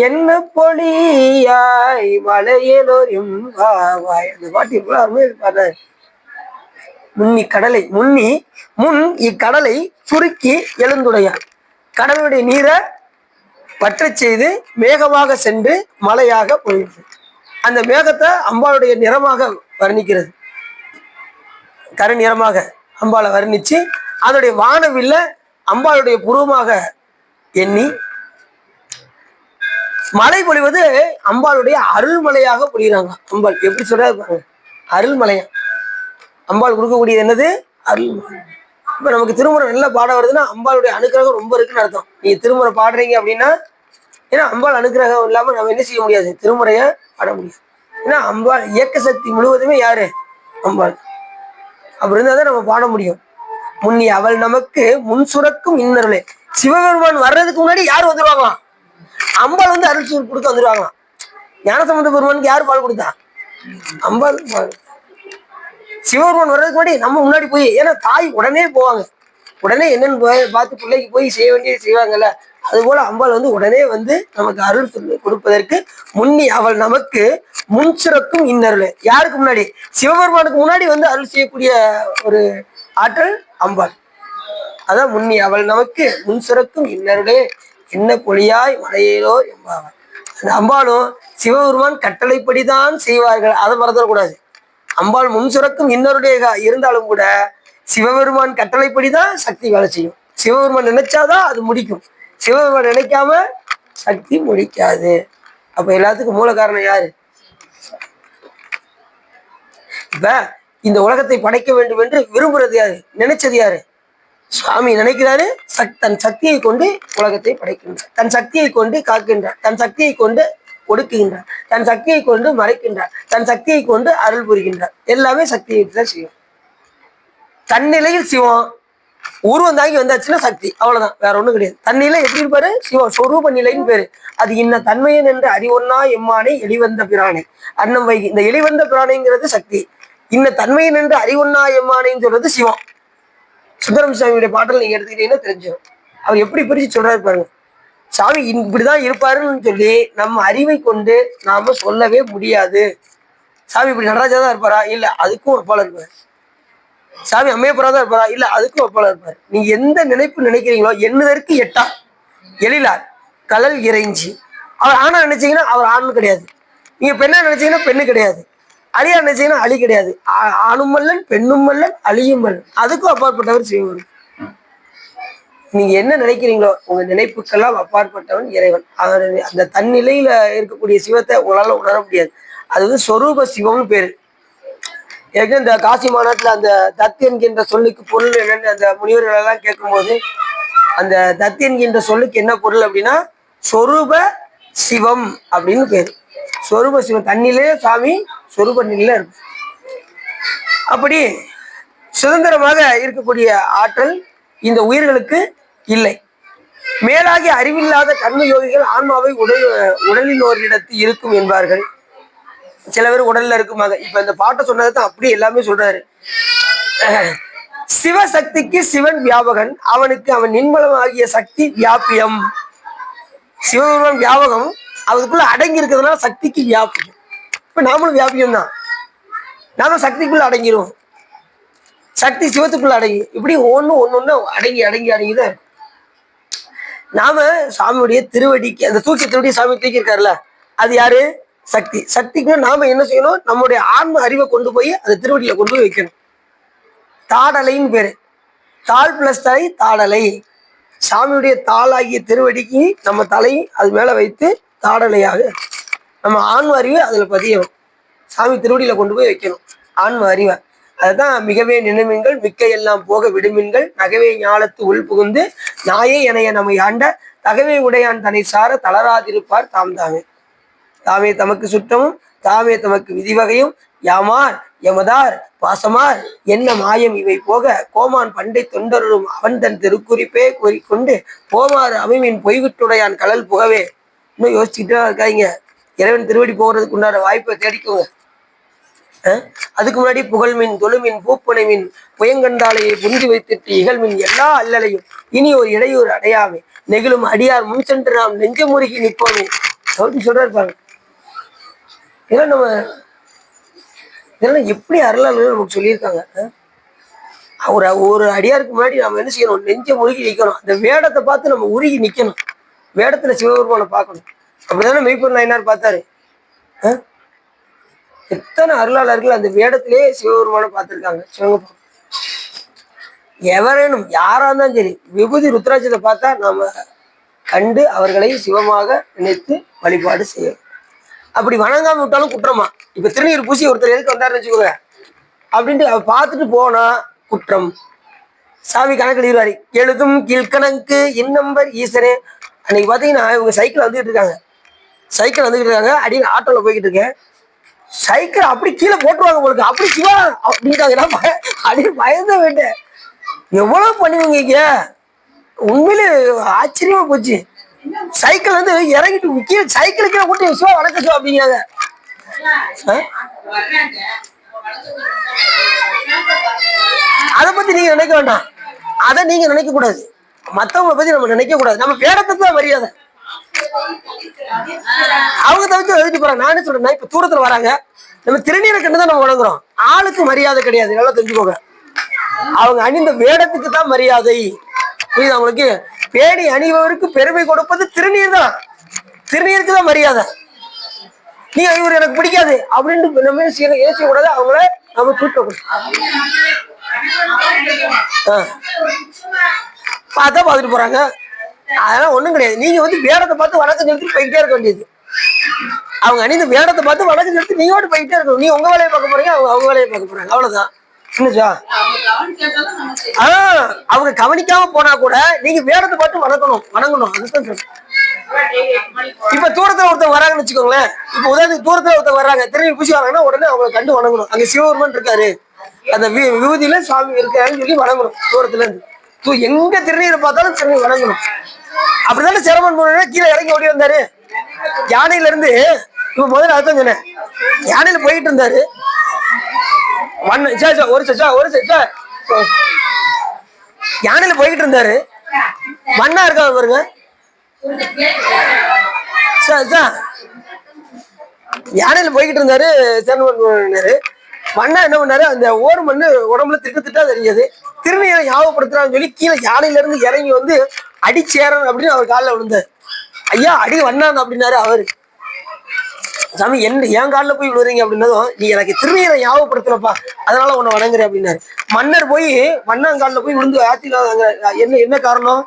என்ன பொழியாய் மலையலோரும் வாவாய். அந்த பாட்டு இவ்வளவு அருமையா பாரு. முன்னி கடலை முன் இக்கடலை சுருக்கி எழுந்துடையார். கடலுடைய நீரை வற்றச் செய்து மேகமாக சென்று மலையாக பொழிவு. அந்த மேகத்தை அம்பாளுடைய நிறமாக வர்ணிக்கிறது. கருநிறமாக அம்பாளை வர்ணிச்சு அதனுடைய வானவில்ல அம்பாளுடைய புருவமாக எண்ணி மழை பொழிவது அம்பாளுடைய அருள்மலையாக பொழிகிறாங்க. அம்பாள் எப்படி சொல்றாரு பாருங்க, அருள்மலையா. அம்பாள் கொடுக்கக்கூடியது என்னது? அருள்மலை. இப்ப நமக்கு திருமுறை நல்ல பாடம் வருதுன்னா அம்பாளுடைய அனுக்கிரகம் ரொம்ப இருக்குன்னு அர்த்தம். நீங்க திருமுறை பாடுறீங்க அப்படின்னா, ஏன்னா அம்பாள் அனுக்கிரகம் இல்லாம நம்ம என்ன செய்ய முடியாது, திருமுறைய பாட முடியாது. ஏன்னா அம்பாள் இயக்க சக்தி முழுவதுமே யாரு? அம்பாள். அப்படி இருந்தாதான் நம்ம பாட முடியும். முன்னி அவள் நமக்கு முன் சுரக்கும் இன்னருளே. சிவபெருமான் வர்றதுக்கு முன்னாடி யார் வந்துருவாங்களாம்? அம்பாள் அருள் கொடுக்க வந்துருவாங்களாம். ஞானசம்பந்த பெருமானுக்கு யார் பால் கொடுத்தா? அம்பாள் பால். சிவபெருமான் வர்றதுக்கு முன்னாடி நம்ம முன்னாடி போய், ஏன்னா தாய் உடனே போவாங்க, உடனே என்னன்னு பார்த்து பிள்ளைக்கு போய் செய்ய வேண்டியது செய்வாங்கல்ல, அது போல அம்பாள் உடனே நமக்கு அருள் கொடுப்பதற்கு முன்னி அவள் நமக்கு முன் சிறக்கும் இன்னருளே. யாருக்கு முன்னாடி? சிவபெருமானுக்கு முன்னாடி அருள் செய்யக்கூடிய ஒரு ஆற்றல் அம்பாள். அதான் முன்னி அவள் நமக்கு முன் சிறக்கும் இன்னருளே என்ன பொழியாய் மலையிலோ என்பார்கள். அந்த அம்பாளும் சிவபெருமான் கட்டளைப்படிதான் செய்வார்கள், அதை மறந்துடக்கூடாது. அம்பாள் முன் சுரக்கும் இன்னருடைய இருந்தாலும் கூட சிவபெருமான் கட்டளைப்படிதான் சக்தி வேலை செய்யும். சிவபெருமான் நினைச்சாதான் அது முடிக்கும், சிவபெருமான் நினைக்காம சக்தி முடிக்காது. அப்ப எல்லாத்துக்கும் மூல காரணம் யாரு? இப்ப இந்த உலகத்தை படைக்க வேண்டும் என்று விரும்புறது யாரு? நினைச்சது யாரு? சுவாமி நினைக்கிறாரு. தன் சக்தியை கொண்டு உலகத்தை படைக்கின்றார், தன் சக்தியை கொண்டு காக்கின்றார், தன் சக்தியை கொண்டு ஒடுக்குகின்றார், தன் சக்தியை கொண்டு மறைக்கின்றார், தன் சக்தியை கொண்டு அருள் புரிகின்றார். எல்லாமே சக்தியை தான் செய்யும். தன்னிலையில் சிவம் உருவம் தாங்கி வந்தாச்சுன்னா சக்தி, அவ்வளவுதான், வேற ஒண்ணும் கிடையாது. தன்னிலை எப்படி இருப்பாரு? சிவம் சொரூப நிலைன்னு பேரு. அது இன்ன தன்மையன் என்று அறிவொன்னா எம்மானை எளிவந்த பிராணை அன்னம் வைகி. இந்த எளிவந்த பிராணைங்கிறது சக்தி. இன்ன தன்மையன் என்று அறிவொன்னா எம்மானைன்னு சொல்றது சிவம். சுந்தரம் சாமியுடைய பாட்டல் நீங்க எடுத்துக்கிட்டீங்கன்னா தெரிஞ்சிடும். அவர் எப்படி பிரிச்சு சொல்றாரு பாருங்க. சாமி இப்படிதான் இருப்பாருன்னு சொல்லி நம்ம அறிவை கொண்டு நாம சொல்லவே முடியாது. சாமி இப்படி நடராஜா தான் இருப்பாரா? இல்ல, அதுக்கும் ஒப்பாளர் இருப்பாரு. சாமி அம்மையப்பரா தான் இருப்பாரா? இல்ல, அதுக்கும் ஒப்பாளர் இருப்பாரு. நீங்க எந்த நினைப்பு நினைக்கிறீங்களோ எண்ணுதற்கு எட்டா எழிலார் கலல் இறைஞ்சி அவர் ஆணா நினைச்சீங்கன்னா அவர் ஆணும் கிடையாது. நீங்க பெண்ணா நினைச்சீங்கன்னா பெண்ணு கிடையாது. அழியா நினைச்சீங்கன்னா அழி கிடையாது. ஆணும் மல்லன் பெண்ணும் மல்லன் அழியும் மல்லன், அதுக்கும் அப்பாற்பட்டவர் சிவன். நீங்க என்ன நினைக்கிறீங்களோ உங்க நினைப்புக்கெல்லாம் அப்பாற்பட்டவன் இறைவன். அவர் அந்த தன்னிலையில இருக்கக்கூடிய சிவத்தை உங்களால உணர முடியாது. அது வந்து சொரூப சிவம்னு பேரு. ஏற்கனவே இந்த காசி மாநாட்டுல அந்த தத்து என்கின்ற சொல்லுக்கு பொருள் என்னன்னு அந்த முனிவர்கள் எல்லாம் கேட்கும்போது, அந்த தத்து என்கின்ற சொல்லுக்கு என்ன பொருள் அப்படின்னா சொரூப சிவம் அப்படின்னு பேரு. சொரூப சிவம், தண்ணிலே சாமி சொரூப நிலையில இருக்கு. அப்படி சுதந்திரமாக இருக்கக்கூடிய ஆற்றல் இந்த உயிர்களுக்கு இல்லை. மேலாகி அறிவில்லாத கர்ம யோகிகள் ஆன்மாவை உடலில் ஓரிடத்து இருக்கும் என்பார்கள். சில பேர் உடல்ல இருக்குமாங்க. இப்ப இந்த பாட்டை சொன்னதான் அப்படி எல்லாமே சொல்றாரு. சிவசக்திக்கு சிவன் வியாபகன், அவனுக்கு அவன் நின்மலம் ஆகிய சக்தி வியாபியம். சிவபெருமான் வியாபகம், அதுக்குள்ள அடங்கி இருக்கிறதுனால சக்திக்கு வியாபியம். இப்ப நாமளும் வியாபியம் தான், நாம சக்திக்குள்ள அடங்கிடுவோம், சக்தி சிவத்துக்குள்ள அடங்கி, இப்படி ஒண்ணு அடங்கி அடங்கி அடங்கிதான். நாம சாமியுடைய திருவடிக்கு அந்த தூக்கி திருவடி சாமி தூக்கி இருக்காருல்ல, அது யாரு? சக்தி. சக்திக்கு நாம என்ன செய்யணும்? நம்முடைய ஆன்ம அறிவை கொண்டு போய் அந்த திருவடியில கொண்டு போய் வைக்கணும். தாடலைன்னு பேரு. தாள் பிளஸ் தலை தாடலை. சாமியுடைய தாளாகிய திருவடிக்கு நம்ம தலை அது மேல வைத்து தாடலையாக நம்ம ஆன்ம அறிவை அதுல பதியணும். சாமி திருவடியில கொண்டு போய் வைக்கணும் ஆன்ம அறிவை. அதுதான் மிகவே நினைமீன்கள் மிக்க எல்லாம் போக விடுமீன்கள் நகவே ஞாலத்து உள் புகுந்து நாயே எனைய நம்மை ஆண்ட தகவே உடையான் தனை சார தளராதிருப்பார் தாம் தாமே. தாமே தமக்கு சுற்றமும் தாமே தமக்கு விதிவகையும் யாமார் எமதார் பாசமார் என்ன மாயம் இவை போக கோமான் பண்டை தொண்டரும் அவன் தன் திருக்குறிப்பே கூறிக்கொண்டு போமாறு அமைவின் பொய்விட்டுடையான் கடல் புகவே. இன்னும் யோசிச்சுக்கிட்டே இருக்காங்க. இறைவன் திருவடி போகிறதுக்கு உண்டான வாய்ப்பை தேடிக்கோங்க. அதுக்கு முன்னாடி புகழ்மின் தொழுமின் பூப்பனை மின் புயங்கண்டாலையை புந்தி வைத்திட்டு இகழ்மின் எல்லா அல்லலையும் இனி ஒரு இடையூறு அடையாமே நெகிழும் அடியார் முன் சென்று நாம் நெஞ்சமுருகி நிற்போமே சொல்றாரு பாருங்க. இதெல்லாம் எப்படி அருளாளர்கள் நமக்கு சொல்லியிருக்காங்க. ஒரு அடியாருக்கு முன்னாடி நம்ம என்ன செய்யணும்? நெஞ்ச முருகி நிற்கணும். அந்த வேடத்தை பார்த்து நம்ம உருகி நிற்கணும். வேடத்துல சிவபெருமானை பார்க்கணும். அப்படிதானே மெய்ப்பொருள் நாயனார் பார்த்தாரு. எத்தனை அருளாளர்கள் அந்த வேடத்திலே சிவபெருமானை பார்த்திருக்காங்க. சிவங்க எவரேனும் யாரா இருந்தாலும் சரி விபூதி ருத்ராட்சத்தை பார்த்தா நாம கண்டு அவர்களை சிவமாக நினைத்து வழிபாடு செய்யணும். அப்படி வணங்காம விட்டாலும் குற்றமா? இப்ப திருநீர் பூசி ஒருத்தர் எதுக்கு வந்தாருன்னு வச்சுக்கோங்க, அப்படின்ட்டு அவ பார்த்துட்டு போனா குற்றம். சாமி கணக்கு எழுதுவாரு, எழுதும் கீழ்கணக்கு இன்னம்பர் ஈசனே. அன்னைக்கு பாத்தீங்கன்னா இவங்க சைக்கிள் வந்துகிட்டு இருக்காங்க, அப்படின்னு ஆட்டோல போய்கிட்டு இருக்கேன். சைக்கிள் அப்படி கீழே போட்டுருவாங்க உங்களுக்கு, அப்படி சிவா அப்படின்ட்டாங்க. அப்படின்னு பயந்த வேண்டேன். எவ்வளவு பண்ணுவீங்க, உண்மையிலே ஆச்சரியமா போச்சு. சைக்கிள் வந்து இறங்கிட்டு கீழே சைக்கிள் கீழே கூட்டி சிவா வணக்கம் சிவா அப்படிங்காங்க. அதை பத்தி நீங்க நினைக்க வேண்டாம், அதை நீங்க நினைக்க கூடாது. மத்தவங்களை பத்தி நம்ம நினைக்க கூடாது. நம்ம வேடத்துக்கு தான் மரியாதை. அவங்க தவிர்த்து எழுதிட்டு போறாங்க. நானே சொல்றேன், இப்ப தூரத்துல வராங்க, நம்ம திருநீரை கண்டு தான் நம்ம வணங்குறோம். ஆளுக்கு மரியாதை கிடையாது, நல்லா தெரிஞ்சுக்கோங்க. அவங்க அணிந்த வேடத்துக்கு தான் மரியாதை. புரியுது அவங்களுக்கு? பேணி அணிபவருக்கு பெருமை கொடுப்பது திருநீர் தான். திருநீருக்கு தான் மரியாதை. நீ இவர் எனக்கு பிடிக்காது அப்படின்னு நம்ம ஏசிக்கூடாது. அவங்கள நம்ம தூக்கக்கூடாது. பார்த்தா பார்த்துட்டு போறாங்க, அதெல்லாம் ஒண்ணும் கிடையாது. நீங்க வந்து வேடத்தை பார்த்து வணக்கம் செலுத்தி போய்கிட்டே இருக்க வேண்டியது. அவங்க அணிந்த வேடத்தை பார்த்து வணக்கம் செலுத்தி நீங்க மட்டும் போய்கிட்டே இருக்கணும். நீ உங்க வேலையை பார்க்க போறீங்க, அவங்க வேலையை பார்க்க போறாங்க, அவ்வளவுதான். அவங்க கவனிக்காம போனா கூட நீங்க வேடத்தை பார்த்து வணங்கணும். அதுதான் சொல்றேன். இப்ப தூரத்துல ஒருத்தர் வராங்கன்னு வச்சுக்கோங்களேன். இப்ப உதாரணத்துக்கு தூரத்துல ஒருத்தர் வர்றாங்க, திரும்பி பூசி வராங்கன்னா உடனே அவங்க கண்டு வணங்கணும். அங்க சிவபெருமான் இருக்காரு, அந்த விபூதியில சாமி இருக்காருன்னு சொல்லி வணங்கணும். தூரத்துல இருந்து எங்க திருநீரை பார்த்தாலும் திருநீர் வணங்கணும். அப்படிதானே சிரமன் கீழே இறங்கி ஓடி வந்தாரு யானையில இருந்து. இப்ப முதல்ல அர்த்தம் சொன்னேன், யானையில போயிட்டு இருந்தாரு. யானையில போய்கிட்டு இருந்தாரு, மண்ணா இருக்காங்க பாருங்க. யானையில போய்கிட்டு இருந்தாரு, மண்ணா என்ன பண்ணாரு, அந்த ஓடு மண்ணு உடம்புல திட்டா தெரிஞ்சது. திருநீரை ஞாபகப்படுத்துறான்னு சொல்லி கீழே யானையில இருந்து இறங்கி வந்து அடிச்சேரன் அப்படின்னு அவர் காலில் விழுந்தார். ஐயா அடி வண்ணான் அப்படின்னாரு அவரு. சாமி என் காலில் போய் விழுறீங்க அப்படின்னதும், நீ எனக்கு திருநீரை ஞாபகப்படுத்தலப்பா, அதனால உன்னை வணங்குறேன் அப்படின்னாரு. மன்னர் போய் வண்ணாங்காலில் போய் விழுந்து ஆத்தினாங்க. என்ன காரணம்?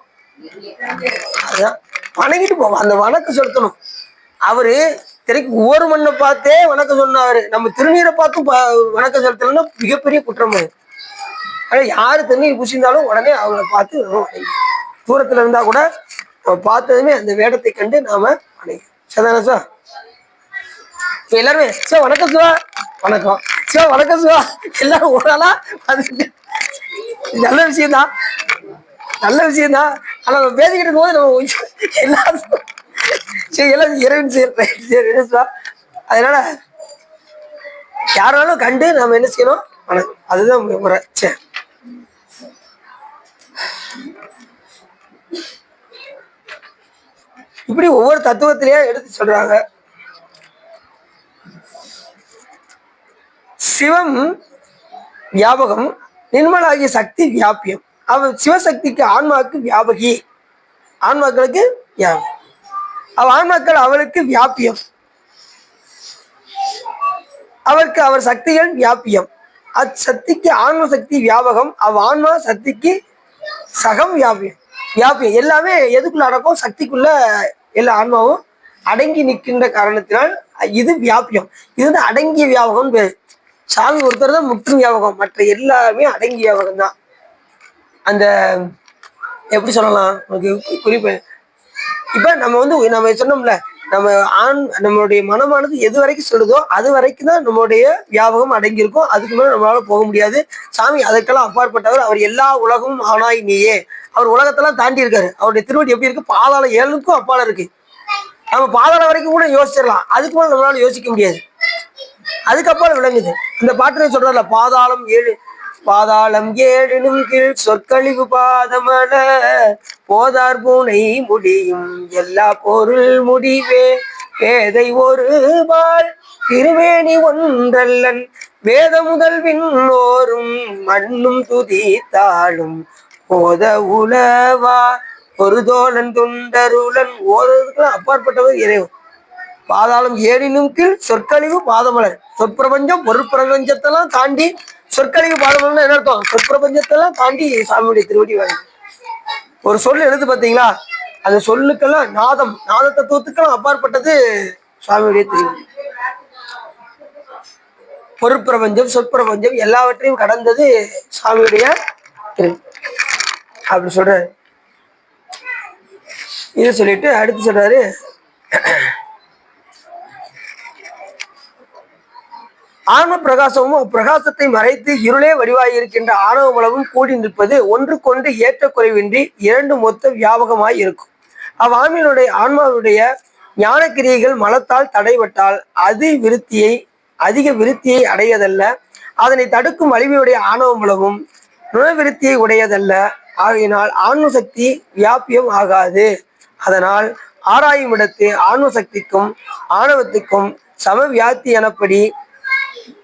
அதுதான் வணங்கிட்டு போவோம், அந்த வணக்கம் செலுத்தணும். அவரு திரைக்கு ஒவ்வொரு மண்ணை பார்த்தே வணக்கம் சொன்னாரு. நம்ம திருநீரை பார்த்தும் வணக்கம் செலுத்தணும்னா மிகப்பெரிய குற்றம். ஆனால் யாரு திருநீர் பூசியிருந்தாலும் உடனே அவங்களை பார்த்து தூரத்துல இருந்தா கூட பார்த்ததுமே அந்த வேடத்தை கண்டு நாம வணங்கி சரிதானே சார்? இப்போ எல்லாருமே சார் வணக்கம் சிவா, வணக்கம் சிவா, வணக்கம் சிவா, எல்லாரும் ஓடாலா? அது நல்ல விஷயம்தான், நல்ல விஷயம்தான். ஆனா நம்ம பேசிக்கிட்டு இருக்கும்போது நம்ம எல்லாரும் சரி எல்லாம் இறைவன் செயல். அதனால யாராலும் கண்டு நம்ம என்ன செய்யணும்? வணக்கம், அதுதான் முறை. சரி, இப்படி ஒவ்வொரு தத்துவத்திலேயே எடுத்து சொல்றாங்க. சிவம் வியாபகம், நிர்மலாகிய சக்தி வியாபியம். அவ சிவசக்திக்கு ஆன்மாவுக்கு வியாபகி, ஆன்மாக்களுக்கு வியாபகம். அவ ஆன்மாக்கள் அவளுக்கு வியாபியம், அவருக்கு அவர் சக்திகள் வியாபியம். அச்சக்திக்கு ஆன்ம சக்தி வியாபகம், அவ ஆன்மா சக்திக்கு சகம் வியாபியம். வியாபியம் எல்லாமே எதுக்குள்ள அடக்கும்? சக்திக்குள்ள எல்லா ஆன்மாவும் அடங்கி நிற்கின்ற காரணத்தினால் இது வியாபியம். இது வந்து அடங்கிய வியாபகம் பேரு. சாமி ஒருத்தர் தான் முற்று வியாபகம், மற்ற எல்லாமே அடங்கிய வியாபகம் தான். அந்த எப்படி சொல்லலாம் குறிப்பு? இப்ப நம்ம சொன்னோம்ல, நம்மளுடைய மனமானது எது வரைக்கும் சொல்லுதோ அது வரைக்கும் தான் நம்மளுடைய வியாபகம் அடங்கியிருக்கும். அதுக்கு மேலே நம்மளால போக முடியாது. சாமி அதற்கெல்லாம் அப்பாற்பட்டவர். அவர் எல்லா உலகமும் ஆனாய் நீயே. அவர் உலகத்தெல்லாம் தாண்டி இருக்காரு. அவருடைய திருவடி எப்படி இருக்கு? பாதாள 7க்கும் அப்பால இருக்கு. நம்ம பாதாளம் வரைக்கும் கூட யோசிச்சிடலாம், அதுக்கு மேலே நம்மளால யோசிக்க முடியாது. அதுக்கப்புறம் விளங்குது. அந்த பாட்டுல சொல்றல, பாதாளம் 7, பாதாளம் 7னும் கீழ் சொற்கழிவு பாதமல போதார் பூனை முடியும் எல்லா பொருள் முடிவே பேதை ஒரு வாழ் திருவேணி ஒன்றல்லன் வேத முதல் விண்ணோரும் மண்ணும் துதித்தாளும் போத உலவா ஒரு தோழன் தொண்டருளன் ஓதுறதுக்குலாம் அப்பாற்பட்டவர் இறைவன். பாதாளம் 7னும் கீழ் சொற்கழிவு பாதமலர். சொற்பிரபஞ்சம் பொருட்பிரபஞ்சத்தெல்லாம் தாண்டி சொற்கழிவு பாதமலர்னு என்ன அர்த்தம்? சொற்பிரபஞ்சத்தெல்லாம் தாண்டி சாமியுடைய திருவடி வேணும். ஒரு சொல் எழுது பார்த்தீங்களா, அந்த சொல்லுக்கெல்லாம் நாத தத்துவத்துக்கெல்லாம் அப்பாற்பட்டது சுவாமியுடைய திருவடி. பொருட்பிரபஞ்சம் சொற்பிரபஞ்சம் எல்லாவற்றையும் கடந்தது சுவாமியுடைய திருவடி. அப்படி சொல்றாரு. இதை சொல்லிட்டு அடுத்து சொல்றாரு, ஆன்ம பிரகாசமும் பிரகாசத்தை மறைத்து இருளே வடிவாயிருக்கின்ற ஆணவ மலமும் கூடி நிற்பது ஒன்றுக்கொன்று ஏற்ற குறைவின்றி இரண்டு மொத்த வியாபகமாய் இருக்கும். ஆன்மாவுடைய ஞான கிரியைகள் மலத்தால் தடைபட்டால் அதிக விருத்தியை அடையதல்ல. அதனை தடுக்கும் வலிமையுடைய ஆணவ மலமும் நுணவிருத்தியை உடையதல்ல. ஆகையினால் ஆன்ம சக்தி வியாபியம் ஆகாது. அதனால் ஆராயும் இடத்து ஆன்ம சக்திக்கும் ஆணவத்துக்கும் சம வியாப்தி எனப்படி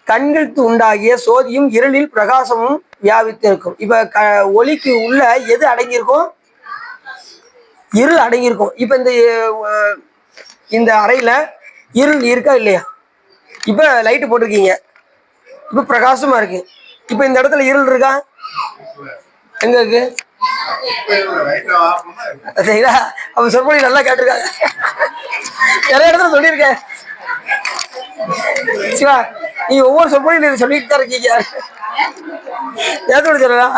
கண்களுக்கு உண்டாகிய சோதியும் இருளில் பிரகாசமும் வியாபித்திருக்கும். இப்ப ஒளிக்கு உள்ள எது அடங்கியிருக்கும்? இருள் அடங்கியிருக்கும். இப்ப இந்த அறையில இருள் இருக்கா இல்லையா? இப்ப லைட்டு போட்டிருக்கீங்க, இப்ப பிரகாசமா இருக்கு. இப்ப இந்த இடத்துல இருள் இருக்கா? எங்க இருக்கு? சரிங்களா? அப்ப சொற்பொழி நல்லா கேட்டிருக்காங்க, நிறைய இடத்துல சொல்லியிருக்கேன். சிவா, நீ ஒவ்வொரு சொற்பொழியும் சொல்லிட்டு தான் இருக்கீங்க. ஏதோட சொல்லலாம்,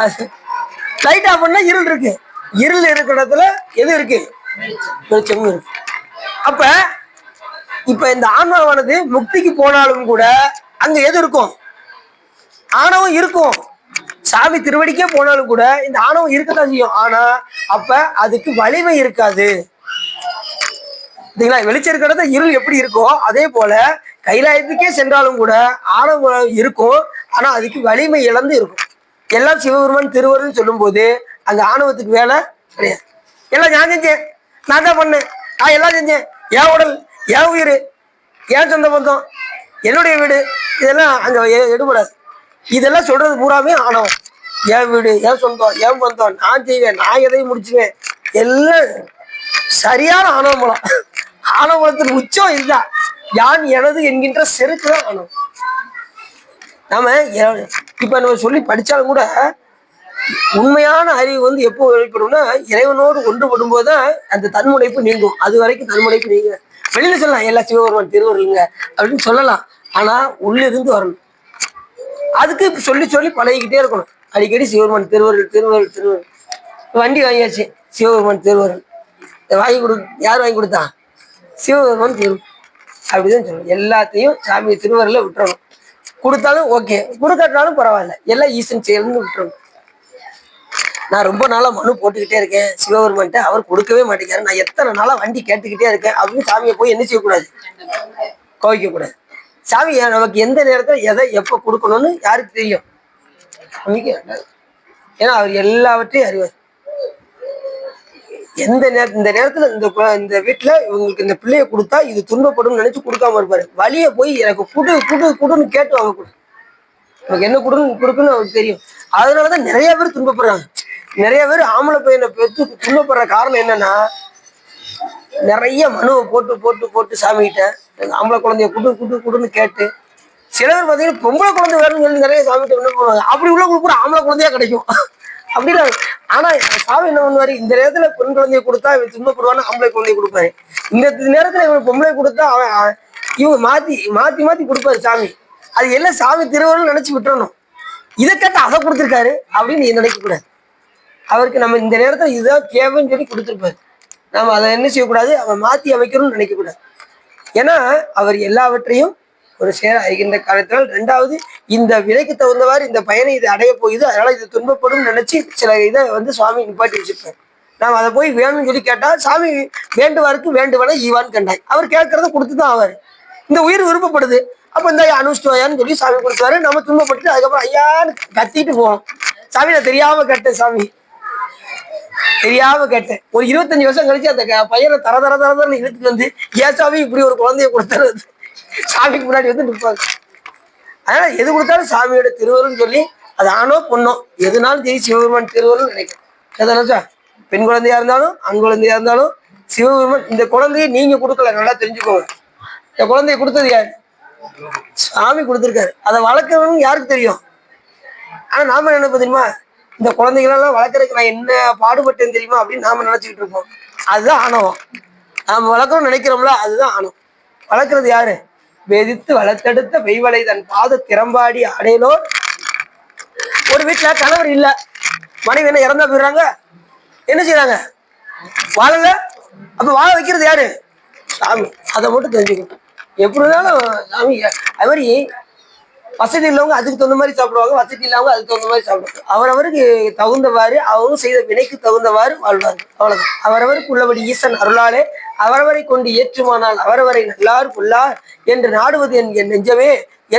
லைட் ஆஃப் பண்ணா இருள் இருக்கு. இருள் இருக்கிற இடத்துல எது இருக்கு? வெளிச்சமும் இருக்கு. அப்ப இப்ப இந்த ஆன்மாவானது முக்திக்கு போனாலும் கூட அங்க எது இருக்கும்? ஆணவம் இருக்கும். சாமி திருவடிக்கே போனாலும் கூட இந்த ஆணவம் இருக்கத்தான் செய்யும். ஆனா அப்ப அதுக்கு வலிமை இருக்காது. வெளிச்சம் இருக்கிறத இருள் எப்படி இருக்கோ அதே போல கைலாயத்துக்கே சென்றாலும் கூட ஆணவம் இருக்கும். ஆனா அதுக்கு வலிமை இழந்து இருக்கும். எல்லாம் சிவபெருமான் திருவருள்னு சொல்லும் போது அங்க ஆணவத்துக்கு வேலை கிடையாது. எல்லாம் நான் செஞ்சேன், நான் தான் பண்ணேன், நான் எல்லாம் செஞ்சேன், என் உடல், என் உயிர், என் சொந்த பந்தம், என்னுடைய வீடு, இதெல்லாம் அங்க எடுபடாது. இதெல்லாம் சொல்றது பூராமே ஆணவம். என் வீடு, என் சொந்தம், என் பந்தம், நான் செய்வேன், நான் எதையும் முடிச்சுவேன், எல்லாம் சரியான ஆணவமலம். ஆணவமலத்தின் உச்சம் இதுதான். யான் எனது என்கின்ற செருக்கு தான் ஆணவம். நாம இப்ப நம்ம சொல்லி படிச்சாலும் கூட உண்மையான அறிவு வந்து எப்போ வெளிப்படும்னா இறைவனோடு ஒன்றுபடும் போதுதான் அந்த தன்முனைப்பு நீங்கும். அது வரைக்கும் தன்முனைப்பு நீங்க வெளியில சொல்லலாம் எல்லா சிவபெருமான் திருவருளுங்க அப்படின்னு சொல்லலாம். ஆனா உள்ள இருந்து வரணும். அதுக்கு சொல்லி சொல்லி பழகிக்கிட்டே இருக்கணும். அடிக்கடி சிவபெருமான் திருவருள் திருவருள் திருவருள். வண்டி வாங்கியாச்சு, சிவபெருமான் திருவருள். வாங்கி யார் வாங்கி கொடுத்தா? சிவபெருமான் திருவருள். அப்படிதான் சொல்லணும். எல்லாத்தையும் சாமி திருவருள விட்டுறணும். கொடுத்தாலும் ஓகே, கொடுக்காட்டாலும் பரவாயில்ல, எல்லாம் ஈசன் செயல்னு விட்டுறணும். நான் ரொம்ப நாளா மனு போட்டுக்கிட்டே இருக்கேன் சிவபெருமான்ட்ட, அவர் கொடுக்கவே மாட்டேங்கிறாரு. நான் எத்தனை நாளா வண்டி கேட்டுக்கிட்டே இருக்கேன் அப்படின்னு சாமியை போய் என்ன செய்யக்கூடாது? கோவிக்க கூடாது. சாமி நமக்கு எந்த நேரத்துல எதை எப்ப கொடுக்கணும்னு யாருக்கு தெரியும்? ஏன்னா அவர் எல்லாவற்றையும் அறிவார். எந்த இந்த நேரத்துல இந்த வீட்டுல இவங்களுக்கு இந்த பிள்ளைய கொடுத்தா இது துன்பப்படும் நினைச்சு கொடுக்காம இருப்பாரு. வழிய போய் எனக்கு குடு குடு குடுன்னு கேட்டு வாங்க கொடு, எனக்கு என்ன கொடுக்குன்னு அவருக்கு தெரியும். அதனாலதான் நிறைய பேர் துன்பப்படுறாங்க. நிறைய பேர் ஆம்பளை பையனை பெற்று துன்பப்படுற காரணம் என்னன்னா, நிறைய மனுவை போட்டு போட்டு போட்டு சாமி கிட்ட ஆம்பளை குழந்தைய குடு குடு குடுன்னு கேட்டு, சில பேர் பார்த்தீங்கன்னா பொம்பளை குழந்தை வேணும்னு சொல்லி நிறைய சாமி கிட்ட என்ன பண்ணுவாங்க, அப்படி உள்ள கூட ஆம்பளை குழந்தையா கிடைக்கும் அப்படின்னா. ஆனா சாமி என்ன பண்ணுவாரு, இந்த நேரத்துல பெண் குழந்தைய கொடுத்தா இவன் துன்பப்படுவான்னு ஆம்பளை குழந்தைய கொடுப்பாரு. இந்த நேரத்துல இவன் பொம்பளை கொடுத்தா அவன் இவங்க மாத்தி மாத்தி மாத்தி கொடுப்பாரு சாமி. அது எல்லாம் சாமி திருவருள்னு நினைச்சு விட்டுறணும். இதை கேட்டா அதை கொடுத்துருக்காரு அப்படின்னு நீ நினைக்க கூடாது. அவருக்கு நம்ம இந்த நேரத்துல இதுதான் தேவைன்னு சொல்லி கொடுத்துருப்பாரு. நம்ம அதை என்ன செய்யக்கூடாது, அவன் மாத்தி அமைக்கணும்னு நினைக்கக்கூடாது. ஏன்னா அவர் எல்லாவற்றையும் ஒரு சேர அறிகின்ற காலத்தினால். ரெண்டாவது, இந்த விலைக்கு தகுந்தவாறு இந்த பயனை இது அடைய போகுது, அதனால இது துன்பப்படும் நினைச்சு சில இதை வந்து சுவாமி நிப்பாட்டி வச்சிருப்பார். நாம் அதை போய் வேணும்னு சொல்லி கேட்டா சாமி வேண்டுவாருக்கு வேண்டுவன ஈவான்னு கண்டாய். அவர் கேட்கறத கொடுத்துதான் ஆவாரு. இந்த உயிர் விருப்பப்படுது, அப்ப இந்த அனுஷ்டுவாயான்னு சொல்லி சாமி கொடுத்தாரு. நம்ம துன்பப்பட்டு அதுக்கப்புறம் ஐயான்னு கத்திட்டு போவோம். சாமி நான் தெரியாம கேட்டேன், சாமி தெரியாம கேட்டேன். ஒரு 25 வருஷம் கழிச்சு அந்த பையனை தர தர தரன்னு இழுத்துட்டு வந்து, ஏன் சாமி இப்படி ஒரு குழந்தைய கொடுத்தாரு சாமிக்கு முன்னாடி வந்து நிற்பாங்க. அதனால எது கொடுத்தாலும் சாமியோட திருவருள்னு சொல்லி, அது ஆணோ பொண்ணோ எதுனாலும் சரி சிவபெருமான் திருவருள்னு நினைக்கிறேன். பெண் குழந்தையா இருந்தாலும் ஆண் குழந்தையா இருந்தாலும் சிவபெருமான். இந்த குழந்தைய நீங்க கொடுக்கல, நல்லா தெரிஞ்சுக்கோங்க. இந்த குழந்தைய கொடுத்தது யாரு? சாமி கொடுத்துருக்காரு. அதை வளர்க்கணும்னு யாருக்கு தெரியும்? ஆனா நாம என்ன தெரியுமா, இந்த குழந்தைகளெல்லாம் வளர்க்கறதுக்கு நான் என்ன பாடுபட்டேன்னு தெரியுமா அப்படின்னு நாம நினைச்சுக்கிட்டு இருப்போம். அதுதான் ஆணவம். நாம வளர்க்கணும்னு நினைக்கிறோம்ல, அதுதான் ஆணவம். வளர்க்கறது யாரு? வெதித்து வளர்த்தெடுத்த வெய்வலை தன் பாத திறம்பாடி அடையலோ. ஒரு வீட்டுல கணவர் இல்ல, மனைவி என்ன இறந்தா போயிடுறாங்க, என்ன செய்யறாங்க? வாழல. அப்ப வாழ வைக்கிறது யாரு? சாமி. அதை மட்டும் தெரிஞ்சுக்கணும். எப்படி இருந்தாலும் சாமி. அது மாதிரி வசதி இல்லவங்க அதுக்கு தகுந்த மாதிரி சாப்பிடுவாங்க, வசதி இல்லாமங்க அதுக்கு தகுந்த மாதிரி சாப்பிடுவாங்க. அவரவருக்கு தகுந்தவாறு அவரும் செய்த வினைக்கு தகுந்தவாறு வாழ்வார்கள். அவ்வளவுதான். அவரவருக்கு உள்ளபடி ஈசன் அருளாலே அவரவரை கொண்டு ஏற்றுமானால் அவரவரை நல்லார் புல்லார் என்று நாடுவது என் நெஞ்சமே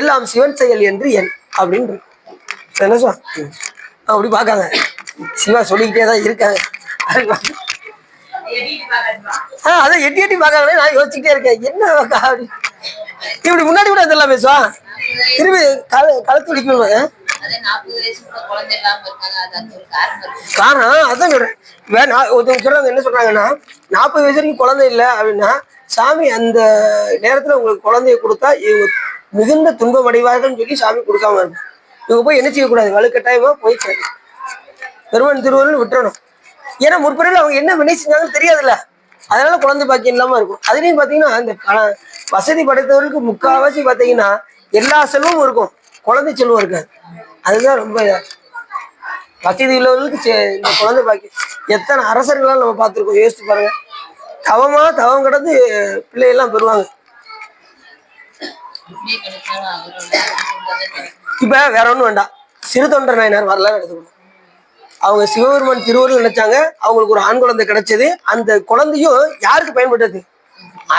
எல்லாம் சிவன் செயல் என்று அப்படின்னு என்ன சொல் அப்படி பார்க்காங்க. சிவா சொல்லிக்கிட்டே தான் இருக்காங்க. அதை எட்டி எட்டி பார்க்காங்களே. நான் யோசிச்சுக்கிட்டே இருக்கேன், என்ன இப்படி முன்னாடி கூட இதெல்லாம் பேசுவான், திரும்பி களத்து வலிக்கணும். காரணம் அதான் சொல்றேன். ஒருத்தவங்க சொல்றாங்க, என்ன சொல்றாங்கன்னா 40 வயசு வரைக்கும் குழந்தை இல்லை அப்படின்னா சாமி அந்த நேரத்துல உங்களுக்கு குழந்தைய கொடுத்தா இவங்க மிகுந்த துன்பம் அடைவார்கள் சொல்லி சாமி கொடுக்காம இருக்கும். இவங்க போய் என்ன செய்யக்கூடாது, வலுக்கட்டாயமா போய் பெருமான் திருவருள்னு விட்டுறணும். ஏன்னா முற்பிறகு அவங்க என்ன வினை செஞ்சாங்கன்னு தெரியாதுல்ல, அதனால குழந்தை பாக்கியம் இல்லாம இருக்கும். அதுலயும் பாத்தீங்கன்னா இந்த வசதி படைத்தவர்களுக்கு முக்கால்வாசி பாத்தீங்கன்னா எல்லா செல்வமும் இருக்கும், குழந்தை செல்வம் இருக்காது. அதுதான் ரொம்ப வசதி உள்ளவர்களுக்கு இந்த குழந்தை பாக்கியம். எத்தனை அரசர்களால் நம்ம பார்த்துருக்கோம், யோசிச்சு பாருங்க. தவம் கிடந்து பிள்ளையெல்லாம் பெறுவாங்க. இப்ப வேற ஒண்ணும் வேண்டாம், சிறு தொண்டர் நாயனார் வரலாறு எடுத்துக்கணும். அவங்க சிவபெருமான் திருவருள் நினைச்சாங்க, அவங்களுக்கு ஒரு ஆண் குழந்தை கிடைச்சது. அந்த குழந்தையும் யாருக்கு பயன்பட்டது?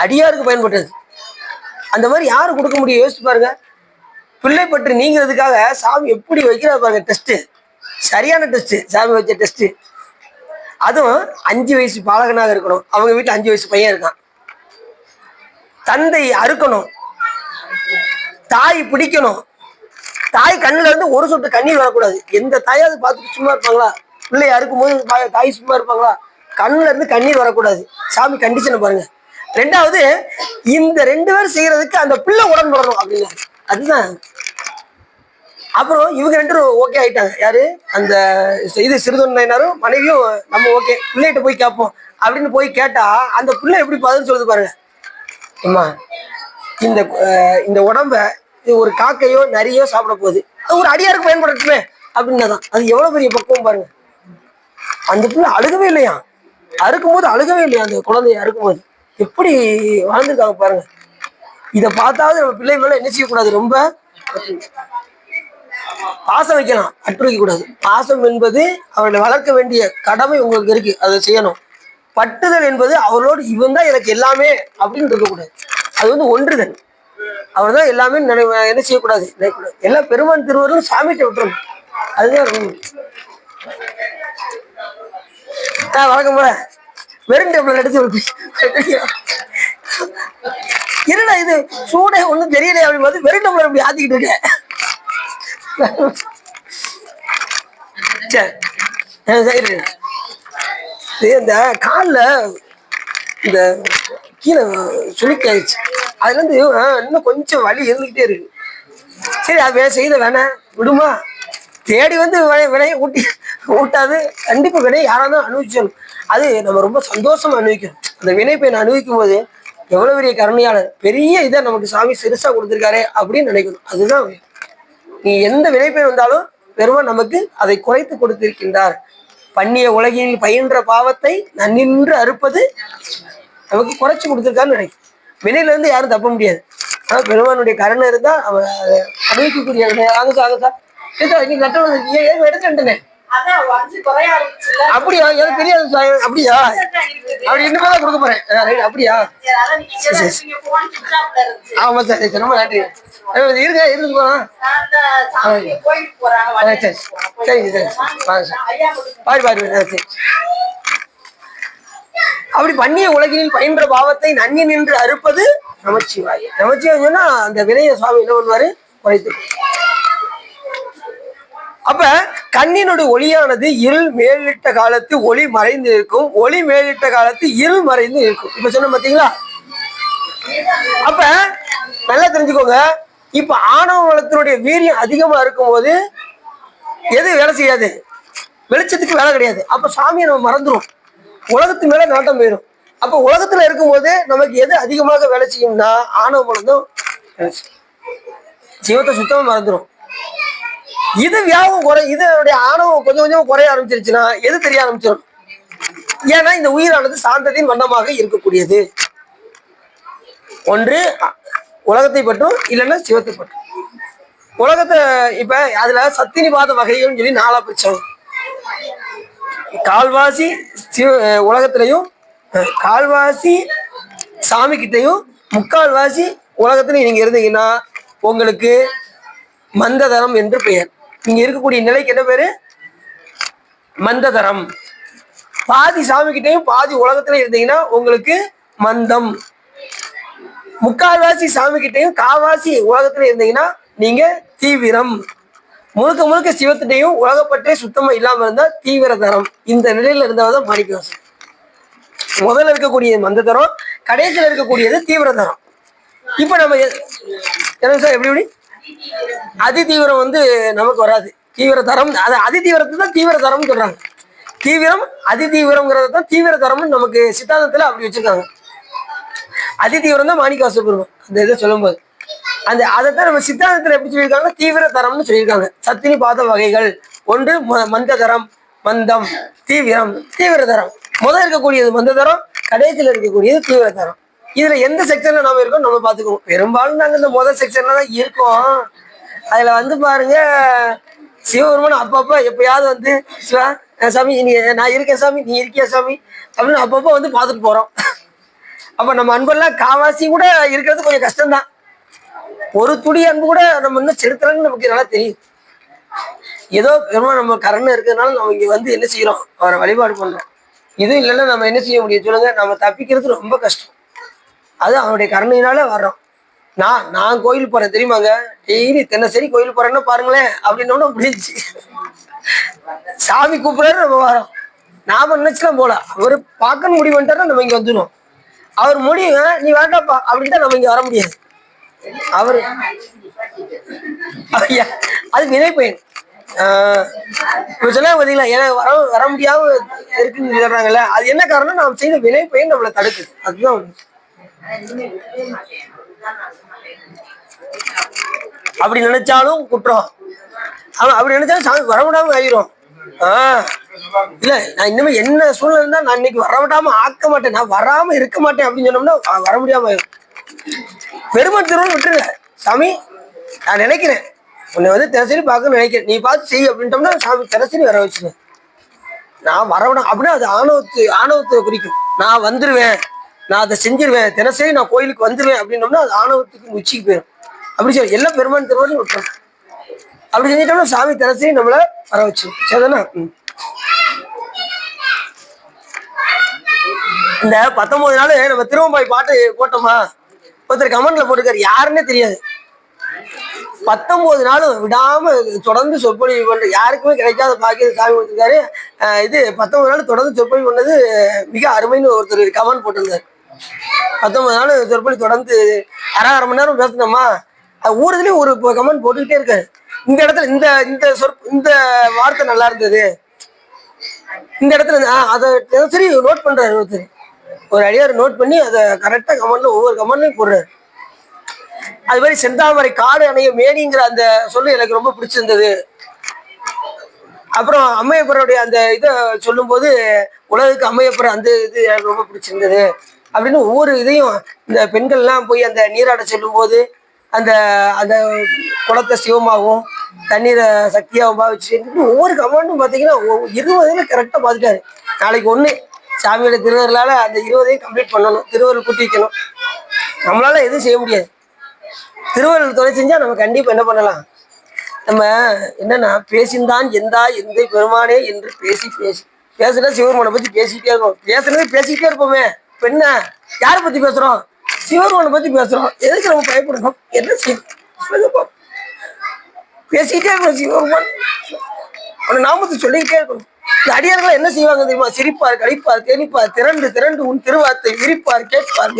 அடியாருக்கு பயன்பட்டது. அந்த மாதிரி யாரு கொடுக்க முடியும்? யோசிச்சு பாருங்க. பிள்ளை பற்றி நீங்கிறதுக்காக சாமி எப்படி வைக்கிறா பாருங்க டெஸ்ட். சரியான டெஸ்ட், சாமி வச்ச டெஸ்ட். அதுவும் 5 வயசு பாலகனாக இருக்கணும். அவங்க வீட்டுல 5 வயசு பையன் இருக்கான். தந்தை அறுக்கணும், தாய் பிடிக்கணும், தாய் கண்ணுல இருந்து ஒரு சொட்டு கண்ணீர் வரக்கூடாது. எந்த தாயாவது பார்த்துட்டு சும்மா இருப்பாங்களா? பிள்ளைய அறுக்கும் போது தாய் சும்மா இருப்பாங்களா? கண்ணுல இருந்து கண்ணீர் வரக்கூடாது. சாமி கண்டிஷனை பாருங்க. ரெண்டாவது, இந்த 2 பேரும் செய்யறதுக்கு அந்த பிள்ளை உடன்படணும் அப்படின்னு. அதுதான். அப்புறம் இவங்க 2 பேரும் ஓகே ஆயிட்டாங்க. யாரு? அந்த இது சிறுதொண்டையினரும் மனைவியும் நம்ம ஓகே, பிள்ளைகிட்ட போய் கேட்போம் அப்படின்னு போய் கேட்டா அந்த பிள்ளை எப்படி பதில் சொல்லுது பாருங்க. அம்மா, இந்த இந்த உடம்ப இது ஒரு காக்கையோ நரியோ சாப்பிட போகுது, அது ஒரு அடியாருக்கு பயன்படுத்துமே அப்படின்னதான். அது எவ்வளவு பெரிய பக்குவம் பாருங்க. அந்த பிள்ளை அழுகவே இல்லையா, அறுக்கும்போது அழுகவே இல்லையா, அந்த குழந்தைய அறுக்கும்போது எப்படி வாழ்ந்துருக்காங்க பாருங்க. இதை பார்த்தாவது நம்ம பிள்ளை மேல என்ன செய்யக்கூடாது, ரொம்ப பாசம் வைக்கலாம், அற்று வைக்க கூடாது. பாசம் என்பது அவர்களை வளர்க்க வேண்டிய கடமை உங்களுக்கு இருக்கு, அதை செய்யணும். பட்டுதல் என்பது அவரோடு இவன் தான் எனக்கு எல்லாமே அப்படின்னு இருக்கக்கூடாது. அது வந்து ஒன்றுதல். அவர் தான் எல்லாமே என்ன செய்யக்கூடாது, நினைக்கக்கூடாது. எல்லாம் பெருமான் திருவருளும் சாமிகிட்ட விட்டுரும். அதுதான் வழக்கம் போல வெறும் டேபிள் எடுத்து என்னடா இது சூடே ஒண்ணும் தெரியலையே அப்படின்னு பார்த்து வெறும் டேபிள் அப்படி ஆத்திக்கிட்டு இருக்கேன். இந்த காலில் இந்த கீழே சுளுக்கி ஆயிடுச்சு. அதுல இருந்து இன்னும் கொஞ்சம் வலி இருந்துகிட்டே இருக்கு. சரி, அது செய்த வேணாம் விடுமா, தேடி வந்து வினையை ஊட்டாது. கண்டிப்பா வினையை யாராலும் அனுபவிச்சணும். அது நம்ம ரொம்ப சந்தோஷமா அனுபவிக்கணும். அந்த வினை பயனை அனுபவிக்கும் போது எவ்வளவு பெரிய கருணையாளர், பெரிய இதை நமக்கு சாமி சிறுசா கொடுத்துருக்காரு அப்படின்னு நினைக்கணும். அதுதான். நீ எந்த வினைப்பயன் வந்தாலும் பெருமான் நமக்கு அதை குறைத்து கொடுத்திருக்கின்றார். பண்ணிய உலகில் பயின்ற பாவத்தை நன்னின்று அறுப்பது நமக்கு குறைச்சி கொடுத்துருக்காருன்னு நினைக்கும். வினையில இருந்து யாரும் தப்ப முடியாது. ஆனா பெருமானுடைய கருணை இருந்தா அவன் அதை அனுபவிக்கக்கூடிய. ஆக சார் நீ கட்டணம் எடுத்துட்டேன். அப்படியா, எனக்கு தெரியாது. அப்படியா, அப்படி இனிமேதான் கொடுக்க போறேன். அப்படியா, ஆமா சார், ரொம்ப நன்றி. இருங்க இருந்து போலாம். சரி சரிங்க சார், வாங்க சார், பாரு சரி. அப்படி பண்ணிய உலகினில் பயின்ற பாவத்தை நன்னி நின்று அறுப்பது நமச்சிவாய். நமச்சிவாய் சொன்னா அந்த வினைய சுவாமி என்ன பண்ணுவாரு, குறைத்து. அப்ப கண்ணினுடைய ஒளியானது இருள் மேலிட்ட காலத்து ஒளி மறைந்து இருக்கும், ஒளி மேலிட்ட காலத்து இருள் மறைந்து இருக்கும். இப்ப சொன்ன பாத்தீங்களா? அப்ப நல்லா தெரிஞ்சுக்கோங்க. இப்ப ஆணவ வளத்தினுடைய வீரியம் அதிகமா இருக்கும் போது எது வேலை செய்யாது, வெளிச்சத்துக்கு வேலை கிடையாது. அப்ப சாமியை நம்ம மறந்துடும், உலகத்து மேல நாட்டம் போயிடும். அப்ப உலகத்துல இருக்கும்போது நமக்கு எது அதிகமாக வேலை செய்யும்னா ஆணவ வளம் தான் வேலை செய்யும். ஜீவத்தை சுத்தமா மறந்துடும். இது வியாபம் குறை, இதனுடைய ஆணவம் கொஞ்சம் கொஞ்சமா குறைய ஆரம்பிச்சிருச்சுன்னா எது தெரிய ஆரம்பிச்சிடும். ஏன்னா இந்த உயிரானது சாந்தத்தின் வண்ணமாக இருக்கக்கூடியது. ஒன்று உலகத்தை பற்றும், இல்லைன்னா சிவத்தை பற்றும். உலகத்தை இப்ப அதுல சத்தினிபாத வகைகள்னு சொல்லி 4ஆ பிரிச்சாங்க. கால்வாசி உலகத்திலையும், கால்வாசி சாமி கிட்டையும், முக்கால்வாசி உலகத்திலையும் நீங்க இருந்தீங்கன்னா உங்களுக்கு மந்ததரம் என்று பெயர். நீங்க இருக்கக்கூடிய நிலைக்கு என்ன பேரு, மந்ததரம். பாதி சாமி கிட்டையும் பாதி உலகத்துல இருந்தீங்கன்னா உங்களுக்கு மந்தம். முக்கால்வாசி சாமி கிட்டையும் கால்வாசி உலகத்துல இருந்தீங்கன்னா நீங்க தீவிரம். முழுக்க முழுக்க சிவத்திட்டையும் உலகப்பற்றே சுத்தமா இல்லாம இருந்தா தீவிர தரம். இந்த நிலையில இருந்தால்தான் மாணிக்கவாசகர். முதல்ல இருக்கக்கூடிய மந்த தரம், கடைசியில இருக்கக்கூடியது தீவிர தரம். இப்ப நம்ம என்ன சார் எப்படி அதி தீவிரம் வந்து நமக்கு வராது. தீவிர தரம், அது அதி தீவிரத்தை தான் தீவிர தரம்னு சொல்றாங்க. தீவிரம் அதி தீவிரம்ங்கிறத தான் தீவிர தரம்னு நமக்கு சித்தாந்தத்துல அப்படி வச்சிருக்காங்க. அதி தீவிரம் தான் மாணிக்கவாசகர் பெருமான் அந்த இதை சொல்லும் போது அந்த அதைத்தான் நம்ம சித்தாந்தத்துல எப்படி சொல்லியிருக்காங்க, தீவிர தரம்னு சொல்லியிருக்காங்க. சத்தினி பாத வகைகள். ஒன்று மந்த தரம், மந்தம், தீவிரம், தீவிர தரம். முதல் இருக்கக்கூடியது மந்த தரம், கடைசியில் இருக்கக்கூடியது தீவிர தரம். இதுல எந்த செக்ஷன்ல நாம இருக்கோம் நம்ம பாத்துக்குவோம். பெரும்பாலும் நாங்க இந்த முதல் செக்ஷன்ல தான் இருக்கோம். அதுல வந்து பாருங்க, சிவபெருமான் அப்பப்ப எப்பயாவது வந்து சிவா சாமி நீ, நான் இருக்கேன் சாமி, நீ இருக்கியா சாமி அப்படின்னு அப்பப்ப வந்து பார்த்துட்டு போறோம். அப்ப நம்ம அன்பெல்லாம் காவாசி கூட இருக்கிறது கொஞ்சம் கஷ்டம்தான். ஒரு துடி அன்பு கூட நம்ம இன்னும் செலுத்துறோம்னு நமக்கு நல்லா தெரியும். ஏதோ பெருமாள் நம்ம கருணை இருக்கிறதுனால நம்ம இங்க வந்து என்ன செய்யறோம், அவரை வழிபாடு பண்றோம். இது இல்லைன்னா நம்ம என்ன செய்ய சொல்லுங்க, நம்ம தப்பிக்கிறது ரொம்ப கஷ்டம். அது அவனுடைய கருணையினால வர்றோம். நான் கோயில் போறேன் தெரியுமாங்க, டெய்லி தினசரி கோயில் போறேன்னா பாருங்களேன் அப்படின்னோட முடிஞ்சிச்சு. சாமி கூப்பிடுறாரு, நம்ம வரோம். நாம நினைச்சுலாம் போல அவர் பார்க்கணும் முடிவு பண்ணிட்டாருன்னா நம்ம இங்க வந்துடும். அவர் முடிவு நீ வேண்டாப்பா அப்படின்ட்டு நம்ம இங்க வர முடியாது. அவரு அது வினை பயன். இப்ப சொன்னாங்க பாத்தீங்களா, எனக்கு வர முடியாம இருக்குன்னு சொல்றாங்கல்ல, அது என்ன காரணம்? நாம் செய்த வினை பயன் நம்மளை தடுக்குது. அதுதான் அப்படி நினைச்சாலும் குற்றம். அவன் அப்படி நினைச்சாலும் சாமி வரவிடாம ஆயிரும். இல்ல நான் இனிமே என்ன சூழ்நிலை இருந்தா நான் இன்னைக்கு வரவிடாம ஆக்க மாட்டேன், நான் வராம இருக்க மாட்டேன் அப்படின்னு சொன்னோம்னா வர முடியாம ஆயிரும். பெருமாள் திருவள்ளுவர் விட்டுருங்க, சாமி நான் நினைக்கிறேன் உன்னை வந்து தினசரி பார்க்கணும்னு நினைக்கிறேன், நீ பார்த்து செய் அப்படின்ட்டோம்னா சாமி தினசரி வர வச்சுங்க. நான் வரவிடாம அப்படின்னா அது ஆணவத்தை குறிக்கும். நான் வந்துருவேன், நான் அதை செஞ்சிருவேன், தினசரி நான் கோயிலுக்கு வந்துருவேன் அப்படின்னோம்னா அது ஆணவத்துக்கு உச்சிக்கு போயிடும். அப்படி சொல்லி எல்லாம் பெருமாள் திருவள்ளுவர் விட்டுரும். அப்படி செஞ்சிட்டோம்னா சாமி தினசரி நம்மள வர வச்சு. சரிதானே? இந்த 19 நாள் நம்ம திருவம்பாய் பாட்டு போட்டோமா, ஒருத்தர் கமெண்ட்ல போட்டுக்காரு, யாருன்னே தெரியாது. 19 நாளும் விடாம தொடர்ந்து சொற்பொழிவு பண்ற யாருக்குமே கிடைக்காத பாக்கியது சாமி கொடுத்துருக்காரு. இது 19 நாள் தொடர்ந்து சொற்பொழிவு பண்ணது மிக அருமைன்னு ஒருத்தர் கமெண்ட் போட்டிருந்தாரு. 19 நாள் சொற்பொழிவு தொடர்ந்து அரை மணி நேரம் பேசணுமா, ஊருதுலயும் ஒரு கமெண்ட் போட்டுக்கிட்டே இருக்காரு. இந்த இடத்துல இந்த வார்த்தை நல்லா இருந்தது, இந்த இடத்துல அதை சரி நோட் பண்றாரு ஒருத்தர், ஒரு அடியார் நோட் பண்ணி அதை கரெக்டா கமெண்ட்ல ஒவ்வொரு கமெண்ட்லையும் போடுறாரு. அது மாதிரி செந்தாமரை காடு அணைய மேனிங்கிற அந்த சொல்லு எனக்கு ரொம்ப பிடிச்சிருந்தது. அப்புறம் அம்மையப்பருடைய அந்த இதை சொல்லும் போது உலகுக்கு அம்மையப்பர் அந்த இது எனக்கு ரொம்ப பிடிச்சிருந்தது அப்படின்னு ஒவ்வொரு இதையும் இந்த பெண்கள்லாம் போய் அந்த நீராட சொல்லும் போது அந்த அந்த குளத்தை சிவமாகவும் தண்ணீரை சக்தியாகவும் பாவிச்சு ஒவ்வொரு கமெண்டும் பார்த்தீங்கன்னா 20 கரெக்டாக பார்த்துட்டாரு. நாளைக்கு ஒன்று சாமியோட திருவருளால அந்த 20 கம்ப்ளீட் பண்ணணும், திருவருள் கூட்டி வைக்கணும். நம்மளால எதுவும் செய்ய முடியாது. திருவருள் துணை செஞ்சா நம்ம கண்டிப்பா என்ன பண்ணலாம்? நம்ம என்னன்னா பேசிந்தான் எந்த பெருமானே என்று பேசுனா சிவபெருமானை பத்தி பேசிக்கிட்டே இருக்கோம். பேசிக்கிட்டே இருப்போமே. இப்ப என்ன யாரை பத்தி பேசுறோம்? சிவபெருமானை பத்தி பேசுறோம். எதுக்கு நம்ம பயப்படணும்? என்ன செய்யணும்? பேசிக்கிட்டே இருக்கணும். சிவபெருமான் அவனை நாமத்தை சொல்லிக்கிட்டே இருக்கணும். இந்த அடியார்கள் என்ன செய்வாங்க தெரியுமா? சிரிப்பார், கழிப்பார், தேனிப்பார், திரண்டு உன் திருவார்த்தை விரிப்பார், கேட்பார்,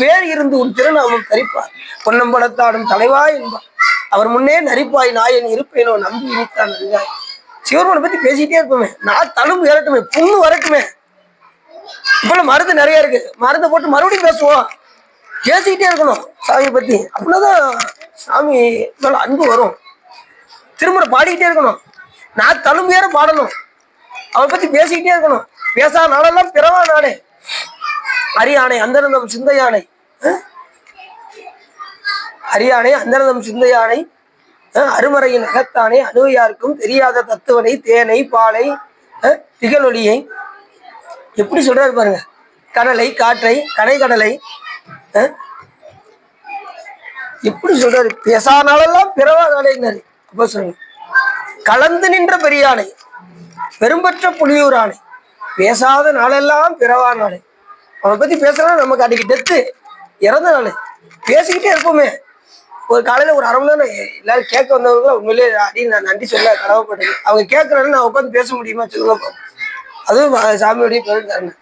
வேறு இருந்து உன் திருநாமம் தரிப்பார், பொன்னம்பலத்தாடும் தலைவா என்பார், அவர் முன்னே நரிப்பாய் நாயன் இருப்பேனோ நம்பி இனித்தான் நன்றாய். சிவபெருமானை பத்தி பேசிக்கிட்டே இருப்போமே. நான் தழும்பு ஏறட்டுமே, புண்ணு வரட்டுமே. இப்ப மருந்து நிறைய இருக்கு, மருந்தை போட்டு மறுபடியும் பேசுவோம். பேசிக்கிட்டே இருக்கணும் சாமியை பத்தி. அப்படின்னாதான் சாமி மேல அன்பு வரும். திரும்ப பாடிக்கிட்டே இருக்கணும். நான் தழும்பு ஏற பாடணும், அவரை பத்தி பேசிக்கிட்டே இருக்கணும். பேசா நாளெல்லாம் பிறவா நானே, அரியானை அந்தரந்தம் சிந்தையானை, அரியானை அந்தரந்தம் சிந்தையானை, அருமறையின் அகத்தானே, அணுவையாருக்கும் தெரியாத தத்துவனை, தேனை பாலை திகழொலியை எப்படி சொல்றாரு பாருங்க. கடலை காற்றை கடலை எப்படி சொல்றாரு? பேசா நாளெல்லாம் பிறவா நாளேன்னாரு. அப்ப சொல்லுங்க, கலந்து நின்ற பெரியானை, பெரும்பற்ற புலியூர் ஆணை, பேசாத நாளெல்லாம் பிறவா நாளை. அவனை பத்தி பேசலாம். நமக்கு அன்னைக்கு டெத்து, இறந்த நாள். பேசிக்கிட்டே இருப்போமே. ஒரு காலையில ஒரு 1/2 மணி நேரம் எல்லாரும் கேட்க வந்தவங்க உண்மையிலே அப்படின்னு நான் நன்றி சொல்ல கடமைப்பட்டது. அவங்க கேட்கறேன்னு நான் உட்காந்து பேச முடியுமா சொல்லுங்க. அதுவும் சாமியோடைய பெருந்தாருங்க.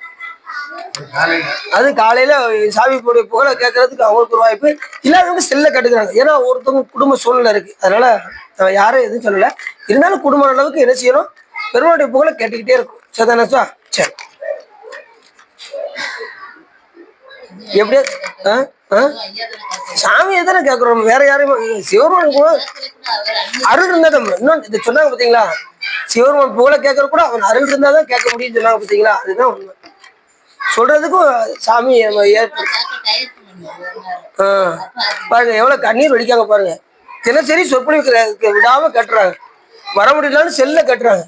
அது காலையில சாமியோடைய புகழை கேட்கறதுக்கு அவங்களுக்கு ஒரு வாய்ப்பு. இல்லாதவங்க செல்ல கட்டுக்கிறாங்க. ஏன்னா ஒருத்தவங்க குடும்ப சூழ்நிலை இருக்கு. அதனால யாரும் எதுவும் சொல்லல. இருந்தாலும் குடும்ப அளவுக்கு என்ன செய்யணும்? பெருமாளுடைய புகழை கேட்டுக்கிட்டே இருக்கும். சரிதானே? சரி, எப்படியா சாமி எதானே கேட்கிறோம், வேற யாரையும். சிவபெருமான் கூட அருள் இருந்தா தான். இன்னும் இதை சொன்னாங்க பாத்தீங்களா, சிவபெருமான் புகழை கேட்கற கூட அவன் அருள் இருந்தாதான் கேட்க முடியும்னு சொன்னாங்க பாத்தீங்களா. அதுதான் உண்மை. சொல்றதுக்கும் சாமி பாருங்க எவ்வளவு கண்ணீர் வடிக்காங்க பாருங்க. தினசரி சொற்பொழிவு விடாம கட்டுறாங்க. வர முடியலான்னு செல்ல கட்டுறாங்க.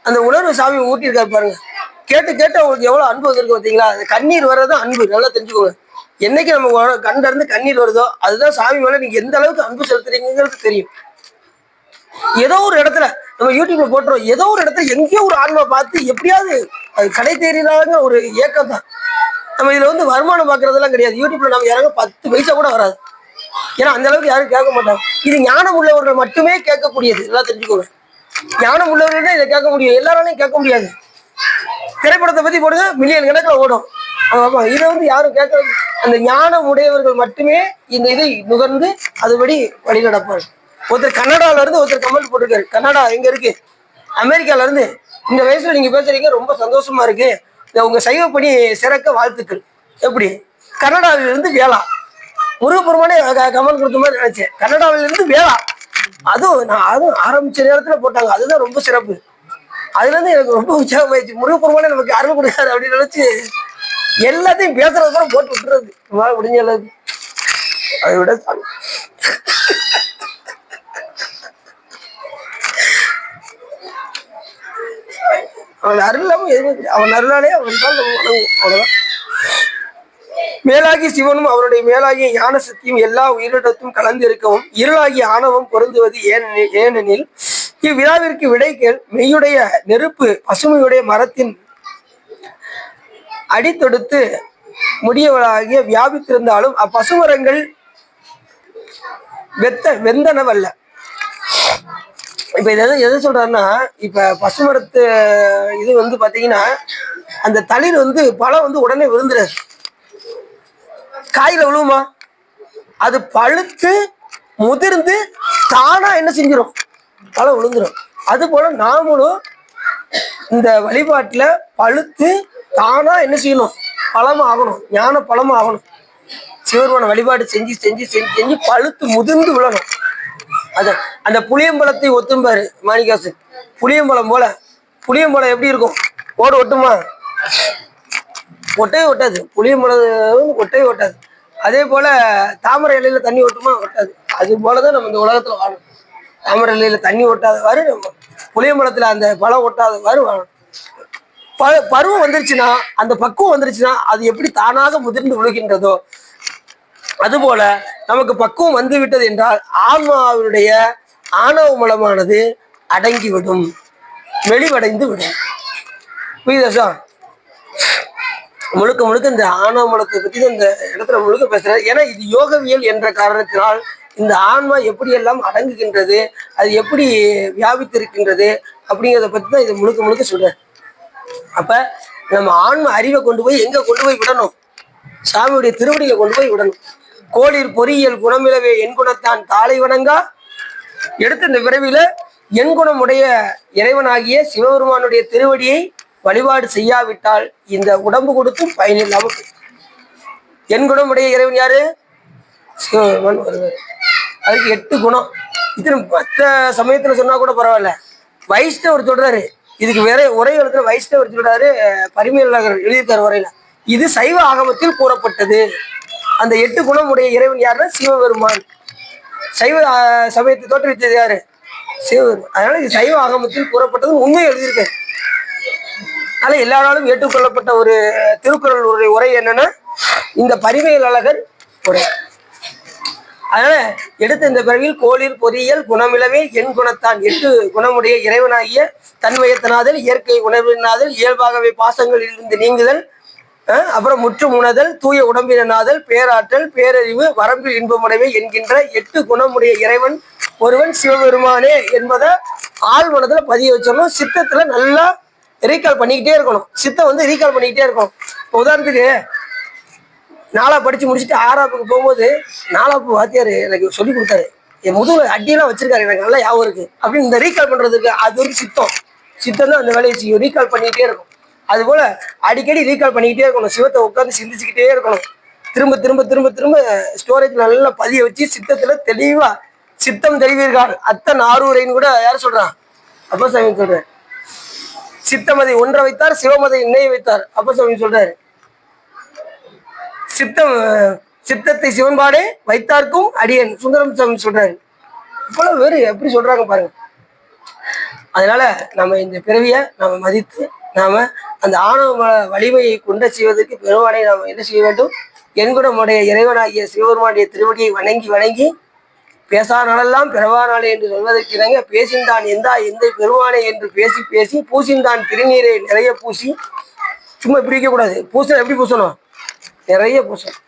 அந்த உணர்வு சாமி ஊட்டியிருக்காரு பாருங்க. கேட்டு அவங்களுக்கு எவ்வளவு அன்பு வந்திருக்கு பார்த்தீங்களா. அந்த கண்ணீர் வர்றதுதான் அன்பு. நல்லா தெரிஞ்சுக்கோங்க. என்னைக்கு நம்ம கண்ட இருந்து கண்ணீர் வருதோ அதுதான் சாமி மேல நீங்க எந்த அளவுக்கு அன்பு செலுத்துறீங்கிறது தெரியும். ஏதோ ஒரு இடத்துல நம்ம யூடியூப்ல போட்டுறோம், ஏதோ ஒரு இடத்துல எங்கேயோ ஒரு ஆன்மா பார்த்து எப்படியாவது அது கடை தேறினாங்க ஒரு ஏக்கம் தான். நம்ம இதுல வந்து வருமானம் பார்க்கறதெல்லாம் கிடையாது. யூடியூப்ல நம்ம யாராவது 10 பைசா கூட வராது. ஏன்னா அந்த அளவுக்கு யாரும் கேட்க மாட்டாங்க. இது ஞானம் உள்ளவர்கள் மட்டுமே கேட்கக்கூடியது. எல்லாம் தெரிஞ்சுக்கோங்க. ஞானம் உள்ளவர்கள் இதை கேட்க முடியும், எல்லாராலையும் கேட்க முடியாது. திரைப்படத்தை பத்தி போடுங்க, மில்லியன் கணக்கில் ஓடும். ஆமா, இதை வந்து யாரும் கேட்க, அந்த ஞானம் உடையவர்கள் மட்டுமே இந்த இதை நுகர்ந்து அதுபடி வழி நடப்பார். ஒருத்தர் கன்னடால இருந்து ஒருத்தர் கமெண்ட் போட்டிருக்காரு. கன்னடா எங்க இருக்கு? அமெரிக்கால இருந்து. இந்த வயசுல நீங்க பேசுறீங்க, ரொம்ப சந்தோஷமா இருக்கு, உங்க சைவ பணி சிறக்க வாழ்த்துக்கள். எப்படி? கன்னடாவில இருந்து வேளா. முருகப்பெருமானே கமெண்ட் கொடுத்த மாதிரி நினைச்சேன். கன்னடாவில இருந்து வேளா. அதுவும் ஆரம்பிச்ச நேரத்துல போட்டாங்க, அதுதான் ரொம்ப சிறப்பு. அதுல இருந்து எனக்கு ரொம்ப உற்சாகம் ஆயிடுச்சு. முருகப்பெருமானே நமக்கு அருள் கொடுக்காரு அப்படின்னு நினைச்சு எல்லாத்தையும் பேசுறது கூட போட்டு விட்டுறது முடிஞ்ச அளவுக்கு. அதை விட அவன் அருளாம எதுவும், அவன் அருளாலே அவன் தான் அவ்வளவுதான். மேலாகி சிவனும் அவருடைய மேலாகிய ஞான சக்தியும் எல்லா உயிரிடத்தும் கலந்து இருக்கவும் இருளாகிய ஆணவம் பொருந்துவது ஏனெனில் இவ்விழாவிற்கு விடைகள் மெய்யுடைய நெருப்பு பசுமையுடைய மரத்தின் அடித்தொடுத்து முடியவளாகிய வியாபித்திருந்தாலும் அப்பசுமரங்கள் வெந்தனவல்ல. இப்ப எதை சொல்றாருன்னா, இப்ப பசுமரத்து இது வந்து பாத்தீங்கன்னா அந்த தளிர் வந்து பழம் வந்து உடனே விழுந்துடாது, காயில விழுவுமா? அது பழுத்து முதிர்ந்து தானா என்ன செஞ்சிடும், பழம் விழுந்துடும். அது போல நாமளும் இந்த வழிபாட்டுல பழுத்து தானா என்ன செய்யணும், பழமா ஆகணும், ஞான பழமா ஆகணும். சிவருமான வழிபாடு செஞ்சு செஞ்சு செஞ்சு செஞ்சு பழுத்து முதிர்ந்து விழணும். அத அந்த புளியம்பழத்தை ஒத்தும்பாரு மாணிக்காசு. புளியம்பழம் போல, புளியம்பழம் எப்படி இருக்கும்? ஓடு ஒட்டுமா? ஒட்டவே ஒட்டாது. புளியம்பழம் ஒட்டவே ஒட்டாது. அதே போல தாமரை இலையில தண்ணி ஒட்டுமா? ஒட்டாது. அது போலதான் நம்ம இந்த உலகத்துல வாழணும். தாமரை இலையில தண்ணி ஒட்டாதவாறு நம்ம புளியம்பழத்துல அந்த பழம் ஒட்டாதவாறு வாழணும். பருவம் வந்துருச்சுன்னா, அந்த பக்குவம் வந்துருச்சுன்னா அது எப்படி தானாக முதிர்ந்து விழுகின்றதோ அதுபோல நமக்கு பக்குவம் வந்து விட்டது என்றால் ஆன்மாவினுடைய ஆணவ மலமானது அடங்கிவிடும், மெலிவடைந்து விடும். புரியுதா? முழுக்க முழுக்க இந்த ஆணவ மலத்தை பத்தி தான் இந்த இடத்துல முழுக்க பேசுறேன். ஏன்னா இது யோகவியல் என்ற காரணத்தினால் இந்த ஆன்மா எப்படியெல்லாம் அடங்குகின்றது, அது எப்படி வியாபித்திருக்கின்றது அப்படிங்கிறத பத்தி தான் இதை முழுக்க முழுக்க சொல்றேன். அப்ப நம்ம ஆன்மா அறிவை கொண்டு போய் எங்க கொண்டு போய் விடணும்? சாமியுடைய திருவடியில கொண்டு போய் விடணும். கோளிர் பொறியியல் குணமிலவே என் குணத்தான் தாளை வணங்கா. எடுத்த இந்த விரைவில என் குணமுடைய இறைவனாகிய சிவபெருமானுடைய திருவடியை வழிபாடு செய்யாவிட்டால் இந்த உடம்பு கொடுத்தும் பயனில்லாம. என் குணமுடைய இறைவன் யாரு? சிவபெருமான் வருவார். அதுக்கு 8 குணம். இது மற்ற சமயத்துல சொன்னா கூட பரவாயில்ல. வைஷ்ணவர் சொல்றாரு, இதுக்கு வேற ஒரே இடத்துல வைஷ்ணவர் சொல்றாரு, பரிமேலழகர் எழுதியிருக்காரு வரையில. இது சைவ ஆகமத்தில் கூறப்பட்டது. அந்த 8 குணமுடைய இறைவன் யாருன்னா சிவபெருமான். சைவ சமயத்தை தோற்றுவித்தது யாரு? சிவபெருமான். அதனால இது சைவ ஆகமத்தில் கூறப்பட்டது உண்மை எழுதியிருக்காரு. அதனால எல்லாராலும் ஏற்றுக்கொள்ளப்பட்ட ஒரு திருக்குறள் உரை என்னன்னா இந்த பரிமேலழகர் உரை. அதனால எடுத்த இந்த பிறவியில் கோளிர் பொறியியல் குணமிலவே என் குணத்தான் 8 குணமுடைய இறைவனாகிய தன்மயத்தனாதல், இயற்கை உணர்வினாதல், இயல்பாகவே பாசங்களில் இருந்து நீங்குதல், அப்புறம் முற்றும் உணதல், தூய உடம்பினாதல், பேராற்றல், பேரறிவு, வரம்பில் இன்பமுடைமை என்கின்ற 8 குணமுடைய இறைவன் ஒருவன் சிவபெருமானே என்பதை ஆள் மனதுல பதிய வச்சோம்னா சித்தத்துல நல்லா ரீகால் பண்ணிக்கிட்டே இருக்கணும். சித்தம் வந்து ரீகால் பண்ணிக்கிட்டே இருக்கணும். இப்போ உதாரணத்துக்கு 4ஆம் படிச்சு முடிச்சுட்டு 6ஆப்புக்கு போகும்போது 4ஆப்பு வாத்தியார் எனக்கு சொல்லி கொடுத்தாரு, என் முதுகுல அடியெல்லாம் வச்சிருக்காரு, எனக்கு நல்லா ஞாபகம் இருக்கு அப்படின்னு இந்த ரீகால் பண்றதுக்கு அது வந்து சித்தம் தான் அந்த வேலையை செய்யும், ரீகால் பண்ணிக்கிட்டே இருக்கும். அது போல அடிக்கடி ரீகால் பண்ணிக்கிட்டே இருக்கணும். சிவத்தை உட்காந்து சிந்திச்சுக்கிட்டே இருக்கணும். திரும்ப திரும்ப திரும்ப திரும்ப ஸ்டோரேஜ் நல்லா பதிய வச்சு சித்தத்துல தெளிவா சித்தம் தெளிவீர்கள் அத்தன் ஆரூரைன்னு கூட யாரும் சொல்றான்? அப்பசாமி சொல்றாரு. சித்தமதை ஒன்றை வைத்தார், சிவமதை இணைய வைத்தார். அப்பசாமி சொல்றாரு. சித்தத்தை சிவன்பாடே வைத்தார்க்கும் அடியன் சுந்தரம் சாமி சொல்றாரு. இவ்வளவு வேறு எப்படி சொல்றாங்க பாருங்க. அதனால நம்ம இந்த பிறவிய நம்ம மதித்து நாம அந்த ஆணவ வலிமையை கொண்ட செய்வதற்கு பெருமானை நாம் என்ன செய்ய வேண்டும்? என்குணமுடைய இறைவனாகிய சிவபெருமானுடைய திருவடியை வணங்கி வணங்கி பேசா நாளெல்லாம் பிறவா நாளே என்று சொல்வதற்கு இணங்க பேசின்தான் எந்த பெருமானே என்று பேசி பேசி பூசின்தான் திருநீரை நிறைய பூசி, சும்மா இப்படி இருக்கக்கூடாது. பூசணும் எப்படி பூசணும்? நிறைய பூசணும்.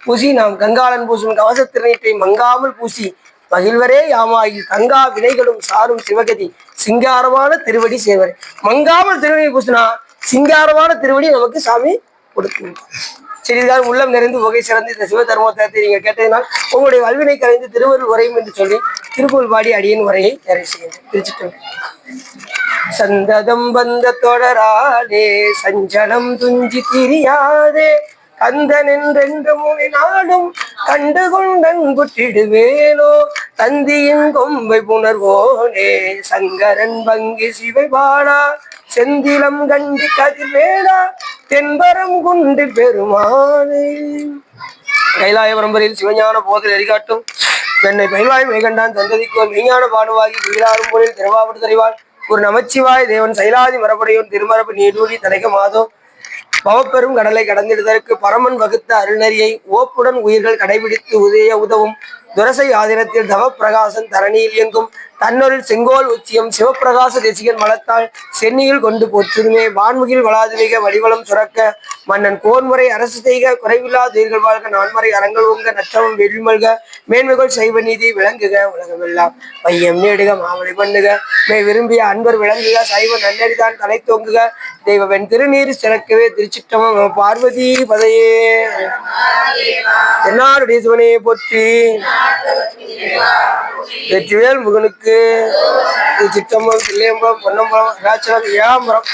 பூசி நாம் கங்காளன் பூசும் கவச திருநீட்டை மங்காமல் பூசி மகிழ்வரே யாமாயில் கங்கா வினைகளும் சாரும் சிவகதி சிங்காரமான திருவடி சேவரை. மங்காமல் திருவடி பூசினா சிங்காரமான திருவடி நமக்கு சாமி கொடுக்கும். சிறிதுகால் உள்ளம் நிறைந்து புகை சிறந்து இந்த சிவ தர்மத்தை நீங்க கேட்டதினால் உங்களுடைய வல்வினை கலைந்து திருவருள் உரையும் என்று சொல்லி திருப்புகழ் பாடி அடியின் உரையை நிறைவு செய்கின்றேன். திருச்சிட்டு சந்ததம் வந்த தொடராதே சஞ்சலம் துஞ்சி திரியாதே கந்தன் என்றென்று முனை நாடும் கண்டு கொண்டன் புற்றிடுவேனோ தந்தியின் கொம்பை புணர்வோனே சங்கரன் பங்கி சிவை பாடா செந்திலம் கண்டி கதிர்வேடா தென்பரம் குண்டு பெருமானே. கைலாய பரம்பரையில் சிவஞான போதில் எரிகாட்டும் என்னை பயில்வாய் மேகண்டான் தந்ததிக்கோர் மெய்ஞான பாடுவாகி வீழாரும் போலில் திருவாவூர் தறிவாள் ஒரு நமச்சிவாய் தேவன் சைலாதி மரபுடையோன் திருமரபு நீடூழி தடைக்க மாதோ பவப்பெரும் கடலை கடந்திடுதற்கு பரமன் வகுத்த அருள்நெறியை ஓப்புடன் உயிர்கள் கடைபிடித்து உதவும் துரசை ஆதினத்தில் தவ பிரகாசன் தரணியில் எங்கும் தன்னொருள் செங்கோல் உச்சியம் சிவப்பிரகாச தேசிகன் மலத்தால் சென்னியில் கொண்டு போற்றுதுமே வான்முகில் வளாதுவிக வடிவளம் சுரக்க மன்னன் கோன்முறை அரசு செய்க குறைவில்லாத உயிர்கள் வாழ்க நான்மறை அறங்கள் உங்க நற்றவம் வெள்ளிமல்க மேன்மைகள் செய்வ நீதி விளங்குக உலகமெல்லாம் பையம் நேடுக மாமலை பண்ணுக மே விரும்பிய அன்பர் விளங்குக சைவ நன்னறிதான் தலை தோங்குக தெய்வவன் திருநீர் சிறக்கவே திருச்சிற்றமம் பார்வதி பதையே தென்னாடுடைய சிவனையை போற்றி வெற்றிவேல் முகனுக்கு சிற்றம்பலம் தில்லையம்பலம் பொன்னம்பலம் ராச்சலம் ஏழாம்பரம்